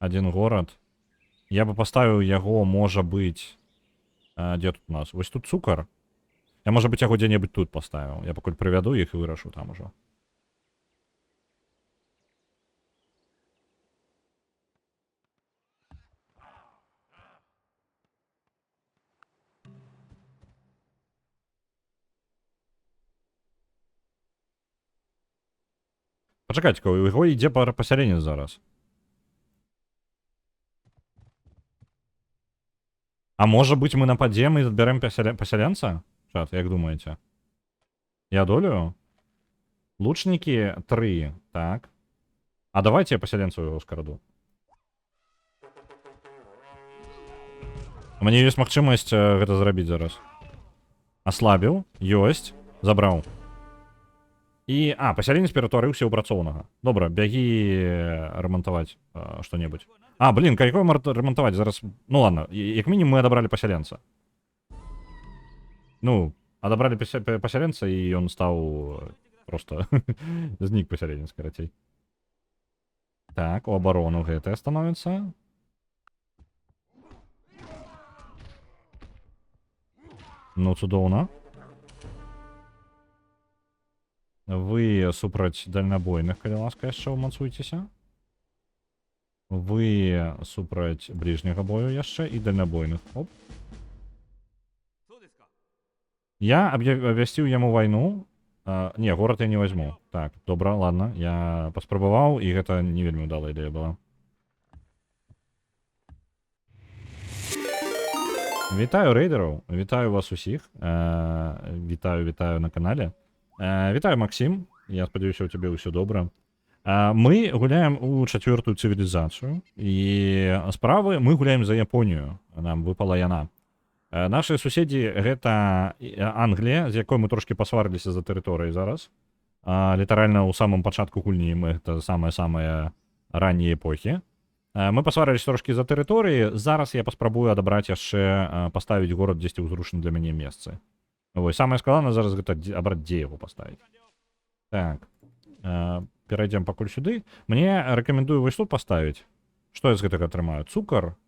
Адзін горад. Я бы паставіў яго, можа быць... Дзе тут у нас? Вось тут цукар. Я, можа быць, яго дзе-небудзь тут паставіў. Я пакуль прывяду іх і вырашу там ужо. Пачакайце, у яго ідзе пасяленец зараз. А можа быць, мы нападзем і адбярэм пасяленца? Чат, як думаеце? Я долю? Лучнікі 3, так. А давайте я пасяленцу яго скраду. У мяне ёсць магчымасць гэта зрабіць зараз. Аслабіў, ёсць, забраў. І, пасяленец ператварыўся ў працоўнага. Добра, бягі рамантаваць што-небудзь. Блін, якое рамантаваць зараз... Ну ладно, як мінімум мы адабралі пасяленца. Ну, адабралі пасяленца, і ён стаў Просто знік посередине, скоротей. Так, у оборону гэтае становится. Ну, цудоўна. Вы супраць дальнабойных, калі ласка, яшчэ ўмацуйцеся. Вы супраць ближняга бою яшчэ і дальнабойных. Оп. Я абвясціў яму вайну. Не, горад я не возьму. Так, добра, ладно. Я паспрабаваў, і гэта не вельмі ўдалая ідэя была. Вітаю рэйдераў, вітаю вас усіх. Вітаю на канале. Вітаю, Максим. Я спадзяюся, у цябе ўсё добра. Мы гуляем у 4-ю цывілізацыю, і справы мы гуляем за Японію. Нам выпала яна. Наши суседзі гэта Англія, з якой мы трошки пасварыліся за тэрыторыяй зараз. Літаральна ў самым пачатку гульні, мы гэта самыя раннія эпохі. Мы пасварыліся трошки за тэрыторыі. Зараз я паспрабую адабраць яшчэ, паставіць горад дзесьці ў зручным для мяне месцы. Вось, самае складанае зараз гэта абраць, дзе яго паставіць. Так. Перайдзем пакуль сюды. Мне рэкамендую вось тут паставіць. Што я з гэтага атрымаю? Цукар.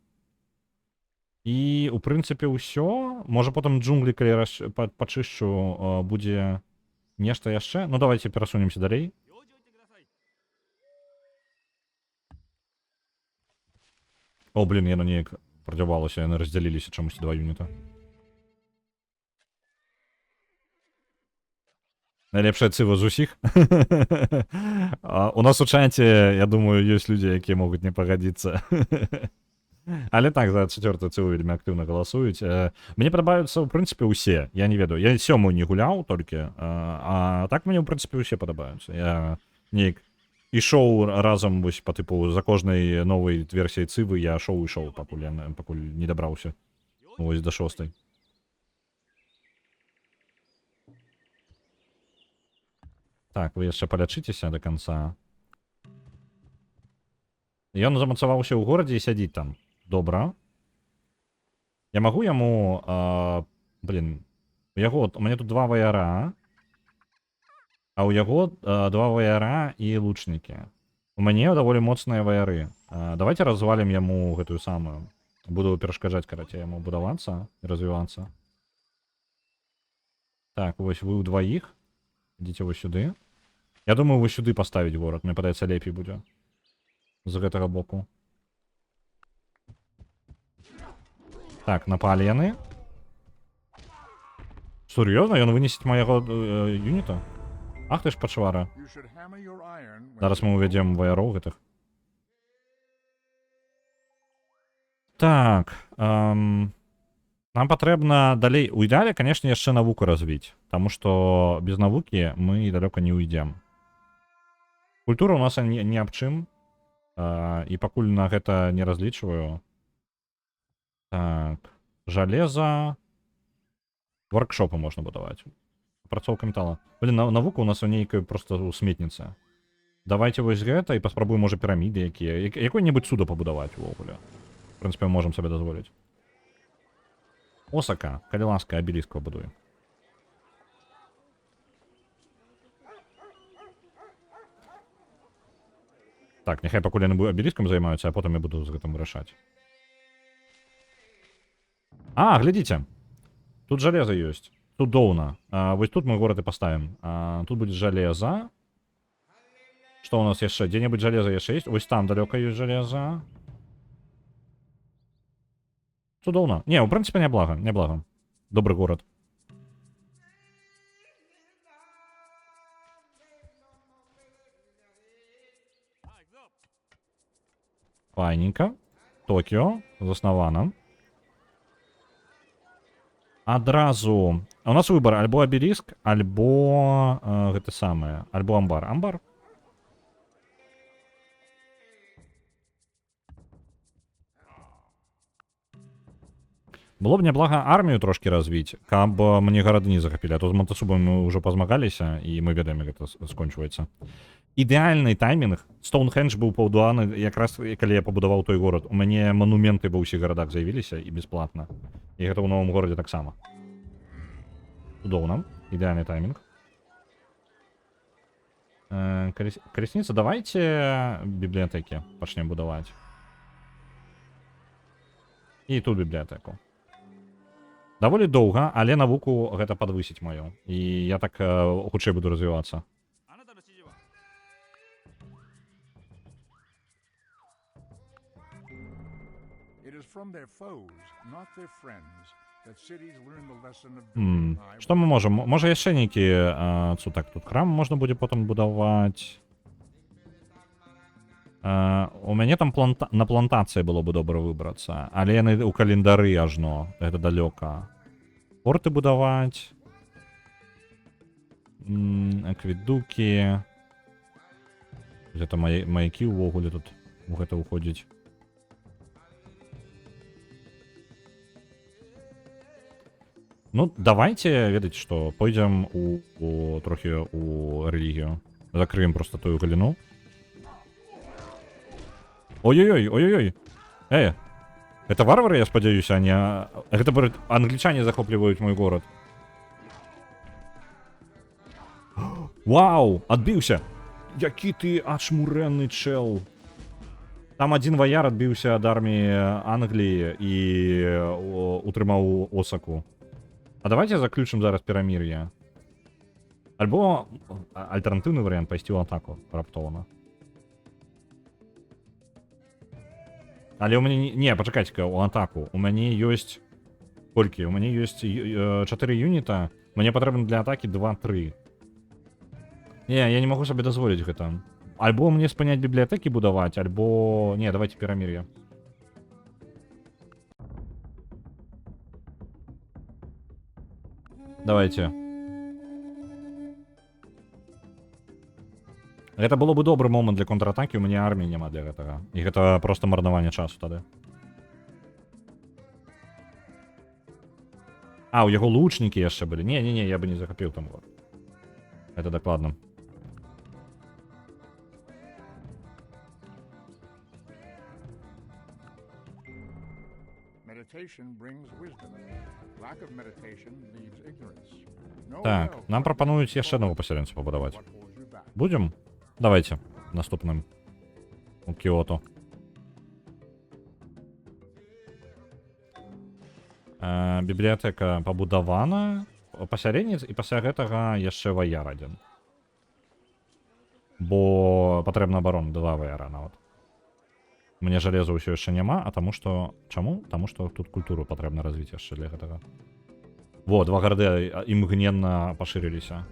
І, у прынцыпе, ўсё. Можа, потым джунглі, калі пачышчу, будзе нешта яшчэ. Ну, давайте перасунемся далей. О, блин, яно неяк прадзявалася, яны раздзяліліся чамусьці два юніта. Найлепшая цыва з усіх. У нас у чаце, я думаю, ёсць людзі, якія могуць не пагадзіцца. Але так, за 4-ю цыву вельмі актыўна галасуюць. Мне падабаюцца, ў прынцыпе, усе. Я не ведаю, я 7-ю не гуляў толькі, а так мне, ў прынцыпе, усе падабаюцца. Я неяк ішоў разам, вось, па тыпу, за кожнай новай версіяй цывы я ішоў, пакуль не дабраўся. Вось, да 6-й. Так, вы яшчэ палячыцеся до конца. Ён замацаваўся ў горадзе і сядзіць там. Добра. Я магу яму... блин. У мяне тут 2 ваяра. А ў яго 2 ваяра і лучнікі. У мяне даволі моцныя ваяры. Давайте развалім яму гэтую самую. Буду перашкаджаць, карацей, яму будавацца і развівацца. Так, вось вы ўдваіх. Ідзіце вось сюды. Я думаю, вось сюды паставіць горад. Мне падаецца, лепей будзе. З гэтага боку. Так, напалі яны. Сур'ёзна? Ён вынесіць майго юніта? Ах ты ж пачвара. Зараз мы увядзем ваяроў гэтых. Так. Нам патрэбна далей... У ідэале, канешне, яшчэ навуку развіць. Таму што без навукі мы далёка не ўйдзем. Культура у нас не аб чым. І пакуль на гэта не разлічваю. Так. Жалеза. Воркшопы можна будаваць. Апрацоўка металла. Блин, навука у нас у нейкая просто сметніца. Давайте вось гэта і паспрабуем, можа, піраміды якія. Якое-небудзь цуда пабудаваць увогуле. В прынцыпе, можам сабе дазволіць. Осака, калі ласка, абеліск пабудуем. Так, няхай пакуль яны абеліскам займаюцца, а потым я буду з гэтым вырашаць. Глядзіце. Тут жалеза ёсць. Цудоўна. Вось тут мы горад і паставім. Тут будзе жалеза. Што ў нас яшчэ? Дзе-небудзь жалеза яшчэ ёсць? Вось там далёка ёсць жалеза. Цудоўна. Не, ў прынцыпе, няблага. Добры горад. Файненька. Токіо заснавана. Адразу... У нас выбор альбо абеліск, альбо... гэта самае. Альбо амбар. Амбар. Было б няблага армію трошки развіць, каб мне гарады не захапілі. А то з Монтасубам мы ўжо пазмагаліся, і мы ведаем, як гэта скончваецца. Ідэальны таймінг. Стоунхендж быў паўдуаны якраз, калі я пабудаваў той горад. У мяне манументы ва ўсіх гарадах з'явіліся і бесплатна. І гэта ў новым горадзе таксама. Цудоўна. Ідэальны таймінг. Колесниця, давайте бібліотеки почнемо будувати. І тут бібліотеку. Даволі доўга, але навуку гэта падвысіць маю. І я так хутчэй буду развівацца. It is from their foes, not their friends, that cities learn the lesson of building high Што мы можам? Можа яшчэ нейкі цутак тут храм можна будзе потым будаваць. У мяне там на плантацыі было бы добра выбрацца, але яны ў календары ажно, гэта далёка. Порты будаваць. Акведукі. Гэта маякі ўвогуле тут у гэта ўходзіць. Ну, давайте, ведаеце што, пойдзем трохі у рэлігію. Закрыем просто тую галіну. Ой-ой-ой, ой-ой-ой. Это варвары, я спадзяюся, а не... Гэта англічане захопліваюць мой горад. Вау, адбіўся. Які ты ачмурэнны чэл. Там один ваяр адбіўся ад арміі Англіі і утрымаў Осаку. А давайте заключым зараз перамір'е. Альбо альтэрнатыўны варыянт пайсці ў атаку раптоўна. Але ў мяне... Не, пачакайце-ка, у атаку. У мяне ёсць... Колькі? У мяне ёсць 4 юніта. Мне патрэбна для атакі 2-3. Не, я не магу сабе дазволіць гэта. Альбо мне спыняць бібліятэкі будаваць, альбо... Не, давайте перамір'е. Давайте. Гэта было бы добры момант для контратакі, у мяне арміі няма для гэтага. І гэта проста марнаванне часу тады. А, у яго лучнікі яшчэ былі. Не-не-не, я бы не захапіў там. Вот. Это дакладна. Meditation brings wisdom. Lack of meditation leaves ignorance. Know Так, well нам what прапануюць you яшчэ follow аднаго пасяленца пабудаваць. what holds you back. Будзем? Давайте. Наступным. У Кіото. Бібліятэка пабудавана. Пасяленец, і пасля гэтага яшчэ ваяр адзін. Бо патрэбна абарона, 2 ваяра нават. Мне жалеза ўсё яшчэ няма, а таму што... Чаму? Таму што тут культуру патрэбна развіць яшчэ для гэтага. Во, 2 гарды імгненна пашырыліся.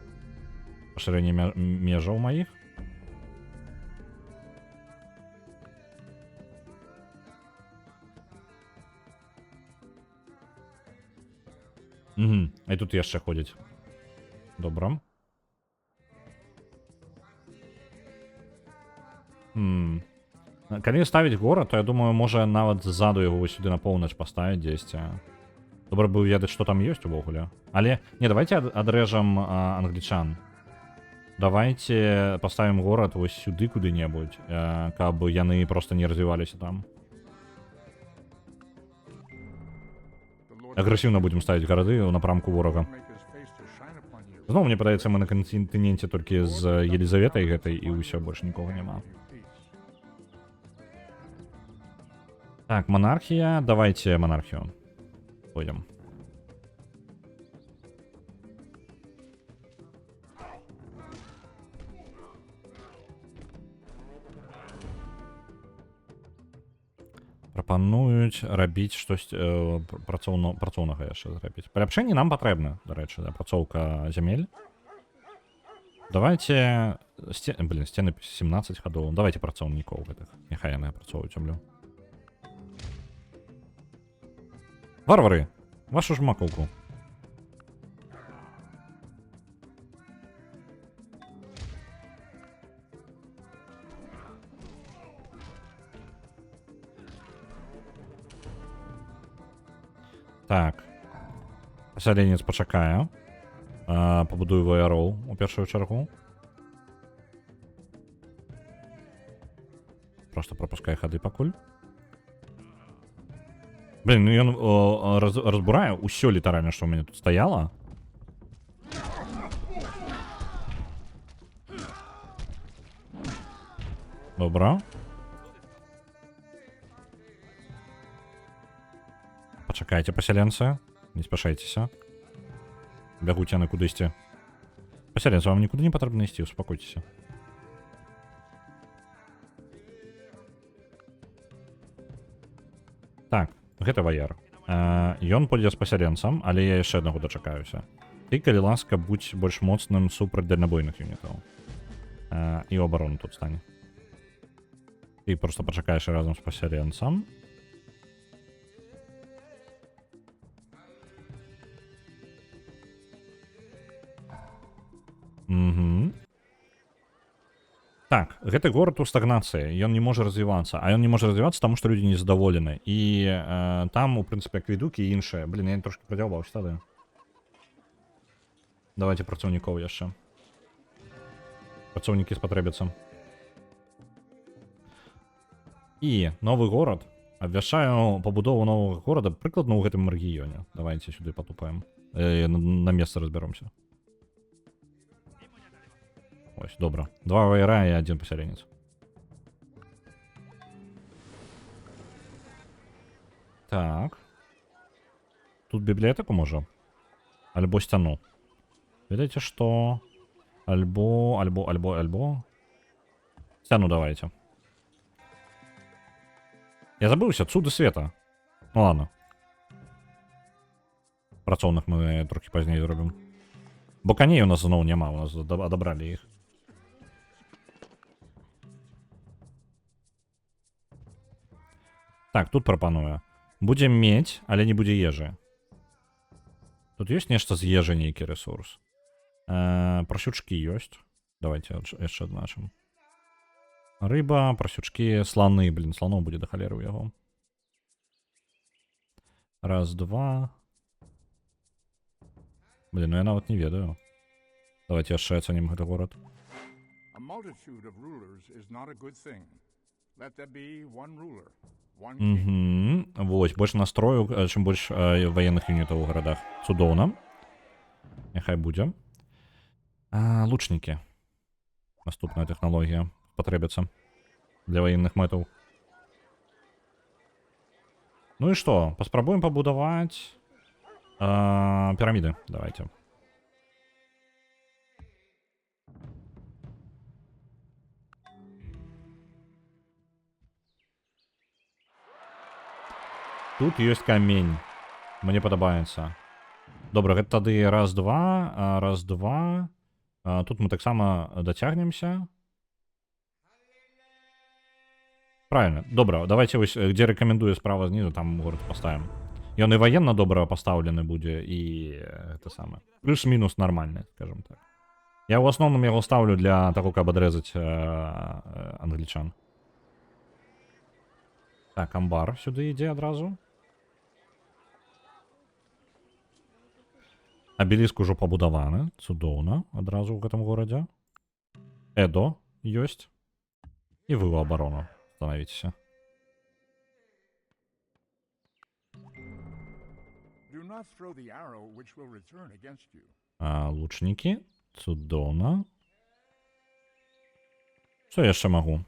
Пашырэнне межаў маіх. А і тут яшчэ ходзяць. Добра. Калі ставіць горад, то я думаю, можа нават ззаду яго вось сюды на поўнач паставіць дзесьці. Добра бы ведаць, што там ёсць увогуле. Але, не, давайте адрэжам англічан. Давайте паставім горад вось сюды куды-небудзь, каб яны проста не развіваліся там. Агрэсіўна будзем ставіць гарады ў напрамку ворага. Make his face to shine upon you. Зноў, мне падаецца, мы на кантыненце толькі з Елізаветай гэтай, і ўсё, больш нікога няма. Peace. Так, монархія. Давайте монархію. Пойдем. Прапануюць рабіць штось працоўнага яшчэ зрабіць. Паляпшэнні нам патрэбна, дарэчы, апрацоўка зямель. Давайте... Сцены 17 гадоў. Давайте працоўнікоў гэтых. Няхай яны апрацоўваюць зямлю. Варвары! Вашу ж макаўку. Так. Пасяленец пачакае. Пабудую ваяроў у першую чаргу. Просто пропускай хады пакуль. Блин, ну ён разбурае ўсё літаральна, што ў мяне тут стаяла. Добре. Почекайте, поселенцы. Не спешайтеся. Бягуце на кудысьці. Поселенцы, вам нікуди не патрэбна ісці, успокойтеся. Так, гэта ваяр. Ён пойдзе з пасяленцам, але я яшчэ аднаго дачакаюся. Ты, калі ласка, будь больш моцным супраць дальнабойных юнітаў. І ў абарону тут стане. Ты просто пачакаеш разам з пасяленцам. Угу. Так, гэты горад у стагнацыі, ён не можа развівацца, а ён не можа развівацца, таму што людзі незадаволены. І там, у прынцыпе, акведукі і іншыя. Блін, я трошки прадзяўбаўся тады. Давайте працаўнікоў яшчэ. Працаўнікі спатрэбяцца. І новы горад. Абвяшчаю пабудову новага горада прыкладна ў гэтым рэгіёне. Давайте сюды патупаем. На месцы разбяромся. Ось, добра. 2 ваяра і 1 пасяленец. Так. Тут бібліятэку можа? Альбо сцяну. Ведаеце што? Альбо... Сцяну давайте. Я забыўся, цуды света. Ну ладно. Працоўных мы трохі пазней зробім. Бо коней у нас зноў няма, у нас адабралі іх. Так, тут прапаную. Будзем мець, але не будзе ежы. Тут ёсць нешта з ежы, нейкі ресурс. Прасючкі ёсць. Давайте яшчэ адзначым. Рыба, прасючкі, сланы. Блин, сланоў будзе да халеры ў яго. Раз, два. Блин, ну я нават не ведаю. Давайте яшчэ ацэнім гэты горад. A multitude of rulers is not a good thing. Let there be one ruler, one Угу. king. Вось, больш настрою, чым больш ваенных юнітаў у гарадах. Цудоўна. Няхай будзе. Лучнікі. Наступная тэхналогія патрэбіцца для ваенных мэтаў. Ну і што? Паспрабуем пабудаваць піраміды. Давайте. Тут ёсць камень. Мне падабаецца. Добра, гэта тады раз-два, раз-два. Тут мы таксама дацягнемся. Правильно. Добра, давайте вось, дзе рэкамендую справа знізу, там горад паставім. Ён і ваенна добра пастаўлены будзе, і гэта самае. Плюс-мінус нармальны, скажем так. Я ў асноўным яго ставлю для таго, каб адрэзаць англічан. Так, амбар сюды ідзе адразу. Абеліск ужо пабудаваны, цудоўна, адразу ў гэтым горадзе. Эдо ёсць. І вы ў абарону становіцеся. Do not throw the arrow which will return against you. Лучнікі, цудоўна. Што яшчэ магу?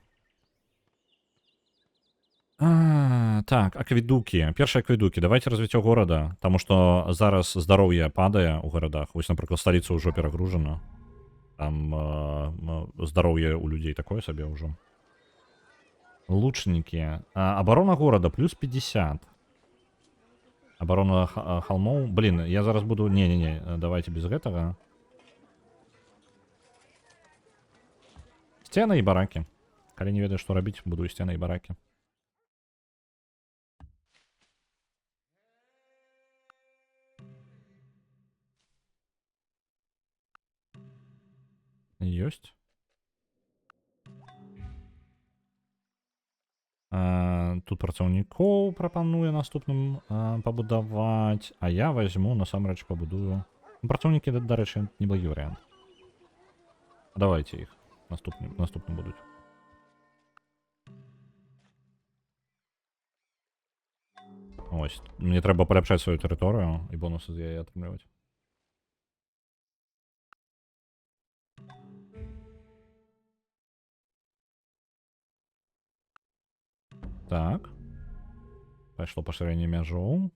Так, акведукі. Першыя акведукі. Давайте развіццё горада, таму што зараз здароўе падае ў гарадах. Вось, напрыклад, сталіца ўжо перагружана. Там здароўе ў людзей такое сабе ўжо. Лучнікі. Абарона горада плюс 50. Абарона халмоў. Блин, я зараз буду... Не-не-не, давайте без гэтага. Сцены і баракі. Калі не ведаю, што рабіць, буду сцены і баракі. Ёсць. Тут працаўнікоў прапануе наступным пабудаваць, а я возьму, насамрэч пабудую. Працаўнікі, дарэчы, неблагі варыянт. Давайте іх. Наступным будуць. Ось. Мне трэба паляпшаць сваю тэрыторыю і бонусы з яе атрымліваць. Так. Пайшло пашырэнне мяжоў.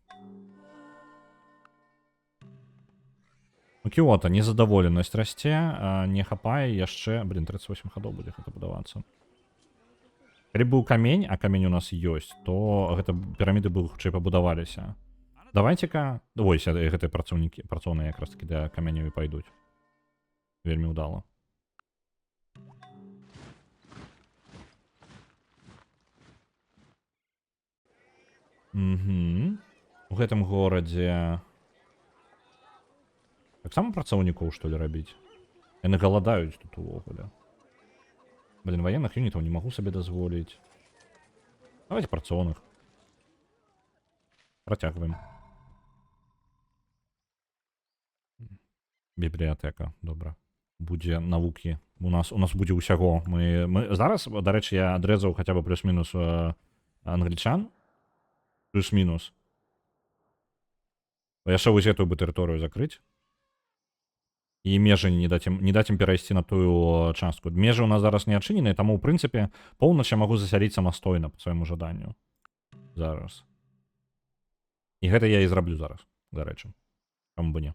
У Кіота незадаволенасць расце, не хапае яшчэ... Блін, 38 хадоў будзе гэта будавацца. Калі быў камень, а камень у нас ёсць, то гэта піраміды бы хутчэй пабудаваліся. Давайце-ка... Вось, гэтыя працоўнікі, працоўныя якраз такі да каменю і пайдуць. Вельмі ўдала. У гэтым горадзе... Таксама працаўнікоў, што ли, рабіць? Яны галадаюць тут увогуле. Блин, военных юнітаў не магу сабе дазволіць. Давайте працоўных. Працягваем. Бібліятэка, добра. Будзе навукі. У нас будзе ўсяго. Мы зараз, дарэчы, я адрэзаў хаця бы плюс-мінус англічан. Плюс-мінус. Яшчэ вось гэтую бы тэрыторыю закрыць. І межы не даць ім перайсці на тую частку. Межы ў нас зараз не адчыненыя, таму, ў прынцыпе, поўнач я магу засяліць самастойна па свайму жаданню. Зараз. І гэта я і зраблю зараз, дарэчы. Каму бы не.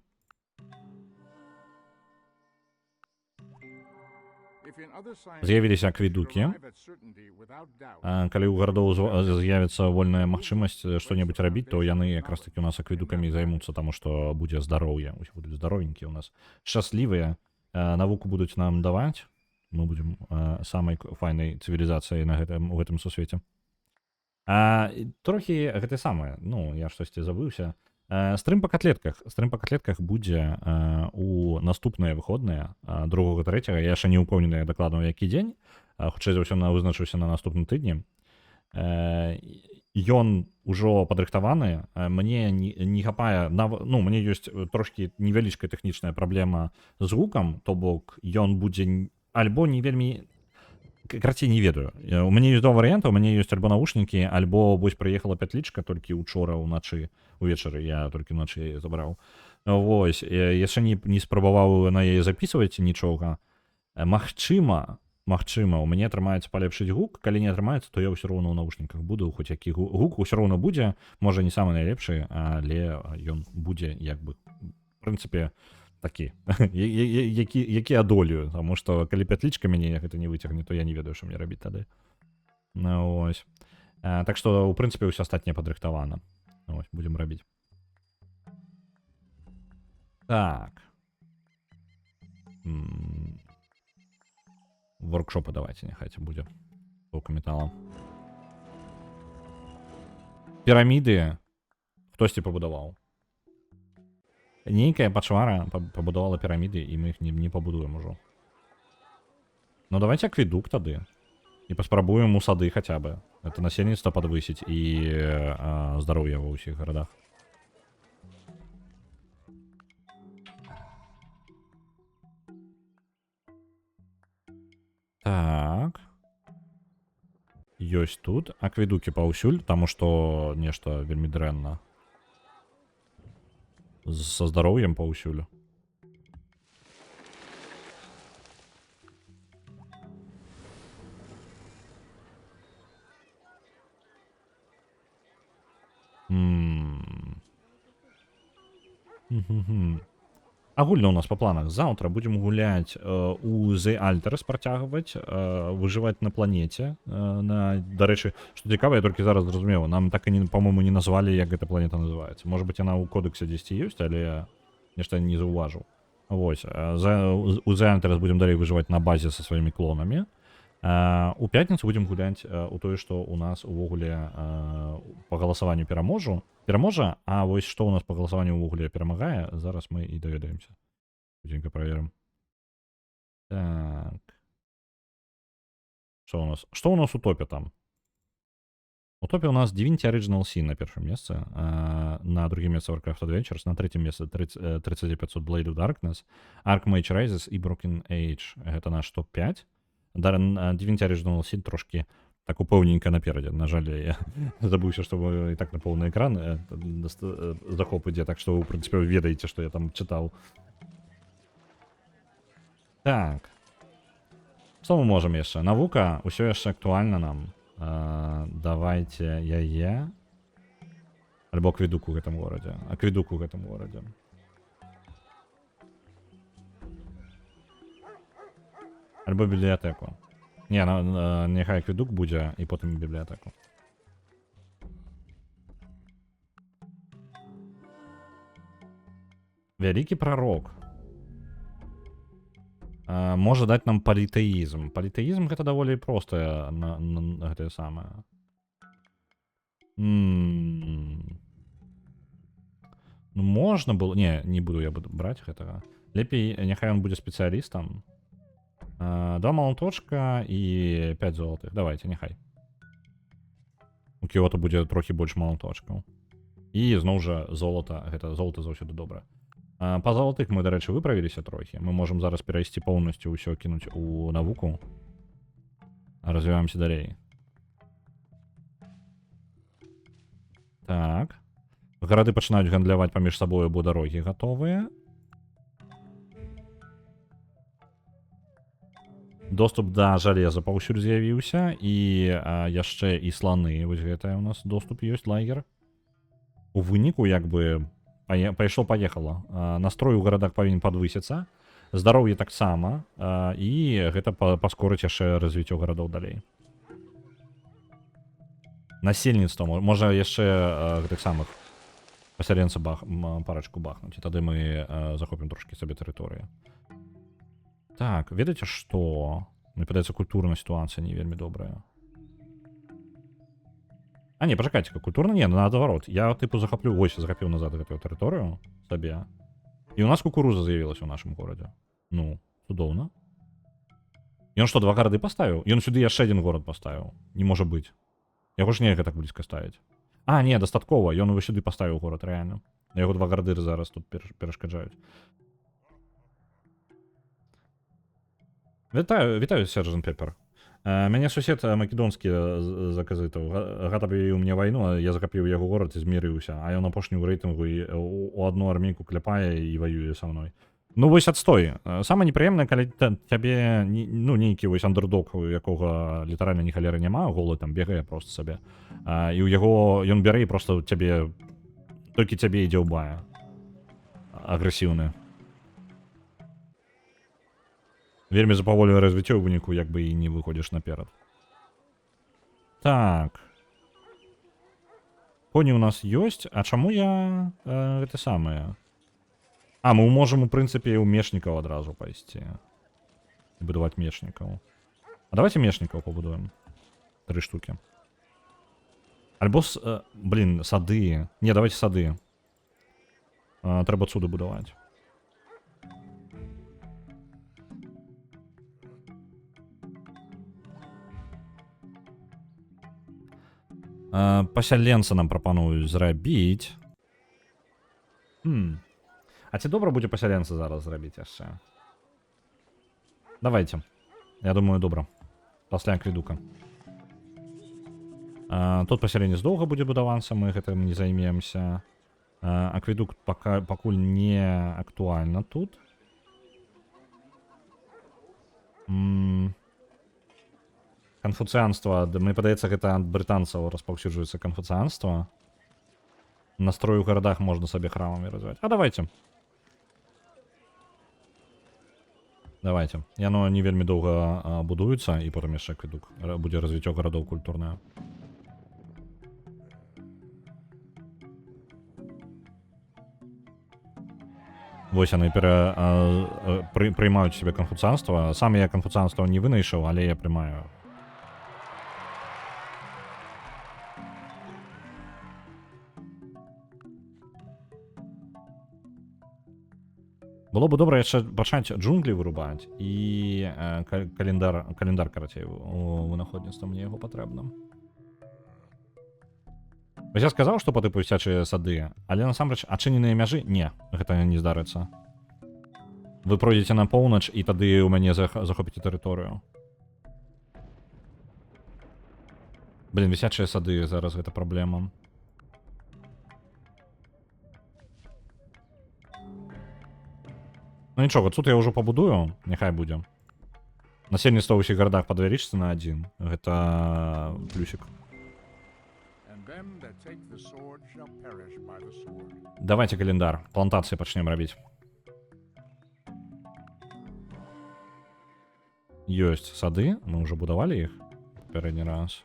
З'явіліся акведукі. Калі ў гарадоў з'явіцца вольная магчымасць што-небудзь рабіць, то яны якраз такі у нас акведукамі займуцца, таму што будзе здароўе. Усе будуць здаровенькія ў нас. Шчаслівыя. Навуку будуць нам даваць. Мы будзем самай файнай цывілізацыяй у гэтым сусвеце. Трохі гэта самае. Ну, я штосьці забыўся. Стрым па котлетках. Стрым па котлетках будзе у наступныя выходныя, 2-3. Я яшчэ не ўпэўнены дакладна, у які дзень. Хутчэй за ўсё вызначыўся на наступным тыдні. Ён ужо падрыхтаваны. Мне не хапае... Ну, мне ёсць трошкі невялічкая тэхнічная праблема з гукам, то бок ён будзе альбо не вельмі... Карацей, не ведаю. У мяне ёсць два варыянты. У мяне ёсць альбо наушнікі, альбо вось прыехала пятлічка толькі ўчора ўначы, увечары я толькі ўначы яе забраў. Вось, яшчэ не спрабаваў на яе запісваць нічога. Магчыма, у мяне атрымаецца палепшыць гук. Калі не атрымаецца, то я ўсё роўна ў наушніках буду, хоць які гук ўсё роўна будзе, можа не самы найлепшы, але ён будзе як бы, в прынцыпе, такі, які адолюю, таму што калі пятлічка мяне гэта не выцягне, то я не ведаю, што мне рабіць тады. Ну, ось. Так што, у прынцыпе, ўсё астатняе падрыхтавана. Ось, будзем рабіць. Так. Воркшопы давайте, няхай будзе. Толка метала. Піраміды хтосьці пабудаваў. Нейкая пачвара пабудавала піраміды, і мы іх не пабудуем ужо. Ну, давайте акведук тады. І паспрабуем у сады хаця бы. Это насельніцтва падвысіць і здароўе ва ўсіх гарадах. Так. Ёсць тут акведукі паўсюль, таму што нешта вельмі дрэнна. Со здароўем паўсюль. Агульна у нас па планах. Заўтра будзем гуляць у The Alters, працягваць, выжываць на планеце. Дарэчы, што цікава, я толькі зараз зразумеў, нам так і, па-мойму, не назвалі, як гэта планета называецца. Можа быць, яна ў кодексе дзесьці ёсць, але нешта не заўважыў. Вось. У The Alters будзем далей выжываць на базе са сваімі клонамі. У пятніцу будзем гуляць у тое, што у нас увогуле па галасаванню пераможа, а вось што ў нас па галасаванню увогуле перамагае, зараз мы і даведаемся. Хутенька праверым. Так. Што ў нас у топе там? У топе у нас Divinity Original Sin на першым месцы, на другім месцы Warcraft Adventures, на трэцім месцы 3500 Blade of Darkness, Archmage Rises і Broken Age. Гэта наш топ-5. Divinity Original Sin трошки так упэўненька наперадзе. На жаль, я забыўся, што і так на поўны экран захоп ідзе, так што, ў прынцыпе, вы ведаеце, што я там чытаў. Так. Што мы можам яшчэ? Навука ўсё яшчэ актуальна нам. Давайте яе. Альбо акведук у гэтым горадзе. Акведук у гэтым горадзе. Альбо бібліятэку. Не, няхай акведук будзе, і потым бібліятэку. Вялікі прарок. Можа даць нам палітэізм. Палітэізм гэта даволі простае на гэтае самае. Ну, можна было... Не буду я браць гэтага. Лепей, няхай ён будзе спецыялістам. 2 малаточка і 5 золотых. Давайте, няхай. У Кіото будзе трохі больш малаточкаў. І зноў жа золата. Гэта золата заўсёды добра. Па золотых мы, дарэчы, выправіліся трохі. Мы можам зараз перайсці поўнасцю ўсё кінуць у навуку. Развіваемся далей. Так. Гарады пачынаюць гандляваць паміж сабою, бо дарогі гатовыя. Доступ да жалеза паўсюль з'явіўся. І яшчэ і сланы. Вось гэтая у нас доступ ёсць, лагер. У выніку, як бы... Пайшло-паехала. Настрой у гарадах павінен падвысіцца. Здароўе таксама. І гэта паскорыць яшчэ развіццё гарадоў далей. Насельніцтва. Можа яшчэ гэтых самых пасяленца парачку бахнуць. І тады мы захопім трошкі сабе тэрыторыю. Так, ведаеце што? Мне падаецца, культурная сітуацыя не вельмі добрая. А, не, пачакайце-ка, культурна не, наадварот. Я, тыпу, захаплю, вось, захапіў назад гэтую тэрыторыю сабе. І у нас кукуруза з'явілася ў нашым горадзе. Ну, цудоўна. Ён што, 2 гарады паставіў? Ён сюды яшчэ 1 горад паставіў. Не можа быць. Яго ж нельга так блізка ставіць. А, не, дастаткова. Ён вось сюды паставіў горад, рэальна. Яго 2 гарады зараз тут перашкаджаюць. Вітаю, сержант Пеппер. Мяне сусед македонскі заказытаў. Гатабіў мне вайну, а я захапіў яго горад і змірыўся. А ён апошні ў рэйтынгу у адну армейку кляпае і ваюе са мной. Ну вось адстой. Самае непрыемнае, калі цябе, ну, нейкі вось андердог, у якога літаральна ні халеры няма, голы там бегае проста сабе. І ў яго, ён бярэ і проста цябе, толькі цябе ідзе ў бая. Агрэсіўны. Вельмі запаволюе развіццё ў выніку, як бы і не выходзіш наперад. Так. Коні у нас ёсць, а чаму я гэта самае? А, мы можам, у прынцыпе, ў мешнікаў адразу пайсці. Будаваць мешнікаў. А давайте мешнікаў пабудуем. 3 штукі. Альбо, блин, сады. Не, давайте сады. Трэба цуды будаваць. Пасяленца нам прапануюць зрабіць. А ці добра будзе пасяленца зараз зрабіць яшчэ? Давайте. Я думаю, добра. Пасля акведука. Тут пасяленец доўга будзе будавацца, мы гэтым не займемся. Акведук пакуль не актуальна тут. Канфуцыянства, мне падаецца, гэта ад брытанцаў распаўсюджваецца канфуцыянства. Настрой у гарадах можна сабе храмамі развіваць. А давайте. Давайте. Яно не вельмі доўга будуецца, і потым яшчэ акведук. Будзе развіццё гарадоў культурнае. Вось яны прыймаюць сябе канфуцыянства. Сам я канфуцыянства не вынайшаў, але я прымаю. Было бы добра яшчэ пачаць джунглі вырубаць і календар карацей у вынаходніцтва, мне яго патрэбна. Вось я сказаў, што патыпу сцячыя сады, але насамрэч адчыненыя мяжы? Не, гэта не здарыцца. Вы пройдзеце на поўнач, і тады ў мяне захопіце тэрыторыю. Блин, вісячыя сады, зараз гэта праблема. Ну нічога, тут я ўжо пабудую, няхай будзе. Насельніцтва ў ўсіх гарадах падвялічыцца на 1. Гэта плюсик. And them that take the sword shall perish by the sword. Давайте календар. Плантацыі пачнем рабіць. Ёсць сады. Мы ўжо будавалі іх папярэдні раз.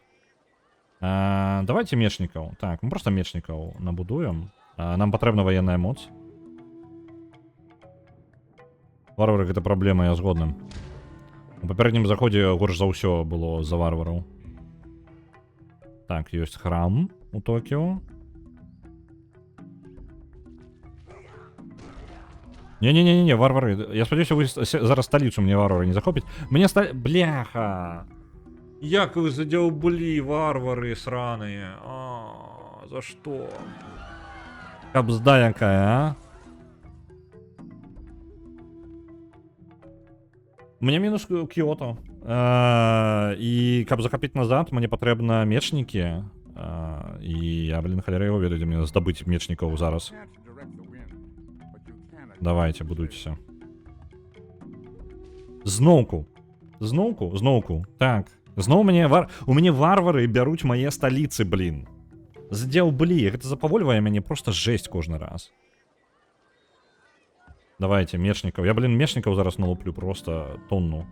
Давайте мечнікаў. Так, мы просто мечнікаў набудуем. Нам патрэбна ваенная моц. Варвары гэта праблема, я згодны. У папярэднім заходзе горш за ўсё было за варвараў. Так, ёсць храм у Токіо. Не-не-не-не, варвары. Я спадзяюся, вы зараз сталіцу мне варвары не захопіць. Мне бляха! Як вы задзяўблі, варвары сраныя. За што? Кабзда якая, а? Мне мінус Кіото. І каб захапіць назад, мне патрэбна мечнікі. І я, халера яго ведаю, дзе мне здабыць мечнікаў зараз. Can't direct the wind, but you can. Давайте, будуйцеся. Зноўку. Зноўку. Так. Зноў у мяне варвары бяруць мае сталіцы, блін. Здзяўблі. Гэта запавольвае мяне просто жесть кожны раз. Давайте, мечнікаў. Я, мечнікаў зараз налуплю просто тонну.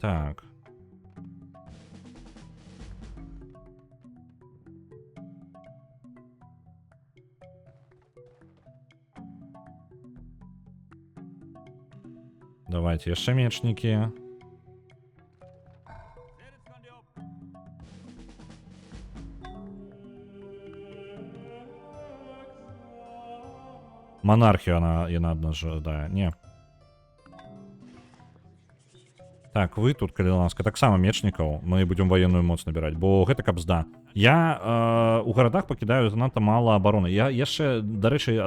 Так. Давайте яшчэ мечнікі. Монархію яна адна жадае. Не. Так, вы тут, калі ласка, таксама мечнікаў. Мы будзем ваенную моц набіраць, бо гэта кабзда. Я у гарадах пакідаю занадта мала абароны. Я яшчэ, дарэчы,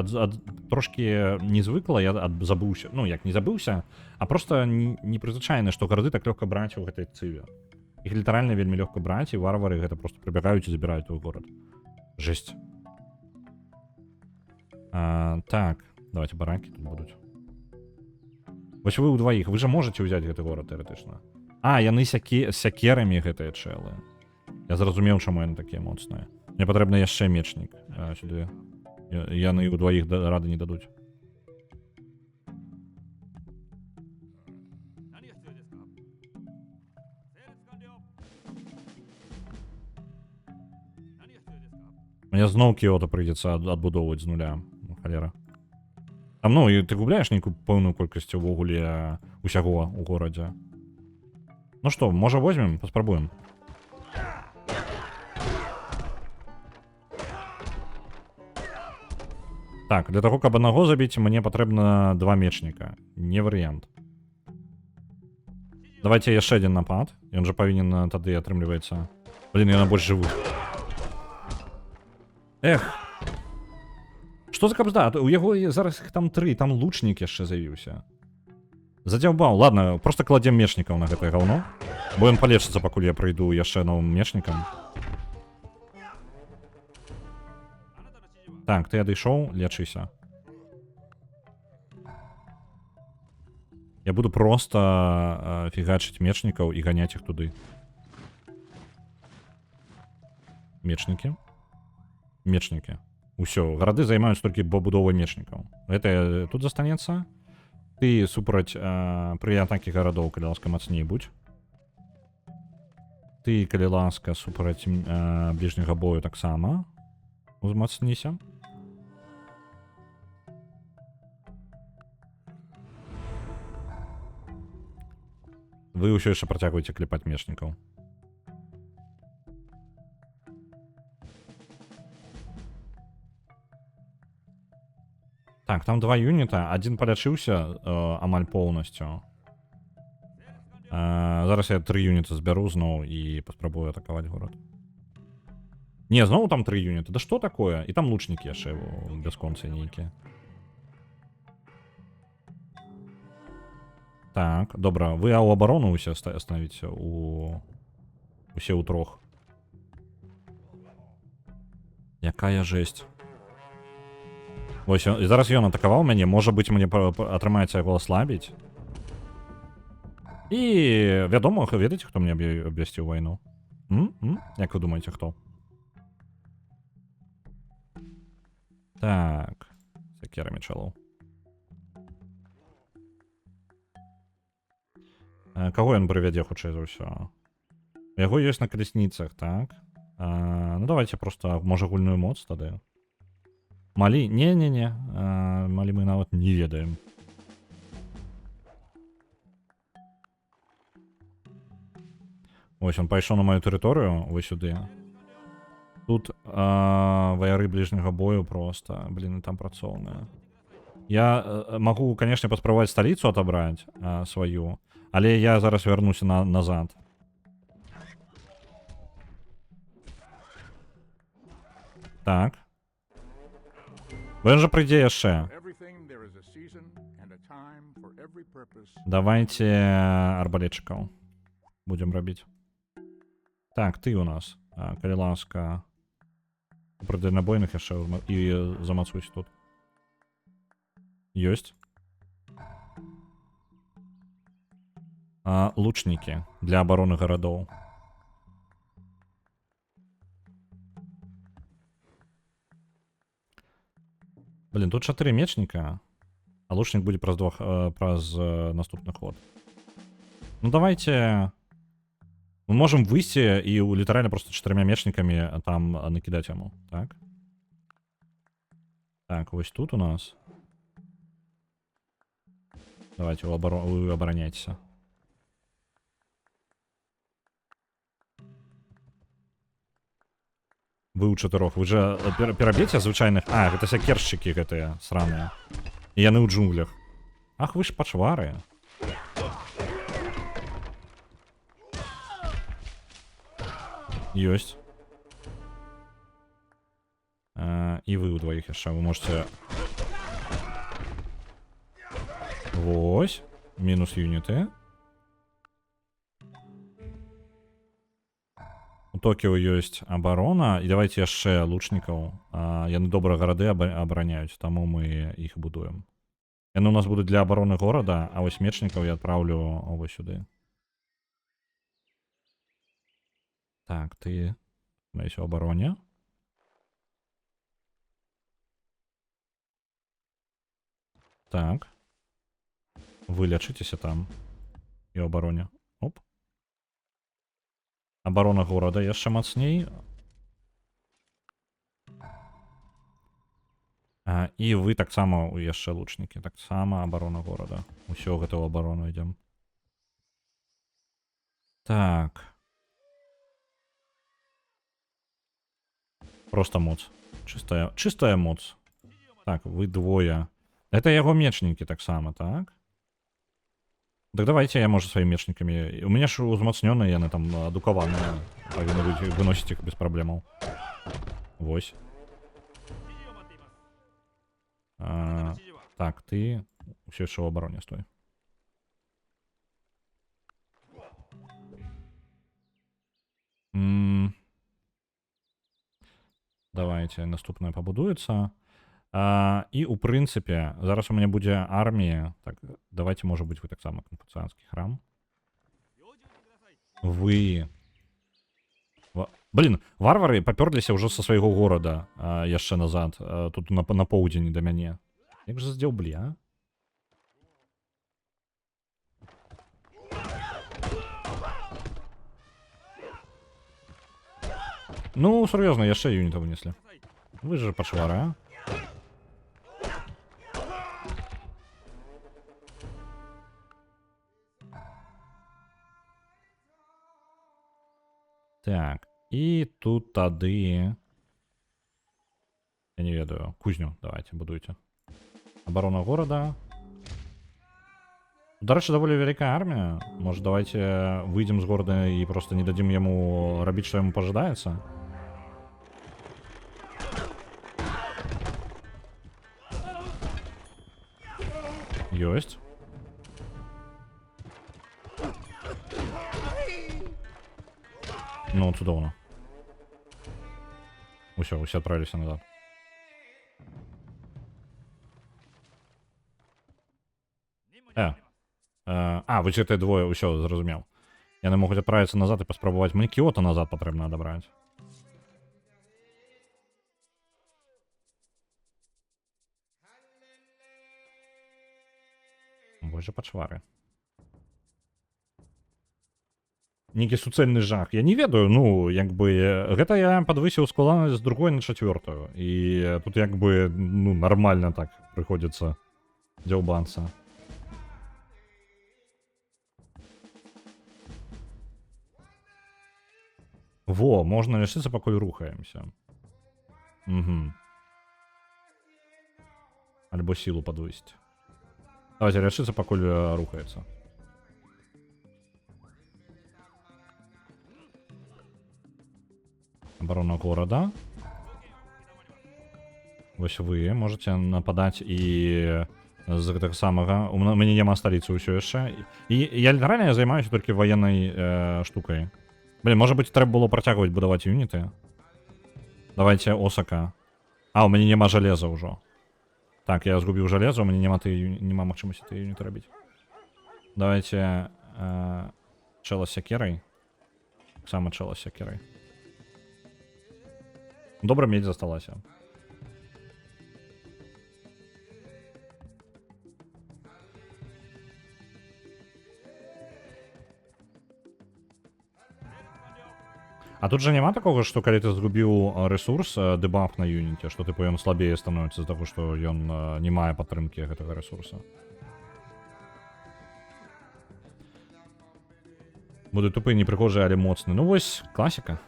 трошки не звыкла, я забыўся. Ну, як не забыўся, а просто непрызвычайна, што гарады так лёгка браць у гэтай цыве. Іх літаральна вельмі лёгка браць, і варвары гэта просто прыбягаюць і забіраюць твой горад. Жесть. Так, давайте баракі тут будуць. Вось вы ўдваіх, вы жа можаце ўзяць гэты горад тэарэтычна. Яны сякерамі гэтыя чэлы. Я зразумеў, чаму яны такія моцныя. Мне патрэбна яшчэ мечнік. Сюды. Яны ўдваіх рады не дадуць. Мне зноў Кіото прыйдзецца адбудоўваць з нуля. Халера. Там, ну, і ты губляеш нейкую пэўную колькасць увогуле усяго ў горадзе. Ну што, можа возьмем, паспрабуем. Так, для таго, каб аднаго забіць, мне патрэбна 2 мечніка. Не варыянт. Давайте яшчэ адзін напад. Ён жа павінен тады атрымліваецца. Блін, яна больш жыву. Эх. Што за кабзда? У яго зараз іх там 3, там лучнік яшчэ з'явіўся. Задзяўбаў. Ладно, просто кладзем мечнікаў на гэтае гаўно. Бо ён палечыцца, пакуль я прыйду яшчэ новым мечнікам. Так, ты адышоў, лечыся. Я буду просто фігачыць мечнікаў і ганяць іх туды. Мечнікі. Мечнікі. Усё, гарады займаюць толькі пабудовай мечнікаў. Гэта тут застанецца. Ты супраць пры атакі гарадоў, калі ласка, мацней будь. Ты, калі ласка, супраць бліжняга бою таксама узмацніся. Вы ўсё яшчэ працягваеце клепаць мечнікаў. Так, там 2 юніта, адзін палячыўся амаль поўнасцю. Зараз я 3 юніта збяру зноў і паспрабую атакаваць горад. Не, зноў там 3 юніта. Да што такое? І там лучнікі яшчэ бясконцы нейкія. Так, добра, вы ў абарону ўсе становіце усе ў 3. Якая жесть. Ось, і зараз ён атакаваў мяне, можа быць, мне атрымаецца яго аслабіць. І, вядома, ведаеце, хто мне абвясціў вайну? Як вы думаеце, хто? Так. Сякера Мечалоў. Каго ён прывядзе, хутчэй за ўсё? Яго ёсць на калясніцах, так? Ну, давайте просто, можа, гульную моц тады. Малі? Не-не-не. Малі мы нават не ведаем. Ось, он пайшоў на маю тэрыторыю, вось сюды. Тут ваяры бліжняга бою просто, блин, там працоўныя. Я магу, канешне, паспрабаваць сталіцу атабраць сваю, але я зараз вярнуся назад. Так. Бо ён жа прыйдзе яшчэ. Давайте арбалетчыкаў будзем рабіць. Так, ты у нас. Калі ласка. Пры дальнабойных яшчэ і замацуюсь тут. Ёсць. Лучнікі для абароны гарадоў. Блин, тут 4 мечніка, а лучнік будзе праз наступны ход. Ну давайте... Мы можем выйти и литерально просто 4 мечниками там накидать ему, так? Так, вот тут у нас. Давайте, вы обороняйтесь. Вы у 4, вы же пераб'еце звычайных... гэта сякершчыкі гэтыя сраныя. І яны ў джунглях. Ах, вы ж пачвары. Ёсць. І вы ўдваіх яшчэ, вы можете... Вось. Мінус юніты. У Токіо ёсць абарона, і давайте яшчэ лучнікаў. Яны добра гарады абараняюць, таму мы іх будуем. Яны у нас будуць для абароны горада, а вось мечнікаў я адпраўлю вось сюды. Так, ты маеш у абароне. Так. Вы лячыцеся там. І ў абароне. Оп. Абарона горада яшчэ мацней. І вы таксама яшчэ лучнікі. Таксама абарона горада. Усё гэта ў абарону ідзем. Так. Просто моц. Чистая моц. Так, вы двое. Это яго мечнікі таксама, так? Так давайте я, может, своими мечниками. У меня же узмацненные, яны там адукаваныя. Павінны быць, выносіць іх без праблемаў. Вось. Так, ты ўсё яшчэ ў абароне стой. Давайте, наступная пабудуецца. І у прынцыпе, зараз у мяне будзе армія. Так, давайте, можа быць, вы таксама канфуцыянскі храм. Вы... Блин, варвары папёрліся ўжо са свайго горада яшчэ назад. Тут на поўдзень да мяне. Як жа здзеўблі, а? Ну, сур'ёзна, яшчэ юніта вынеслі. Вы же пачвары, а? Так, і тут тады... Я не ведаю. Кузню давайте, будуйте. Оборона города. Дарэчы, даволі вялікая армія. Может, давайте выйдем з города і просто не дадим яму рабіць, што яму пожадаецца? Ёсць. Ну, цудоўна. Усё, усе адправіліся назад. Ви чекайте двоє, усьо, зрозумів. Яны могуць адправіцца назад і паспрабаваць. Мне Кіото назад патрэбна адабраць. Боже, пачвары. Нейкі суцэльны жах. Я не ведаю, ну, як бы, гэта я падвысіў складанасць з другой на 4-ю. І тут як бы, ну, нармальна так прыходзіцца дзяўбацца. Во, можна лишиться, пакуль рухаемся. Угу. Альбо силу подвысить. Давайте лишиться, пакуль рухаецца. Оборона города. Вось вы можете нападать і з гэтага самага. У мяне няма сталіцы ўсё яшчэ. І я літаральна займаюся толькі военнай штукай. Блин, может быть, трэба было працягваць будаваць юніты? Давайте Осака. У мяне няма жалеза ўжо. Так, я згубіў жалеза, у мяне няма магчымасці ты юніты рабіць. Давайте чэла з сякерай. Таксама чэла з сякерай. Добра, медзь засталася. А тут же няма такого, что калі ты згубіў ресурс, дебаф на юніце, что типу ён слабее становіцца з-за таго, што ён не мае падтрымкі гэтага ресурса. Буду тупы, непрыгожы, але моцны. Ну вось, класіка.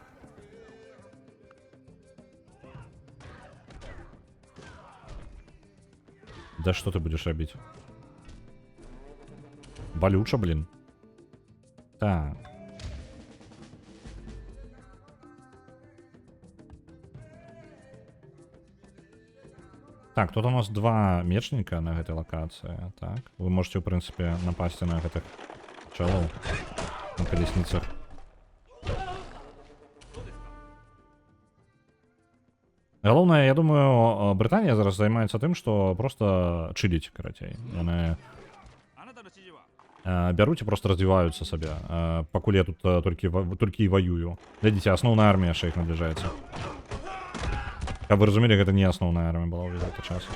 Да что ты будешь рабіць? Балюча, блин. Так. Так, тут у нас два мечника на этой локации. Так, вы можете, в принципе, напасть на этих челов на колесницах. Главное, я думаю, Британия зараз займаецца тым, што просто чилить, карацей. Яны бяруць і просто развіваюцца сабе. Пакуль я тут толькі і ваюю. Глядзіце, асноўная армія яшчэ іх набліжаецца. Каб вы разумелі, гэта не асноўная армія была ўвесь гэты час.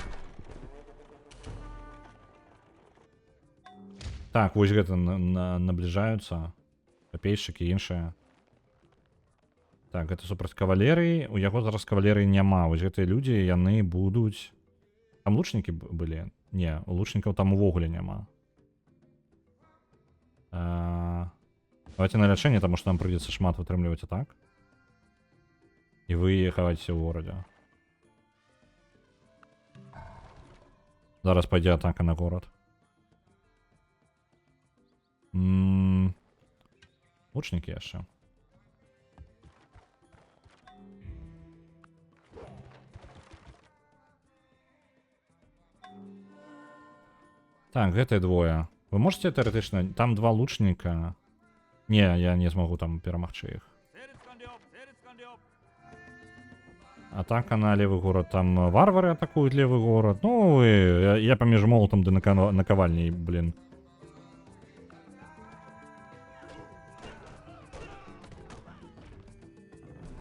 Так, вось гэта набліжаюцца. Капейшчыкі і іншыя. Так, гэта супраць кавалерыі. У яго зараз кавалерыі няма. Вось гэтыя людзі, яны будуць... Там лучнікі былі? Не, у лучнікаў там увогуле няма. Давайте на лячэнне, таму што нам прыйдзецца шмат вытрымліваць атак. І вы хавайцеся ў горадзе. Зараз пойдзе атака на город. Лучнікі яшчэ. Так, гэтыя двое. Вы можете тэоретычна... Там два лучніка. Не, я не змогу там перамагчы іх. Атака на левый город. Там варвары атакуют левый город. Ну, я поміж молотом да наковальней, блин.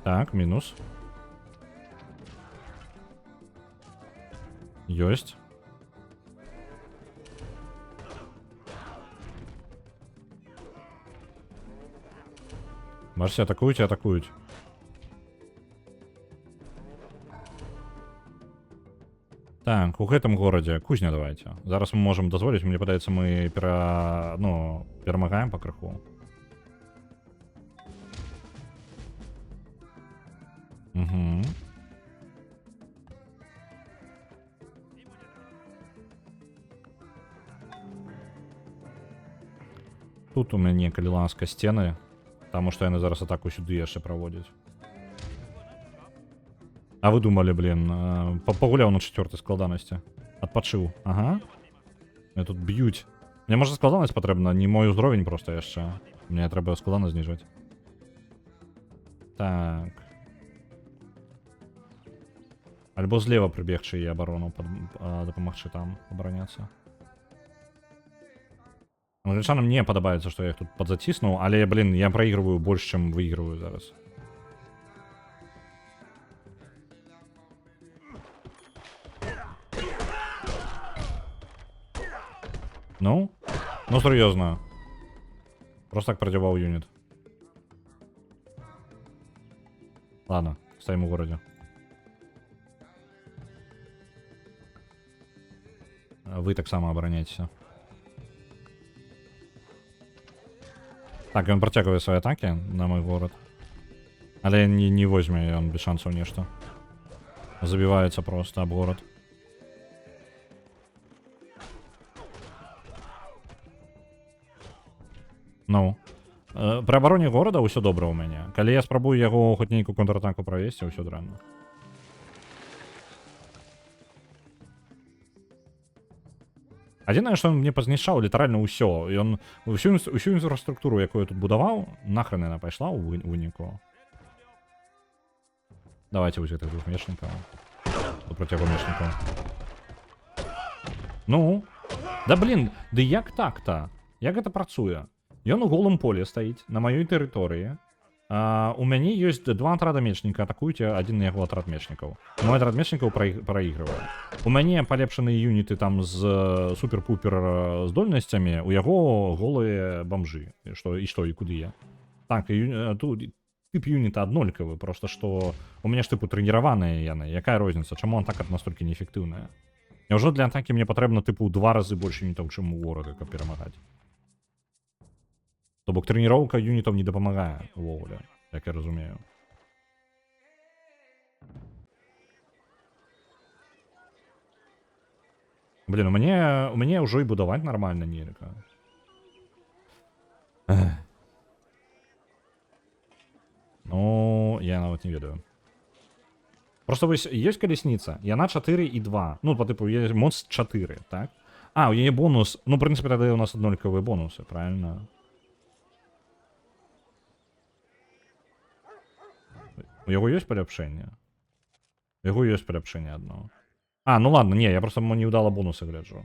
Так, минус. Есть. Бачите, атакують, атакують. Так, у гэтым горадзе кузня давайте. Зараз мы можем дазволіць, мне падаецца, мы перамагаем пакрыху. Угу. Тут у мяне, калі ласка, сцены, таму што яны зараз атаку сюды яшчэ праводзяць. А вы думали, блин, погулял на 4-й складанасці. Адпачыў. Ага. Мне тут б'юць. Мне можа складанасць патрэбна, не мой узровень просто яшчэ. Мне трэба складанасць зніжаць. Так. Альбо злева прыбегчы і абарону дапамагчы там абараняцца. Англічанам не падабаецца, што я іх тут падзаціснуў, але, блін, я праігрываю больш, чым выігрываю зараз. Ну? Ну, сур'ёзна. Просто так прадзяваў юніт. Ладно, стаім у горадзе. Вы таксама абараняйцеся. Так, ён працягвае свае атакі на мой горад. Але не возьме ён без шансаў нешта. Забіваецца просто аб горад. Ну. Пры абароне горада ўсё добра ў мяне. Калі я спрабую яго хоць нейкую контратаку правесці, ўсё дрэнна. Адзінае, што ён мне пазнішаў літаральна ўсё. Ён усю інфраструктуру, якую я тут будаваў, нахрен яна пайшла ў выніку. Давайте вось гэтых двух мечнікаў. Супроць яго мечнікаў. Ну? Да блін, ды як так-то? Як гэта працуе? Ён у голым поле стаіць, на маёй тэрыторыі. У мяне ёсць два атрада мечніка, атакуюць адзін яго атрад мечнікаў. Мой атрад мечнікаў праігрывае. У мяне палепшаныя юніты там з супер-пупер здольнасцямі, у яго голыя бамжы. І што, і куды я? Так, тут тып юніта аднолькавы, просто што у мяне ж тыпу трэніраваныя яны. Якая розніца? Чаму атака настолькі неэфектыўная? Няўжо для атакі мне патрэбна тыпу 2 разы больш юнітаў, чым у ворага, каб перамагаць? То бок трэніроўка юнітаў не дапамагае увогуле, як я разумею. Блін, у мяне ўжо і будаваць нармальна нельга. Ну, я нават не ведаю. Просто вось ёсць калесніца, яна 4 і 2. Ну, по типу, є моц 4, так? А, у яе бонус, ну, в прынцыпе, тады у нас аднолькавыя бонусы, правильно? У яго ёсць паляпшэнне? У яго ёсць паляпшэнне адно. А, ну ладно, не, я просто не удала бонусы гляджу.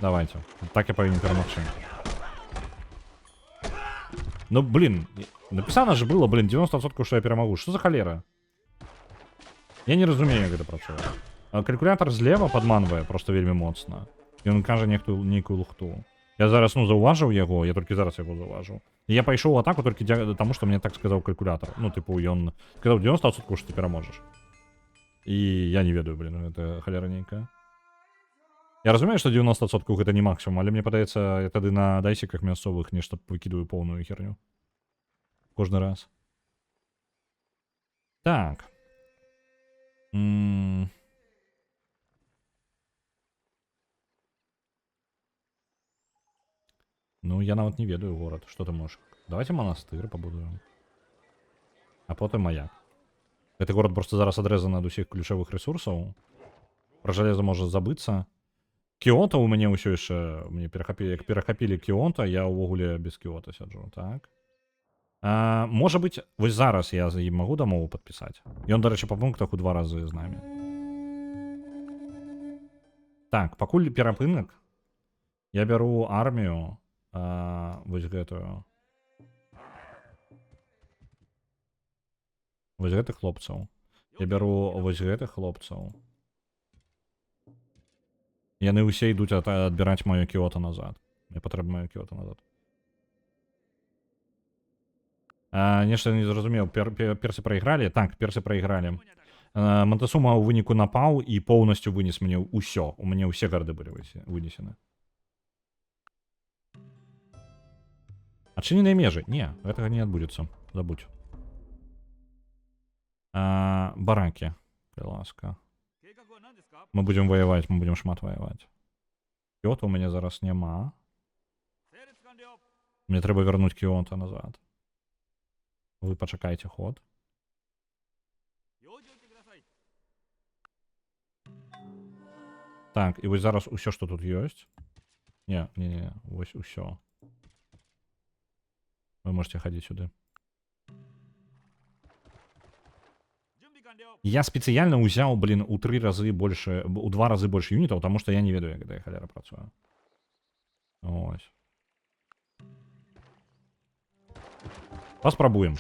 Давайте. Так я павінен перамагчы. Ну, блин, написано же было, блин, 90%, что я перемогу. Что за холера? Я не разумею, як гэта працуе. Калькулятор злева падманвае просто вельмі моцна. І ён кажа нейкую лухту. Я зараз, ну, заўважыў яго, я толькі зараз яго заўважыў. І я пайшоў у атаку толькі таму, што мне так сказаў калькулятор. Ну, типу, ён сказаў 90%, што ты пераможаш. І я не ведаю, блин, гэта холера нейкая. Я разумею, што 90% гэта не максимум, але мне падаецца, я тады на дайсіках мясцовых нешта выкідаю поўную херню. Кожны раз. Так. Ну, я нават не ведаю горад. Што ты можаш? Давайте манастыр пабудуем. А потым маяк. Гэты горад просто зараз адрэзаны ад усіх ключавых ресурсаў. Пра жалеза можа забыцца. Кіота у мяне ўсё яшчэ, мне як перахапілі Кіота, я ўвогуле без Кіота сяджу, так? Можа быць, вось зараз я за ім магу дамову падпісаць. Ён, дарэчы, па пунктах у 2 разы з намі. Так, пакуль перапынак, я бяру армію, вось гэтую. Вось гэтых хлопцаў. Я бяру вось гэтых хлопцаў. Яны ўсе ідуць адбіраць маё Кіота назад. Мне патрэбна маё Кіота назад. Нешта не зразумеў. Персы прайгралі? Так, персы прайгралі. Монтесума ў выніку напаў і поўнасцю вынес мне ўсё. У мяне ўсе гарды былі вынесены. Адчыненыя межы? Не, гэтага не адбудзецца. Забудь. Баракі, калі ласка. Мы будем воевать, мы будем шмат воевать. Кіота у мяне зараз няма. Мне трэба вярнуць Кіота назад. Вы пачакайце ход. Так, і вось зараз усё, што тут ёсць. Не, вось усё. Вы можете хадзіць сюды. Я специально узял, блин, у 3 разы больше, у 2 разы больше юнитов, потому что я не ведаю, як я халяра працую. Ось. Паспрабуем.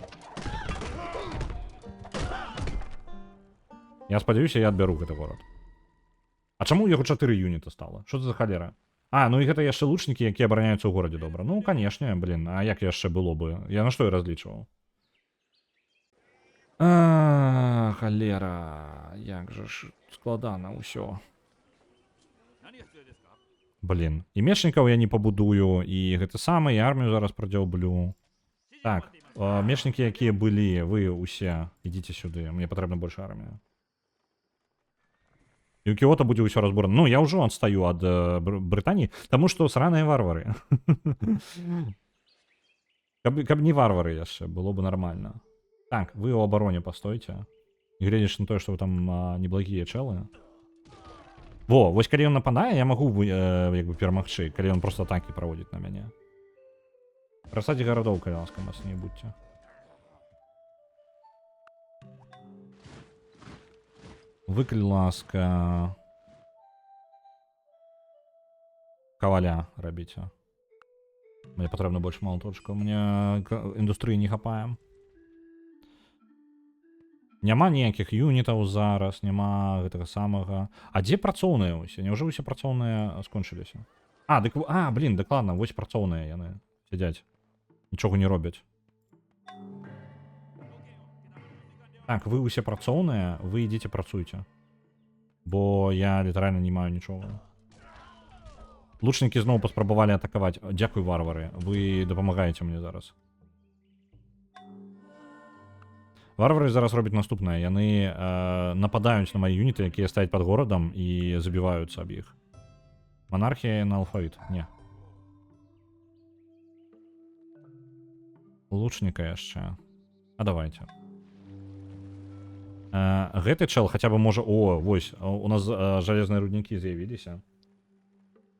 Я спадзяюся, я адбяру гэты горад. А чаму ў яго 4 юніта стала? Што за халера? А, ну і гэта яшчэ лучнікі, якія абараняюцца ў горадзе добра. Ну, канешне, блин, а як яшчэ было бы? Я на што і разлічваў? А, халера, як же ж складана ўсё. Блин, і мечнікаў я не пабудую, і гэта самае, і армію зараз прадзяўблю. Так, мечнікі, якія былі, вы ўсе, ідзіце сюды, мне патрэбна больш армія. І ў Кіота будзе ўсё разбурана. Ну, я ўжо адстаю ад Брытаніі, таму што сраныя варвары. Каб не варвары яшчэ, было бы нормально. Так, вы ў абароне пастойце. І гледзяш на тое, што вы там неблагія чэлы. Во, вось калі ён нападае, я магу як бы перамагчы, калі ён просто атакі праводзіць на мяне. Рассадзе гарадоў, калі ласка, мацней будьце. Вы, калі ласка, каваля рабіце. Мне патрэбна больш малаточкаў, мне індустрыі не хапае. Няма ніякіх юнітаў зараз, няма гэтага самага. А дзе працоўныя ўсе? Няўжо ўсе працоўныя скончыліся? Блін, дакладна, вось працоўныя яны сядзяць. Нічога не робяць. Так, вы ўсе працоўныя, вы ідзіце працуйце. Бо я літаральна не маю нічога. Лучнікі зноў паспрабавалі атакаваць. Дзякуй, варвары, вы дапамагаеце мне зараз. Варвары зараз робяць наступнае. Яны нападаюць на мае юніты, якія стаяць пад горадам і забіваюцца аб іх. Монархія на алфавіт. Не. Лучніка яшчэ. А давайте. Гэты чэл хаця бы можа... О, вось, у нас жалезныя руднікі з'явіліся.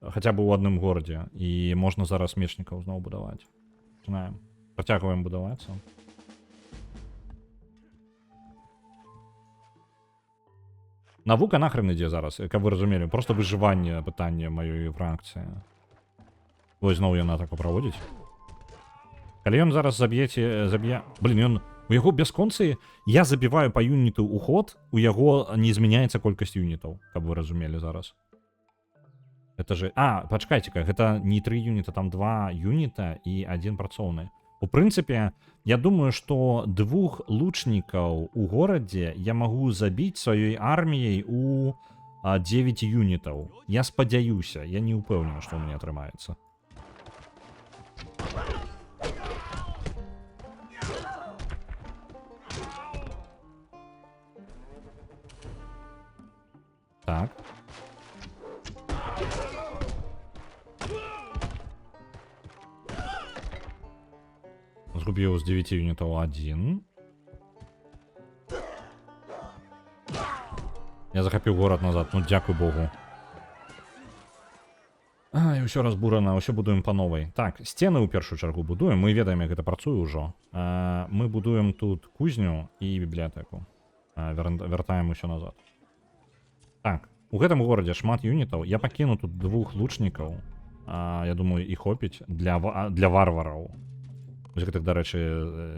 Хаця бы ў адным горадзе. І можна зараз мечнікаў зноў будаваць. Пачынаем. Працягваем будавацца. Навука нахрен ідзе зараз, каб вы разумелі. Просто выжыванне пытання маёй фракцыі. Вось зноў ён атаку праводзіць. Калі ён зараз заб'е... Блин, ён... У яго бясконцы я забіваю па юніту ў ход, у яго не змяняецца колькасць юнітаў, каб вы разумелі зараз. Это же... пачакайце-ка, гэта не 3 юніта, там 2 юніта і 1 працоўны. У прынцыпе, я думаю, што 2 лучнікаў у горадзе я магу забіць сваёй арміяй у 9 юнітаў. Я спадзяюся, я не ўпэўнены, што ў мяне атрымаецца. Так. Згубіў з 9 юнітаў 1. Я захапіў горад назад, ну дзякуй богу. І ўсё разбурана, ўсё будуем па новай. Так, сцены ў першую чаргу будуем, мы ведаем, як гэта працуе ўжо. Мы будуем тут кузню і бібліятэку. Вяртаем усё назад. Так, у гэтым горадзе шмат юнітаў. Я пакіну тут 2 лучнікаў. Я думаю, і хопіць для варвараў. Вось гэтых, дарэчы,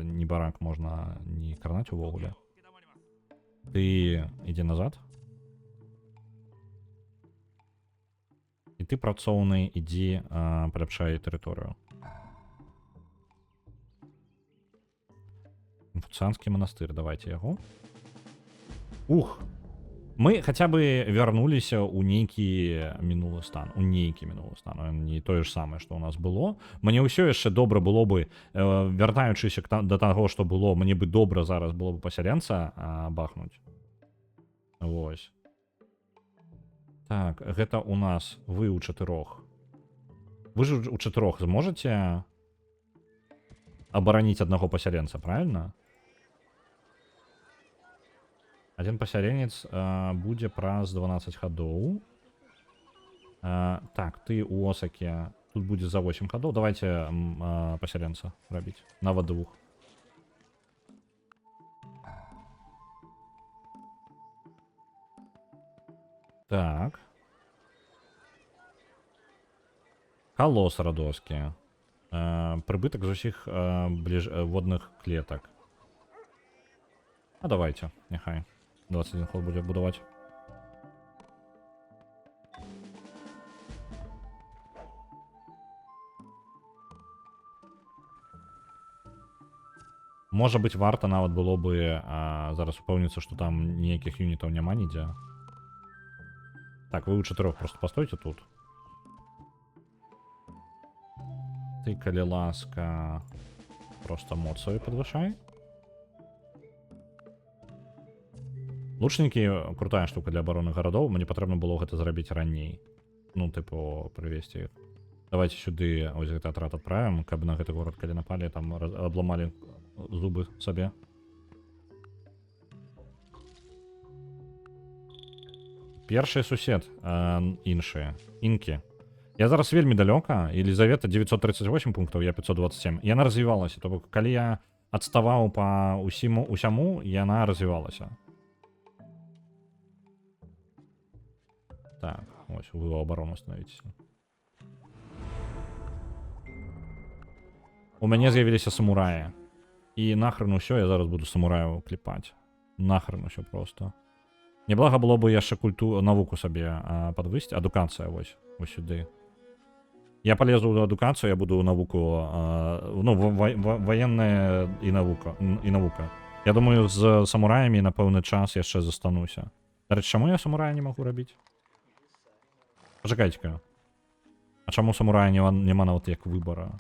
не барак можна не карнаць увогуле. Ты ідзі назад. І ты працоўны, ідзі паляпшай тэрыторыю. Конфуцыянскі манастыр, давайте яго. Ух! Мы хаця бы вярнуліся ў нейкі мінулы стан. У нейкі мінулы стан. Не тое ж самае, што ў нас было. Мне ўсё яшчэ добра было бы, вяртаючыся да таго, што было, мне бы добра зараз было бы пасяленца бахнуць. Вось. Так, гэта у нас вы ў 4. Вы ж у 4 зможаце абараніць аднаго пасяленца, правильно? Один пасяленец будзе праз 12 хадоў. Так, ты у Осаке. Тут будзе за 8 хадоў. Давайте пасяленца рабіць. Нават 2. Так. Колос радовський. Прибиток з усіх водних клеток. А давайте, нехай. 21 ход буде будувати. Може бути, варто навіть було би зараз упевнитися, що там ніяких юнітів нема ніде. Так, ви у 4 просто постойте тут. Ти, коли ласка, просто мод свой подвышай. Лучники крутая штука для обороны городов. Мені потрібно було гэта зрабіць раней. Ну, типу, привезти їх. Давайте сюди ось гэты атрад отправим, каб на гэты город, калі напали, там обламали зубы сабе. Перший сусед, іншыя, інкі. Я зараз вельмі далёка, Елізавета 938 пунктаў, я 527. Яна развівалася, то бок, калі я адставаў па усяму, яна развівалася. Так, ось, вы ў абарону становіцеся. У мяне з'явіліся самураі. І нахрен усё, я зараз буду самураю кліпаць. Нахрен усё просто. Неблага было бы яшчэ навуку сабе падвысіць. Адукацыя, вось сюды. Я полезу в адукацію, я буду науку, ну, воєнне і наука. Я думаю, з самураями на певний час я ще застануся. До речі, чому я самурая не можу робити? Почекайте-ка. А чому самурая нема навіть як вибора?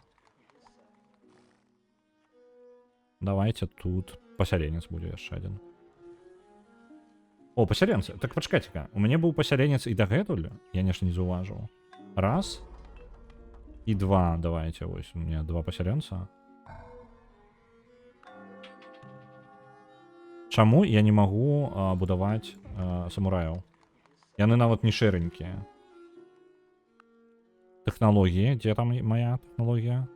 Давайте тут поселенец буде ще один. О, поселенцы. Так почекайте-ка. У мене був поселенец і дагетуль, я не зауважив. Раз. И 2, давайте, ось, у меня 2 поселенца. Чаму я не могу будовать самураев? Яны нават не шэренькие. Технологии, где там моя технология?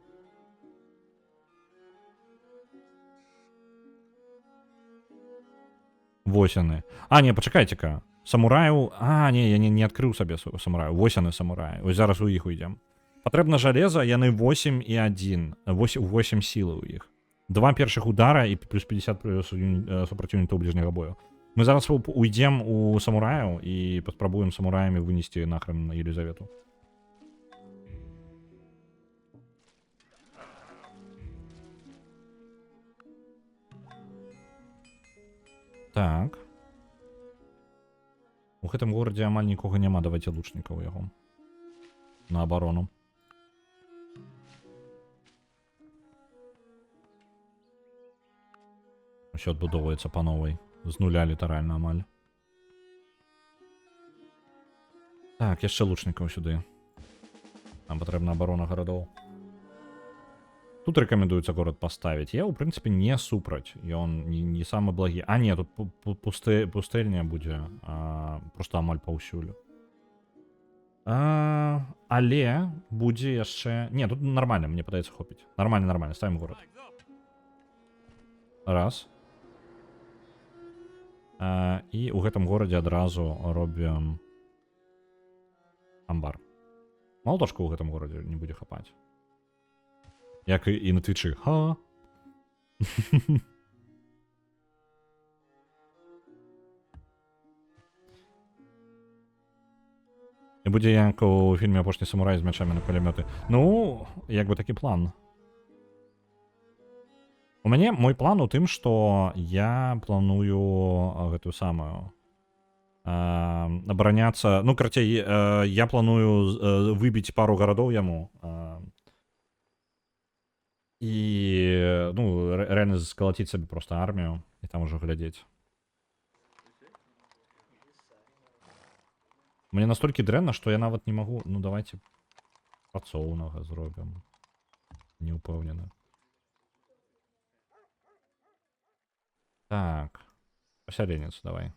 Восяны. А, не, почекайте-ка. Самураю... А, не, я не открыл себе самураю. Восяны самураи. Ось зараз у іх уйдем. Патрэбна жалеза, яны 8 і 1. 8 сілы ў іх. 2 першых удара і плюс 50 супраціўнікаў бліжняга бою. Мы зараз уйдзем у самураяў і паспрабуем самураямі вынесці нахрен на Елізавету. Так. У гэтым горадзе амаль нікога няма, давайте лучнікаў яго. На абарону. Усё адбудоўваецца па новай. З нуля літаральна амаль. Так, яшчэ лучнікаў сюды. Нам патрэбна абарона гарадоў. Тут рэкамендуецца горад паставіць. Я, ў прынцыпе, не супраць. Ён не самы благі. А, не, тут пустэльня будзе. Просто амаль паўсюль. Але будзе яшчэ... Не, тут нормально, мне падаецца хопіць. Нормально, ставім горад. Раз. І ў гэтым горадзе адразу робім амбар. Малотошка ў гэтым горадзе не будзе хапаць. Як і на твічы. Ха! І будзе як у фільме «Апошні самурай» з мячамі на кулемёты. Ну, як бы такі план. У мяне мой план у тым, што я планую гэтую самую абараняцца. Ну, карацей, я планую выбіць пару гарадоў яму. І, ну, рэальна скалаціць сабе проста армію і там ужо глядзець. Мне настолькі дрэнна, што я нават не магу... Ну, давайте працоўнага зробім. Не ўпэўнены. Так. Поселенец, давай.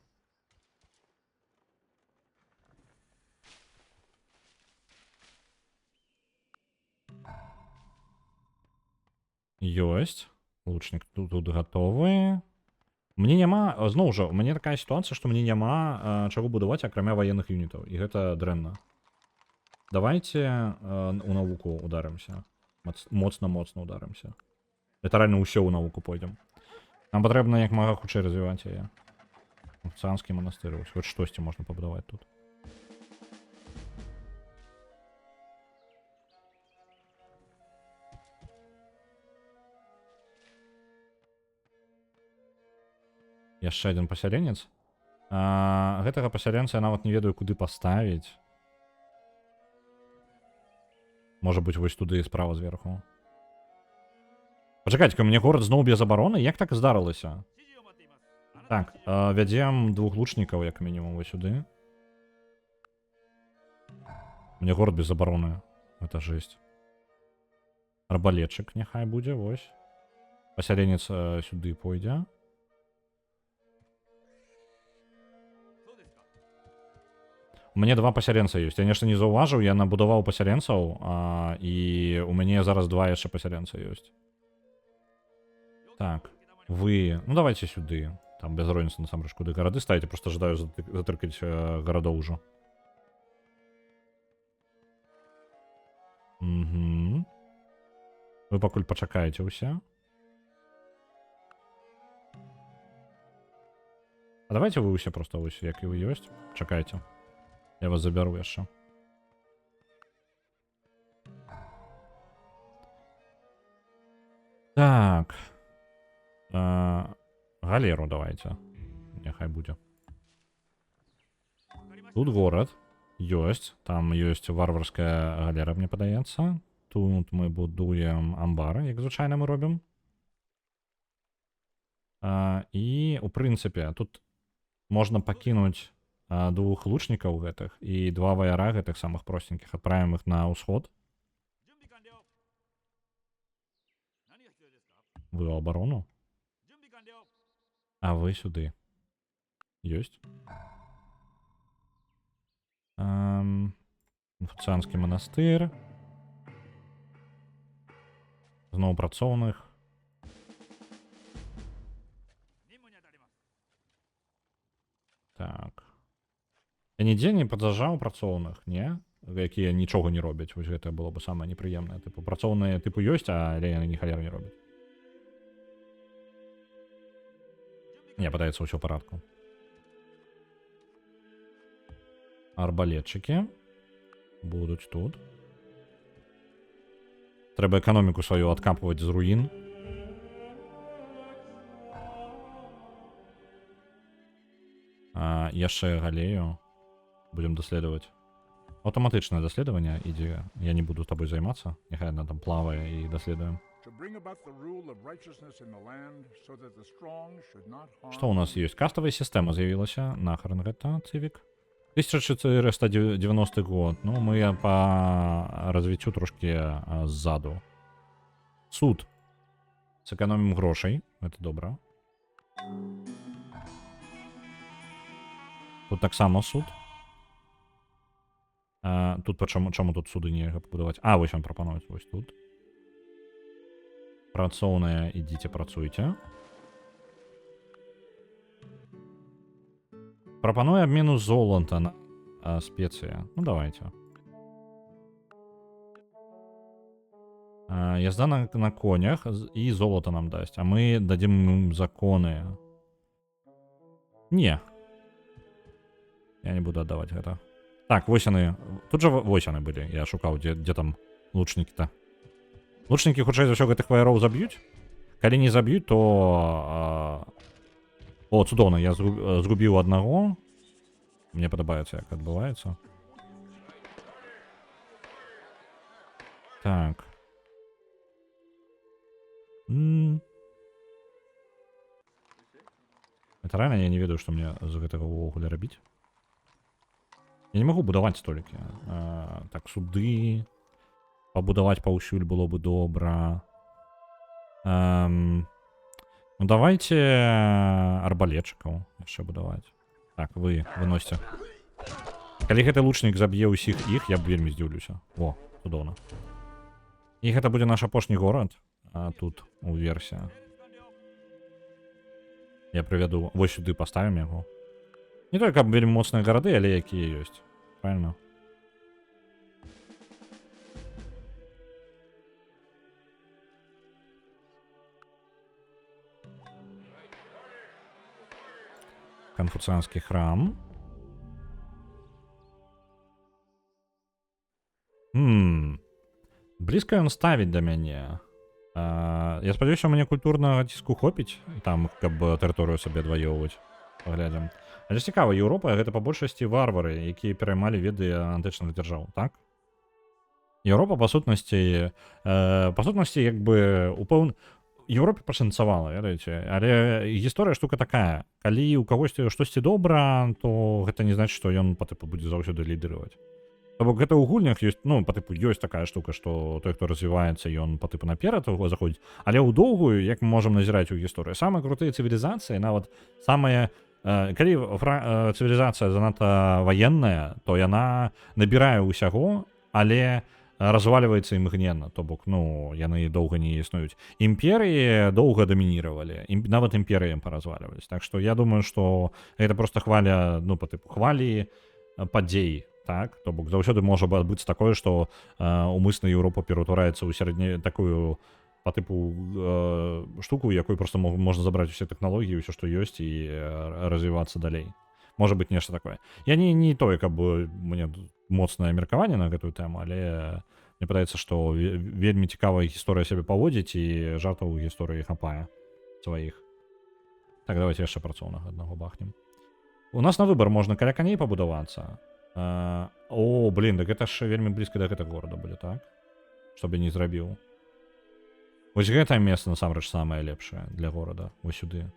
Ёсць. Лучник тут готовы. Мне няма, зноў жа, у мяне такая сітуацыя, што мне няма чаго будаваць, акрамя ваенных юнітаў, і гэта дрэнна. Давайте у навуку ударымся. Моцна ударымся. Літаральна ўсё ў навуку пойдзем. Нам патрэбна як мага хутчэй развіваць яе. Цанскі манастыр, хоць штосьці можна пабудаваць тут. Яшчэ адзін пасяленец. Гэтага пасяленца я нават не ведаю, куды паставіць. Можа быць, вось туды справа зверху. Пачакайце-ка, мне горад зноў без абароны? Як так здарылася? Так, вядзем 2 лучнікаў, як мінімум, вось сюды. Мне горад без абароны. Гэта жесть. Арбалетчык няхай будзе, вось. Пасяленец сюды пойдзе. У мяне 2 пасяленца ёсць. Я нешта не заўважыў, я набудаваў пасяленцаў, і у мяне зараз 2 яшчэ пасяленца ёсць. Так, вы... Ну, давайте сюды. Там без розніцы, насамрэч, куды гарады ставіце. Просто жадаю затыркаць гарадоў ужо. Угу. Вы пакуль пачакаеце ўсе. А давайте вы ўсе просто вось, як і вы ёсць. Чакайце. Я вас забяру яшчэ. Так. Галеру давайте. Няхай будзе. Тут горад. Ёсць. Там ёсць варварская галера, мне падаецца. Тут мы будуем амбары, як звычайна мы робім. І, у прынцыпе, тут можна пакінуць 2 лучнікаў гэтых і 2 ваяра гэтых самых простенькіх. Адправім іх на ўсход. Вы ў абарону? А вы сюды. Ёсць. Фуцанскі манастыр. Зноў працоўных. Так. Я нідзе не падзажаў працоўных, не? Якія нічога не робяць. Вось гэта было бы самае непрыемнае. Тыпу, працоўныя тыпу ёсць, але яны ні халеры не робяць. Не, падаецца, ўсё ў парадку. Арбалетчыкі будуць тут. Трэба эканоміку сваю адкапваць з руін. Яшчэ галею будем даследаваць. Аўтаматычнае даследаванне ідзе. Я не буду з табой займацца. Няхай яна там плавае і даследуем. Што ў нас ёсць? Каставая сістэма з'явілася. Нахрен гэта, цывік. 1490 год. Ну, мы па развіццю трошкі ззаду. Суд. Сэканомім грошай. Гэта добра. Тут таксама суд. Тут чаму тут суды нельга пабудаваць? Вось ён прапануюць вось тут. Працоўныя, ідзіце, працуйце. Прапануе абмену золата на спецыі. Ну, давайте. Язда на конях і золата нам дасць. А мы дадзім ім законы. Не. Я не буду аддаваць гэта. Так, вось яны. Тут жа вось яны былі. Я шукаў, дзе там лучнікі-то. Лучнікі, хутчэй за ўсё, гэтых ваяроў заб'юць. Калі не заб'юць, то... О, цудоўна, я згубіў аднаго. Мне падабаецца, як адбываецца. Так. Это рэальна, я не ведаю, што мне з гэтага ўвогуле рабіць. Я не магу будаваць столікі. Так, суды. Пабудаваць паўсюль было бы добра. Ну, давайте арбалетчыкаў яшчэ будаваць. Так, вы выносьце. Калі гэты лучнік заб'е ўсіх іх, я б вельмі здзіўлюся. О, цудоўна. І гэта будзе наш апошні горад. Тут уверсе. Я прывяду вось сюды паставім яго. Не толькі каб вельмі моцныя гарады, але якія ёсць. Правильно? Конфуцианский храм. Блізка ён ставіць да мяне. Я спадзяюся, мне культурнага ціску хопіць, там, каб тэрыторыю сабе адваёўваць. Паглядзім. Але ж цікава, Еўропа гэта па большасці варвары, якія пераймалі веды антычных дзяржаў, так? Еўропа, па сутнасці, як бы, Еўропе пашанцавала, ведаеце, але гісторыя штука такая. Калі ў кагосьці штосьці добра, то гэта не значыць, што ён па тыпу будзе заўсёды лідыраваць. То бок гэта ў гульнях ёсць, ну, па тыпу ёсць такая штука, што той, хто развіваецца, ён па тыпу наперад заходзіць, але ў доўгую, як мы можам назіраць у гісторыі, самыя крутыя цывілізацыі, нават самыя калі цывілізацыя занадта ваенная, то яна набірае ўсяго, але разваливаецца імгненна, то бок, ну, яны доўга не існуюць. Імперыі доўга дамініравалі, нават імперыям паразвальвались. Так што я думаю, што гэта проста хваля, ну, па тыпу хвалі падзей, так? То бок заўсёды можа адбыцца такое, што умысна Еўропа пераўтвараецца ў такую па тыпу штуку, якой просто можна забраць усе тэхналогіі, ўсё, што ёсць, і развівацца далей. Можа быць нешта такое. Я не тое, каб мне моцнае меркаванне на гэтую тэму, але мне падаецца, што вельмі цікавая гісторыя сябе паводзіць, і жартаў у гісторыі хапае сваіх. Так, давайте яшчэ працоўнага аднаго бахнем. У нас на выбар можна каля каней пабудавацца. О, блин, так гэта ж вельмі блізка да гэтага горада былі, так? Што б я не зрабіў. Вось гэтае месца насамрэч самае лепшае для горада. Вось сюды.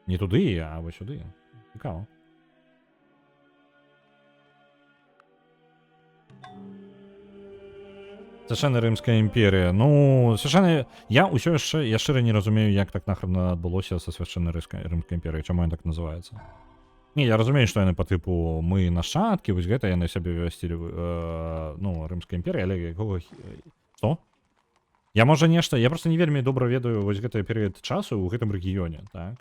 Не туды, а вось сюды. Цікава. Священная Рымская імперія. Ну, священная... Я ўсё яшчэ, я шчыра не разумею, як так нахрен адбылося са священнай Рымскай імперіяй, чаму яна так называецца. Не, я разумею, што яны па тыпу мы нашчадкі, вось гэта яны сябе вясцілі, ну, Рымскай імперіі, але якога... Што? Я, можа, нешта... Я просто не вельмі добра ведаю вось гэты перыяд часу ў гэтым рэгіёне, так?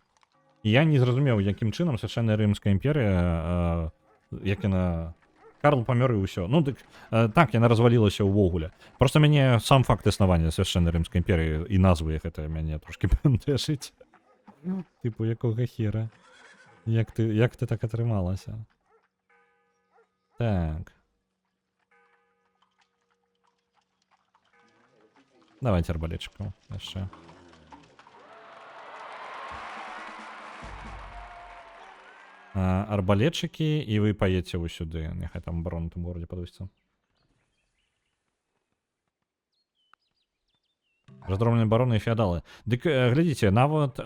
І я не зразумеў, якім чынам священная Рымская імперія, як яна... Карл памёр і ўсё. Ну, так, яна развалілася ўвогуле. Просто мяне сам факт існавання священнай Рымскай імперіі і назвы гэта мяне трошки бентешыць. Тыпу, якога хера? Як ты так атрымалася? Так. Давайте арбалетчикаў яшчэ. Арбалетчыкі, і вы паедце вось сюды. Няхай там абарона ў тым горадзе падвысіцца. Раздробленыя бароны і феадалы. Дык, глядзіце, нават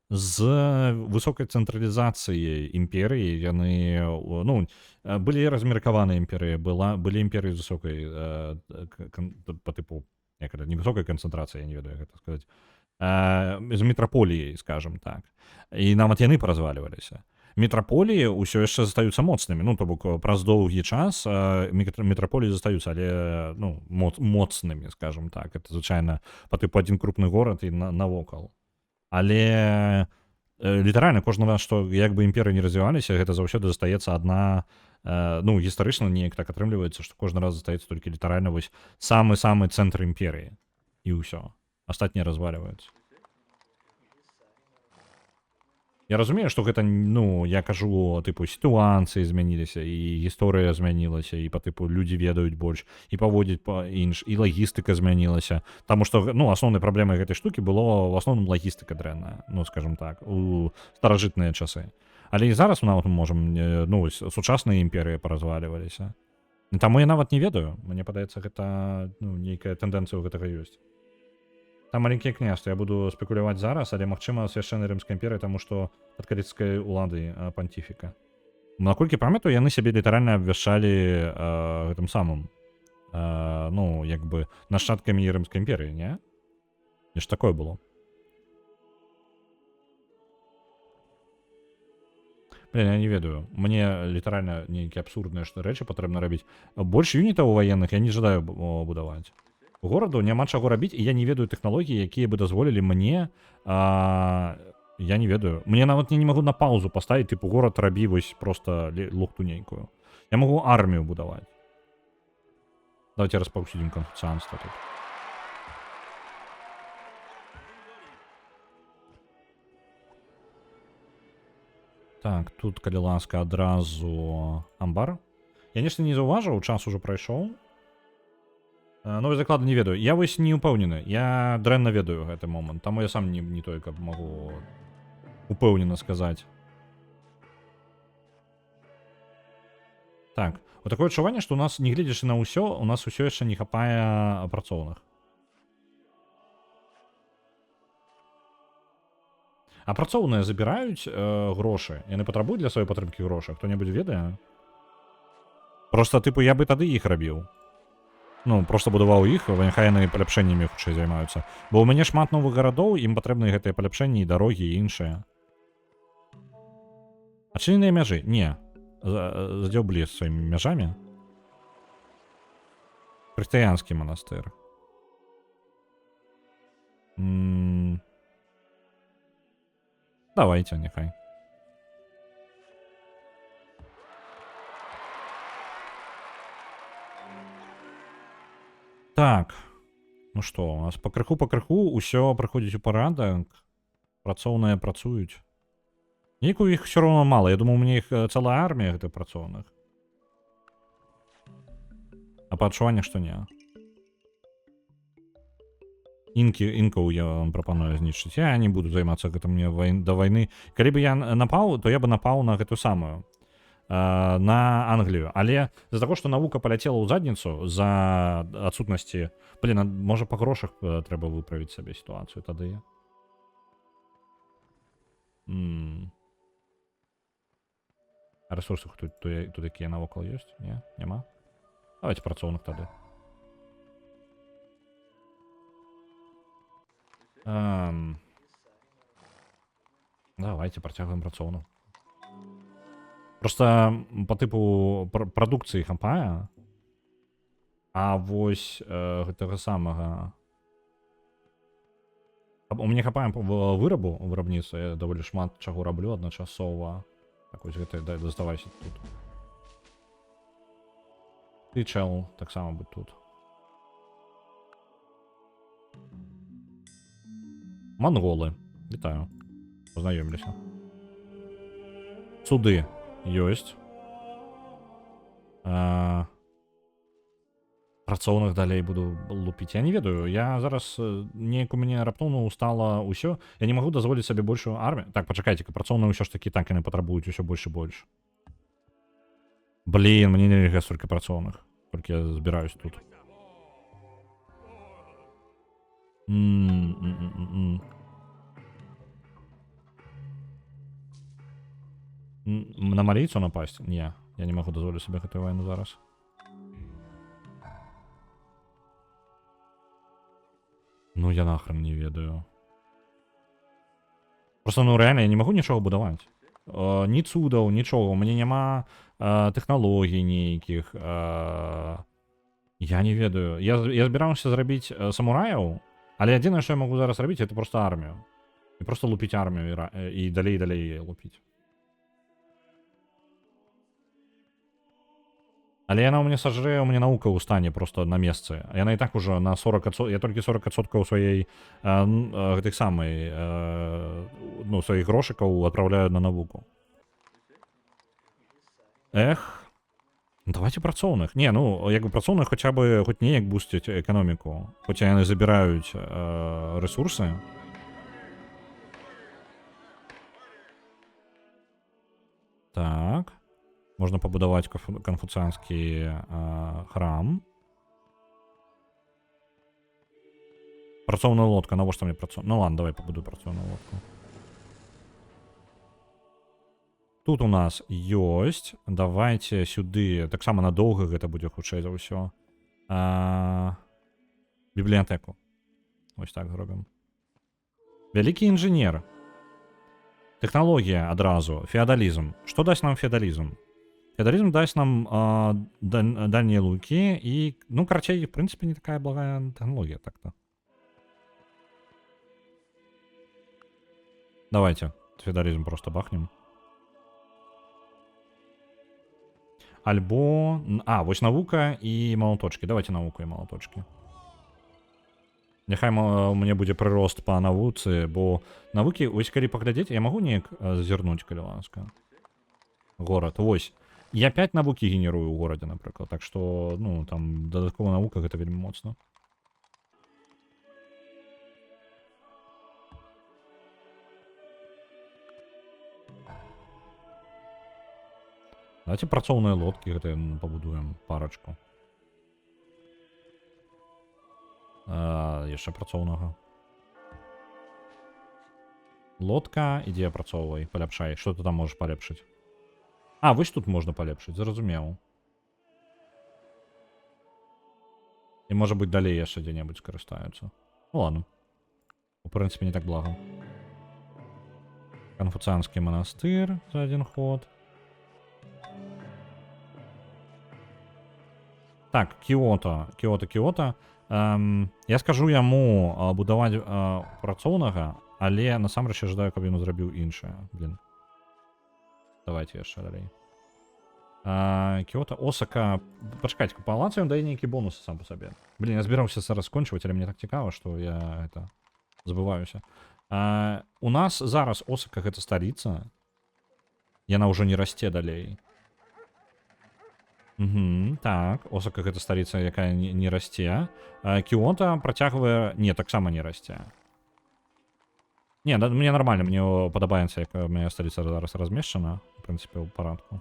з высокай цэнтралізацыяй імперыі яны, ну, былі размеркаваныя імперыі, былі імперыі з высокай, па тыпу, як гэта, не высокай канцэнтрацыяй, я не ведаю, як гэта сказаць, з метраполіяй, скажем так. І нават яны паразваліваліся. Метраполіі ўсё яшчэ застаюцца моцнымі, ну, то бок праз доўгі час метраполіі застаюцца, але, ну, моцнымі, скажем так. Это, звычайна, па тыпу адзін крупны горад і навокал. Але літаральна кожны раз, што як бы імперыі не развіваліся, гэта заўсёды застаецца адна, ну, гістарычна неяк так атрымліваецца, што кожны раз застаецца толькі літаральна вось самы-самы цэнтр імперыі. І ўсё. Астатнія разваліваюцца. Я разумею, што гэта, ну, я кажу, тыпу, сітуацыі змяніліся, і гісторыя змянілася, і па тыпу людзі ведаюць больш, і паводзяць інш, і лагістыка змянілася. Таму што, ну, асноўнай праблемай гэтай штукі было, в асноўным, лагістыка дрэнная, ну, скажем так, у старажытныя часы. Але і зараз мы нават можам, ну, сучасныя імперыі паразваліваліся. Таму я нават не ведаю. Мне падаецца, гэта, ну, нейкая тэндэнцыя ў гэтага ёсць. Там маленькие княжства, я буду спекуляваць зараз, але магчыма священная Рымская імперія, таму што пад каліцкай улады пантифіка. Наколькі памятаю, яны сябе літаральна абвяшчалі гэтым самым, ну, як бы нашчадкамі Рымскай імперіі, не? Нешта такое было. Блин, я не ведаю. Мне літаральна нейкія абсурдныя рэчы патрэбна рабіць. Больш юнітаў ваенных я не жадаю будаваць. Гораду няма чаго рабіць, і я не ведаю тэхналогіі, якія бы дазволілі мне Я не ведаю. Мне нават не могу на паузу поставить, типу, город рабі вось просто лухту нейкую. Я могу армію будаваць. Давайте распаўсюдзім канфуцыянства тут. Так, тут, калі ласка, адразу амбар. Я нешта не заўважыў, час ужо прайшоў. Новы заклад не ведаю. Я вось не ўпэўнены. Я дрэнна ведаю гэты момант. Таму я сам не той, каб магу упэўнена сказаць. Так, вот такое адчуванне, што у нас, не гледзячы на ўсё, у нас усё яшчэ не хапае працоўных. А працоўныя забіраюць грошы? Яны патрабуюць для сваёй падтрымкі грошы? Хто-небудзь ведае? Просто, типу, я бы тады іх рабіў. Ну, просто будаваў іх, няхай яны паляпшэннямі хутчэй займаюцца. Бо ў мяне шмат новых гарадоў, ім патрэбны гэтыя паляпшэнні, і дарогі, і іншыя. Адчыненыя мяжы? Не. Задзяўблі з сваімі мяжамі. Хрысціянскі манастыр. Давайте, няхай. Так. Ну што, у нас пакрыху ўсё прыходзіць у парадак. Працоўныя працуюць. Неяк у іх ўсё роўна мала. Я думаў, у мяне іх цэлая армія гэтых працоўных. А па адчуваннях, што не. Інкаў я вам прапаную знішчыць. Я не буду займацца гэтым мне да вайны. Калі бы я напаў, то я бы напаў на гэтую самую. На Англію. Але з-за таго, што навука паляцела ў задніцу за адсутнасці... Блін, можа па грошах трэба выправіць сабе сітуацыю тады. А ресурсы тут якія навокал ёсць? Не? Няма? Давайте працоўных тады. Давайте працягваем працоўну. Просто по типу прадукцыі хапае. А вось гэтага самага... У мяне хапае вырабу, вырабніцтва. Я даволі шмат чаго раблю адначасова. Так вось гэта заставайся тут. Ты чел таксама будь тут. Монголы. Вітаю. Познаёміліся. Суды ёсць. Працоўных далей буду лупіць. Я не ведаю. Я зараз неяк у мяне раптоўна устала ўсё. Я не магу дазволіць сабе большую армію. Так, пачакайце, працоўныя ўсё ж такі так яны патрабуюць усё больш і больш. Блін, мне нельга столькі працоўных. Толькі я збіраюсь тут. На малейцу напасть? Не, я не могу дазволіць себе гэтую вайну зараз. Ну я нахрен не ведаю. Просто, ну реально, я не могу нічого будаваць. Ні цудаў, нічого. У мяне няма тэхналогій нейкіх. Я не ведаю. Я збіраўся зрабіць самураяў, але адзінае, што я могу зараз рабіць, это просто армію. І просто лупіць армію і далей лупіць. Але яна ў мяне сажрэ, у мяне наука ў стане просто на месцы. Яна і так ужо на 40%, я толькі 40% сваёй гэтых самай, ну, сваіх грошыкаў адпраўляю на навуку. Эх, давайте працоўных. Не, ну, як бы працоўных хаця бы хоць неяк бусціць эканоміку. Хоць яны забіраюць ресурсы. Так. Можна пабудаваць канфуцыянскі храм. Працоўная лодка, навошта мне працоўная? Ну ладно, давай пабудую працоўную лодку. Тут у нас ёсць. Давайте сюды. Таксама надоўга гэта будзе хутчэй за ўсё. Бібліятэку. Вось так зробім. Вялікі інжынер. Тэхналогія адразу. Феадалізм. Што дасць нам феадалізм? Феадалізм дасць нам дальнія лукі і, ну, карацей, в прынцыпе, не такая благая тэхналогія так-то. Давайте феодализм просто бахнем. Альбо... вось навука і малаточки. Давайте науку і малаточки. Няхай мне будзе прырост па навуцы, бо навукі, вось калі паглядзець, я магу неяк зазірнуць, калі ласка. Горад, вось. Я 5 навукі генерую ў горадзе, напрыклад. Так што, ну, там, дадаткова навука гэта вельмі моцна. Давайте працоўныя лодкі гэта пабудуем парачку. Яшчэ працоўнага. Лодка, ідзе апрацоўвай, паляпшай. Што ты там можаш палепшыць? Вось тут можна палепшыць, зразумеў. І можа быць далей яшчэ дзе-небудзь скарыстаюцца. Ну ладно. У прынцыпе, не так блага. Канфуцыанскі манастыр за один ход. Так, Кіото. Кіото. Я скажу яму будаваць працоўнага, але насамрэч я жадаю, каб ён зрабіў іншае. Блин. Давайте яшчэ далей. Кіото, Осака... Пачакайце, палац ён дае нейкі бонусы сам па сабе. Блин, я збіраўся зараз скончваць, але мне так цікава, што я забываюся. У нас зараз Осака гэта сталіца. Яна ўжо не расце далей. Так, Осака гэта сталіца, якая не расце. Кіото працягвае... Не, таксама не расце. Не, мне нормально, мне падабаецца, як моя сталіца зараз размешчана. В прынцыпе, у парадку.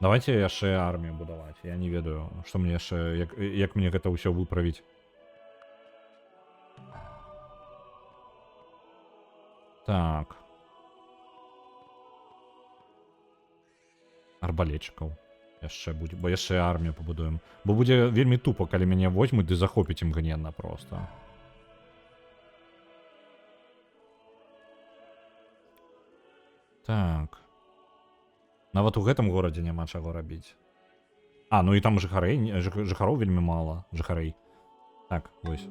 Давайте яшчэ армію будаваць. Я не ведаю, што мне яшчэ... Як мне гэта ўсё выправіць. Так. Арбалетчыкаў. Яшчэ будзе, бо яшчэ армію пабудуем. Бо будзе вельмі тупо, калі мяне возьмуць ды захопіць імгненна просто. Так. Нават у гэтым горадзе няма чаго рабіць. Ну і там жыхароў вельмі мала. Жыхарэй. Так, вось.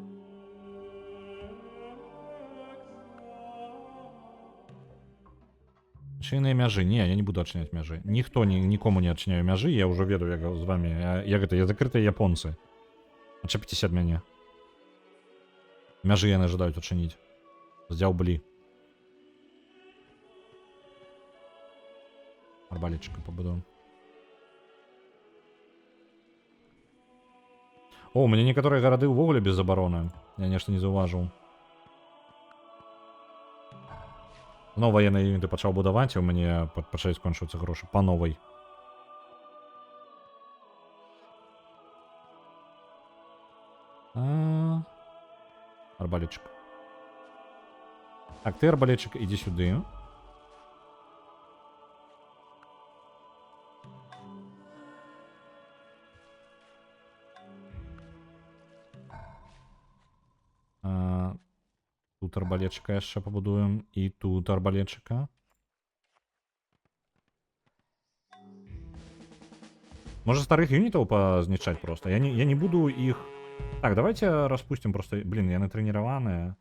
Адчыненыя мяжы. Не, я не буду адчыняць мяжы. Ніхто нікому не адчыняю мяжы. Я ўжо ведаю, як з вами. Я закрытыя японцы. Адчапіцеся ад мяне. Мяжы яны жадаюць адчыніць. Здзяўблі. Арбалетчыка пабудуем. У мяне некаторыя гарады ўвогуле без забароны. Я нешта не заўважыў. Зноў ваенныя юніты пачаў будаваць, і ў мяне пачалі скончвацца грошы па новай. Арбалетчык. Так, ты, арбалетчык, ідзі сюды. Тут арбалетчика яшчэ пабудуем. І тут арбалетчика. Можа старых юнітаў пазнічаць просто. Я не буду іх... Так, давайте распустим просто... Блин, яны трэніраваныя.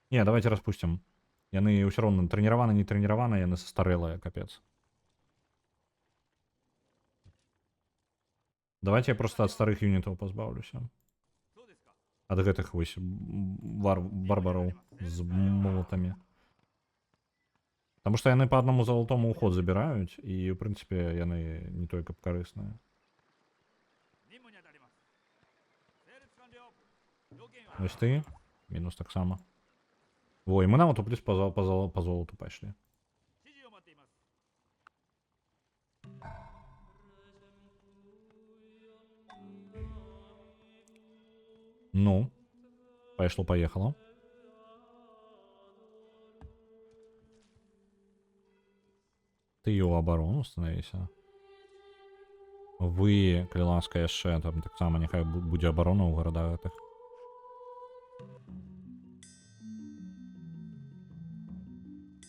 Не, давайте распустим. Яны ўсё роўна трэніраваны, не трэніраваны, яны састарэлыя, капец. Давайте я просто ад старых юнітаў пазбаўлюся. Ад гэтых вось барбараў з молотамі. Таму што яны па аднаму залатому ўход забіраюць, і, ў прынцыпе, яны не той, каб карысныя. Вось ты, мінус таксама. Во, і мы нават у плюс па золоту пайшлі. Ну, пайшло-паехало. Ты ў абарону становіся. Вы, калі ласка, яшчэ там таксама няхай будзе абарона ў гарадах гэтых.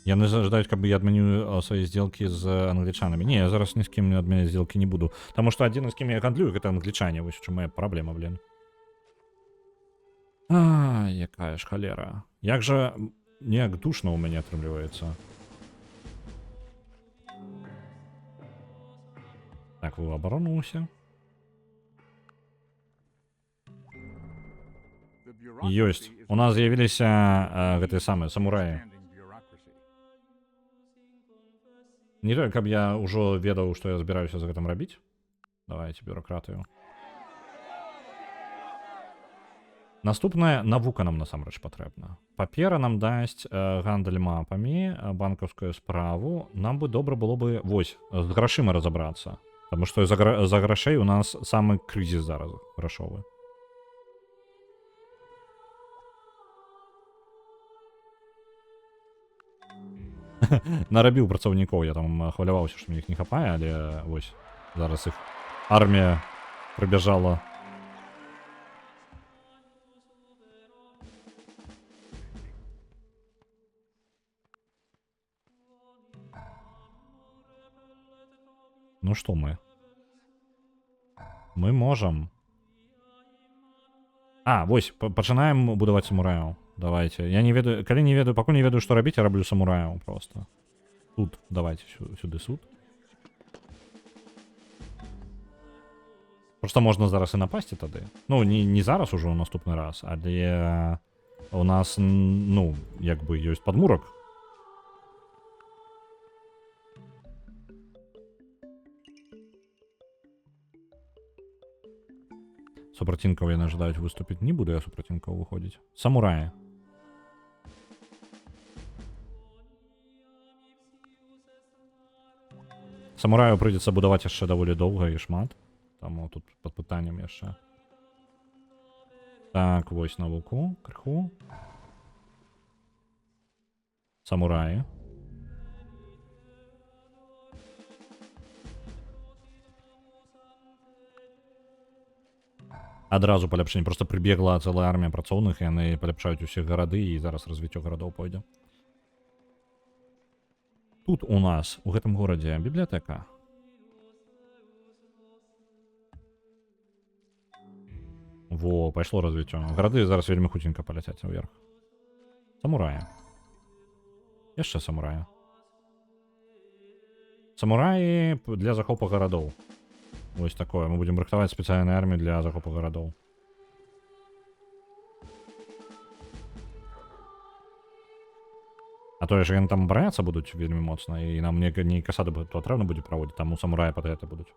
Яны жадаюць, каб я адмяню свае здзелкі з англічанамі. Не, я зараз ні з кім адмяняць здзелкі не буду. Таму што адзін з кім я гандлюю, гэта англічане. Вось у чым моя праблема, блін. А, якая ж халера. Як жа неяк душна ў мяне атрымліваецца. Так, вы абаронуўся. Ёсць. У нас з'явіліся гэтыя самыя самураі. Не то, каб я ўжо ведаў, што я збіраюся з гэтым рабіць. Давайте бюрократыю. Наступная навука нам насамрэч патрэбна. Папера нам дасць гандаль мапамі, банкаўскую справу. Нам бы добра было бы, вось, з грашыма разабрацца. Таму што за грашэй у нас самы крызіс зараз грашовы. Нарабіў працаўнікоў, я там хваляваўся, што мне іх не хапае, але вось зараз іх армія прыбяжала. Ну што мы? Мы можам. А, вось, пачынаем будаваць самураяў. Давайте. Я не ведаю, калі не ведаю, пакуль не ведаю, што рабіць, я раблю самураяў просто. Тут, давайте, сюды суд. Просто можна зараз і напасці тады. Ну, не зараз ужо, наступны раз, але у нас, ну, як бы ёсць падмурак. Супрацінкаў яны жадаюць выступіць. Не буду я супрацінкаў выходзіць. Самураі. Самураю прыйдзецца будаваць яшчэ даволі доўга і шмат. Таму тут пад пытаннем яшчэ. Так, вось навуку. Крыху. Самураі. Адразу паляпшэнне. Просто прыбегла цэлая армія працоўных, і яны паляпшаюць усе гарады, і зараз развіццё гарадоў пойдзе. Тут у нас, у гэтым горадзе, бібліятэка. Во, пайшло развіццё. Гарады зараз вельмі хуценька паляцяць наверх. Самураі. Яшчэ самураі. Самураі для захопу гарадоў. Вось такое. Мы будем рыхтаваць спецыяльную армію для захопу гарадоў. А то ж яны там абараняцца будуць вельмі моцна, і нам нейкая асада патрэбна будзе праводзіць, таму самураі пад гэта будуць.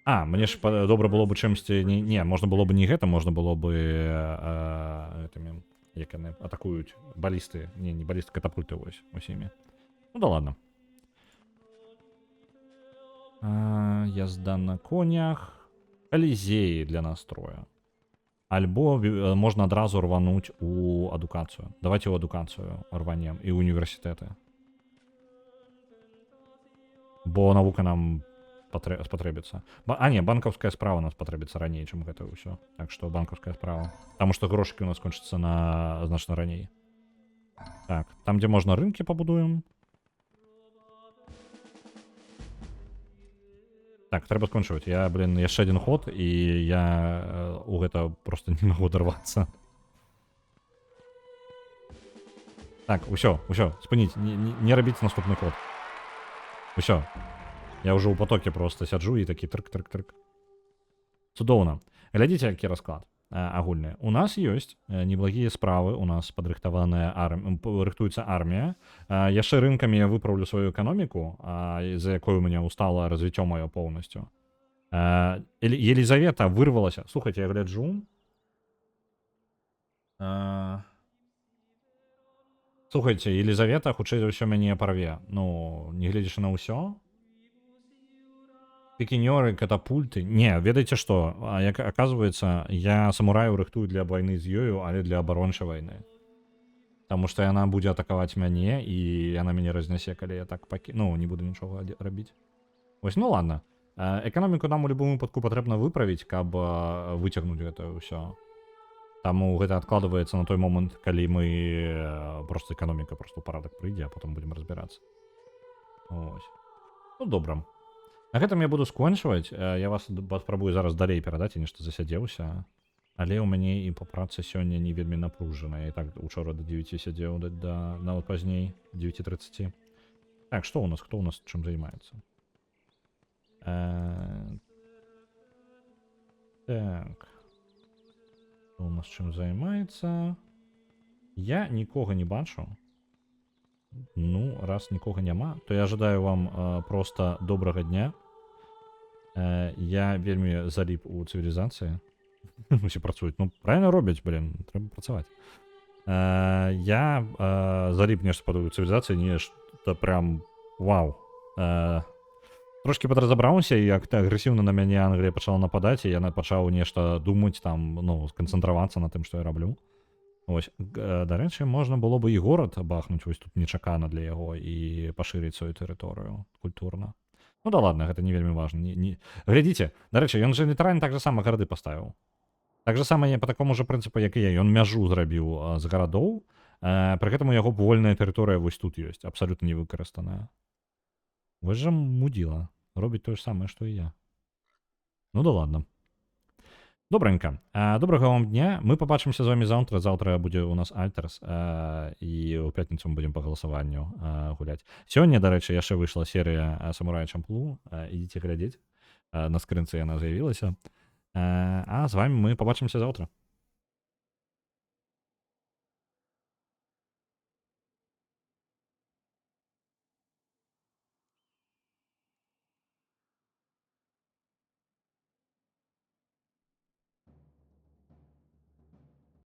А, мне ж добра было бы чымсьці... Не, можна было бы не гэта, можна было бы... Гэтымі, як яны атакуюць, балісты. Не балісты, катапульты вось усімі. Ну да ладно. Язда на конях. Колізеі для настроя. Альбо можна адразу рвануць у адукацыю. Давайте у адукацыю рванем і універсітэты. Бо навука нам спатрэбіцца. А не, банкаўская справа нас спатрэбіцца раней, чым гэта ўсё. Так што банкаўская справа. Таму што грошыкі у нас кончацца значна раней. Так, там дзе можна рынкі пабудуем. Так, трэба скончваць. Я, блин, яшчэ адзін ход, і я у гэта просто не магу дарвацца. Так, усё, спыніць, не рабіць наступны ход. Усё. Я ўжо ў потоке просто сяджу і такі трык-трык-трык. Цудоўна. Глядзіце, які расклад агульны. У нас ёсць неблагія справы, у нас падрыхтаваная рыхтуецца армія. Яшчэ рынкамі я выпраўлю сваю эканоміку, за якой у мяне устала развіццё маё поўнасцю. Елизавета вырвалася. Слухайте, я гляджу. Слухайте, Елизавета хутчэй за ўсё мяне парве. Ну, не гледзячы на ўсё. Пікінёры, катапульты. Не, ведаеце што? Як аказваецца, я самураю рыхтую для вайны з ёю, але для абарончай вайны. Таму што яна будзе атакаваць мяне, і яна мяне разнясе, калі я так ну, не буду нічога рабіць. Вось, ну ладно. Эканоміку нам у любым выпадку патрэбна выправіць, каб выцягнуць гэта ўсё. Таму гэта адкладваецца на той момант, калі мы просто эканоміка просто ў парадак прыйдзе, а потым будзем разбірацца. Ось. Ну добра. На гэтым я буду скончваць. Я вас паспрабую зараз далей перадаць, я нешта засядзеўся. Але ў мяне і па працы сёння не вельмі напружана. Я і так учора до 9 сядзеў, нават пазней, 9:30. Так, што ў нас? Хто ў нас чым займаецца? Так. Хто ў нас чым займаецца? Я нікога не бачу. Ну, раз нікога няма, то я жадаю вам просто добрага дня. Я вельмі заліп у цывілізацыі. Усе працуюць. Ну, правильно робяць, блин, трэба працаваць. Я заліп нешта падобную цывілізацыі, нешта прям вау. Трошки падразабраўся, як агрэсіўна на мяне Англія пачала нападаць, і я пачаў нешта думаць там, ну, сканцэнтравацца на тым, што я раблю. Ось, дарэчы, можна было бы і горад бахнуць вось тут нечакана для яго і пашырыць сваю тэрыторыю культурна. Ну да ладно, гэта не вельмі важна. Глядзіце, дарэчы, ён же літаральна так же сама гарады паставіў. Так же сама по такому же прынцыпу, як і я. Ён мяжу зрабіў з гарадоў, пры гэтаму яго вольная тэрыторыя вось тут ёсць, абсалютна не выкарыстаная. Вось жа мудзіла, робіць тое ж самае, што і я. Ну да ладно. Добренько. Добрага вам дня. Мы побачимся з вами заўтра. Заўтра будзе у нас Альтерс. І ў пятніцу мы будзем па галасаванню гуляць. Сёння, дарэчы, яшчэ выйшла серыя Самурая Чамплу. Ідзіце глядзець. На скрынцы яна з'явілася. А з вами мы побачимся заўтра.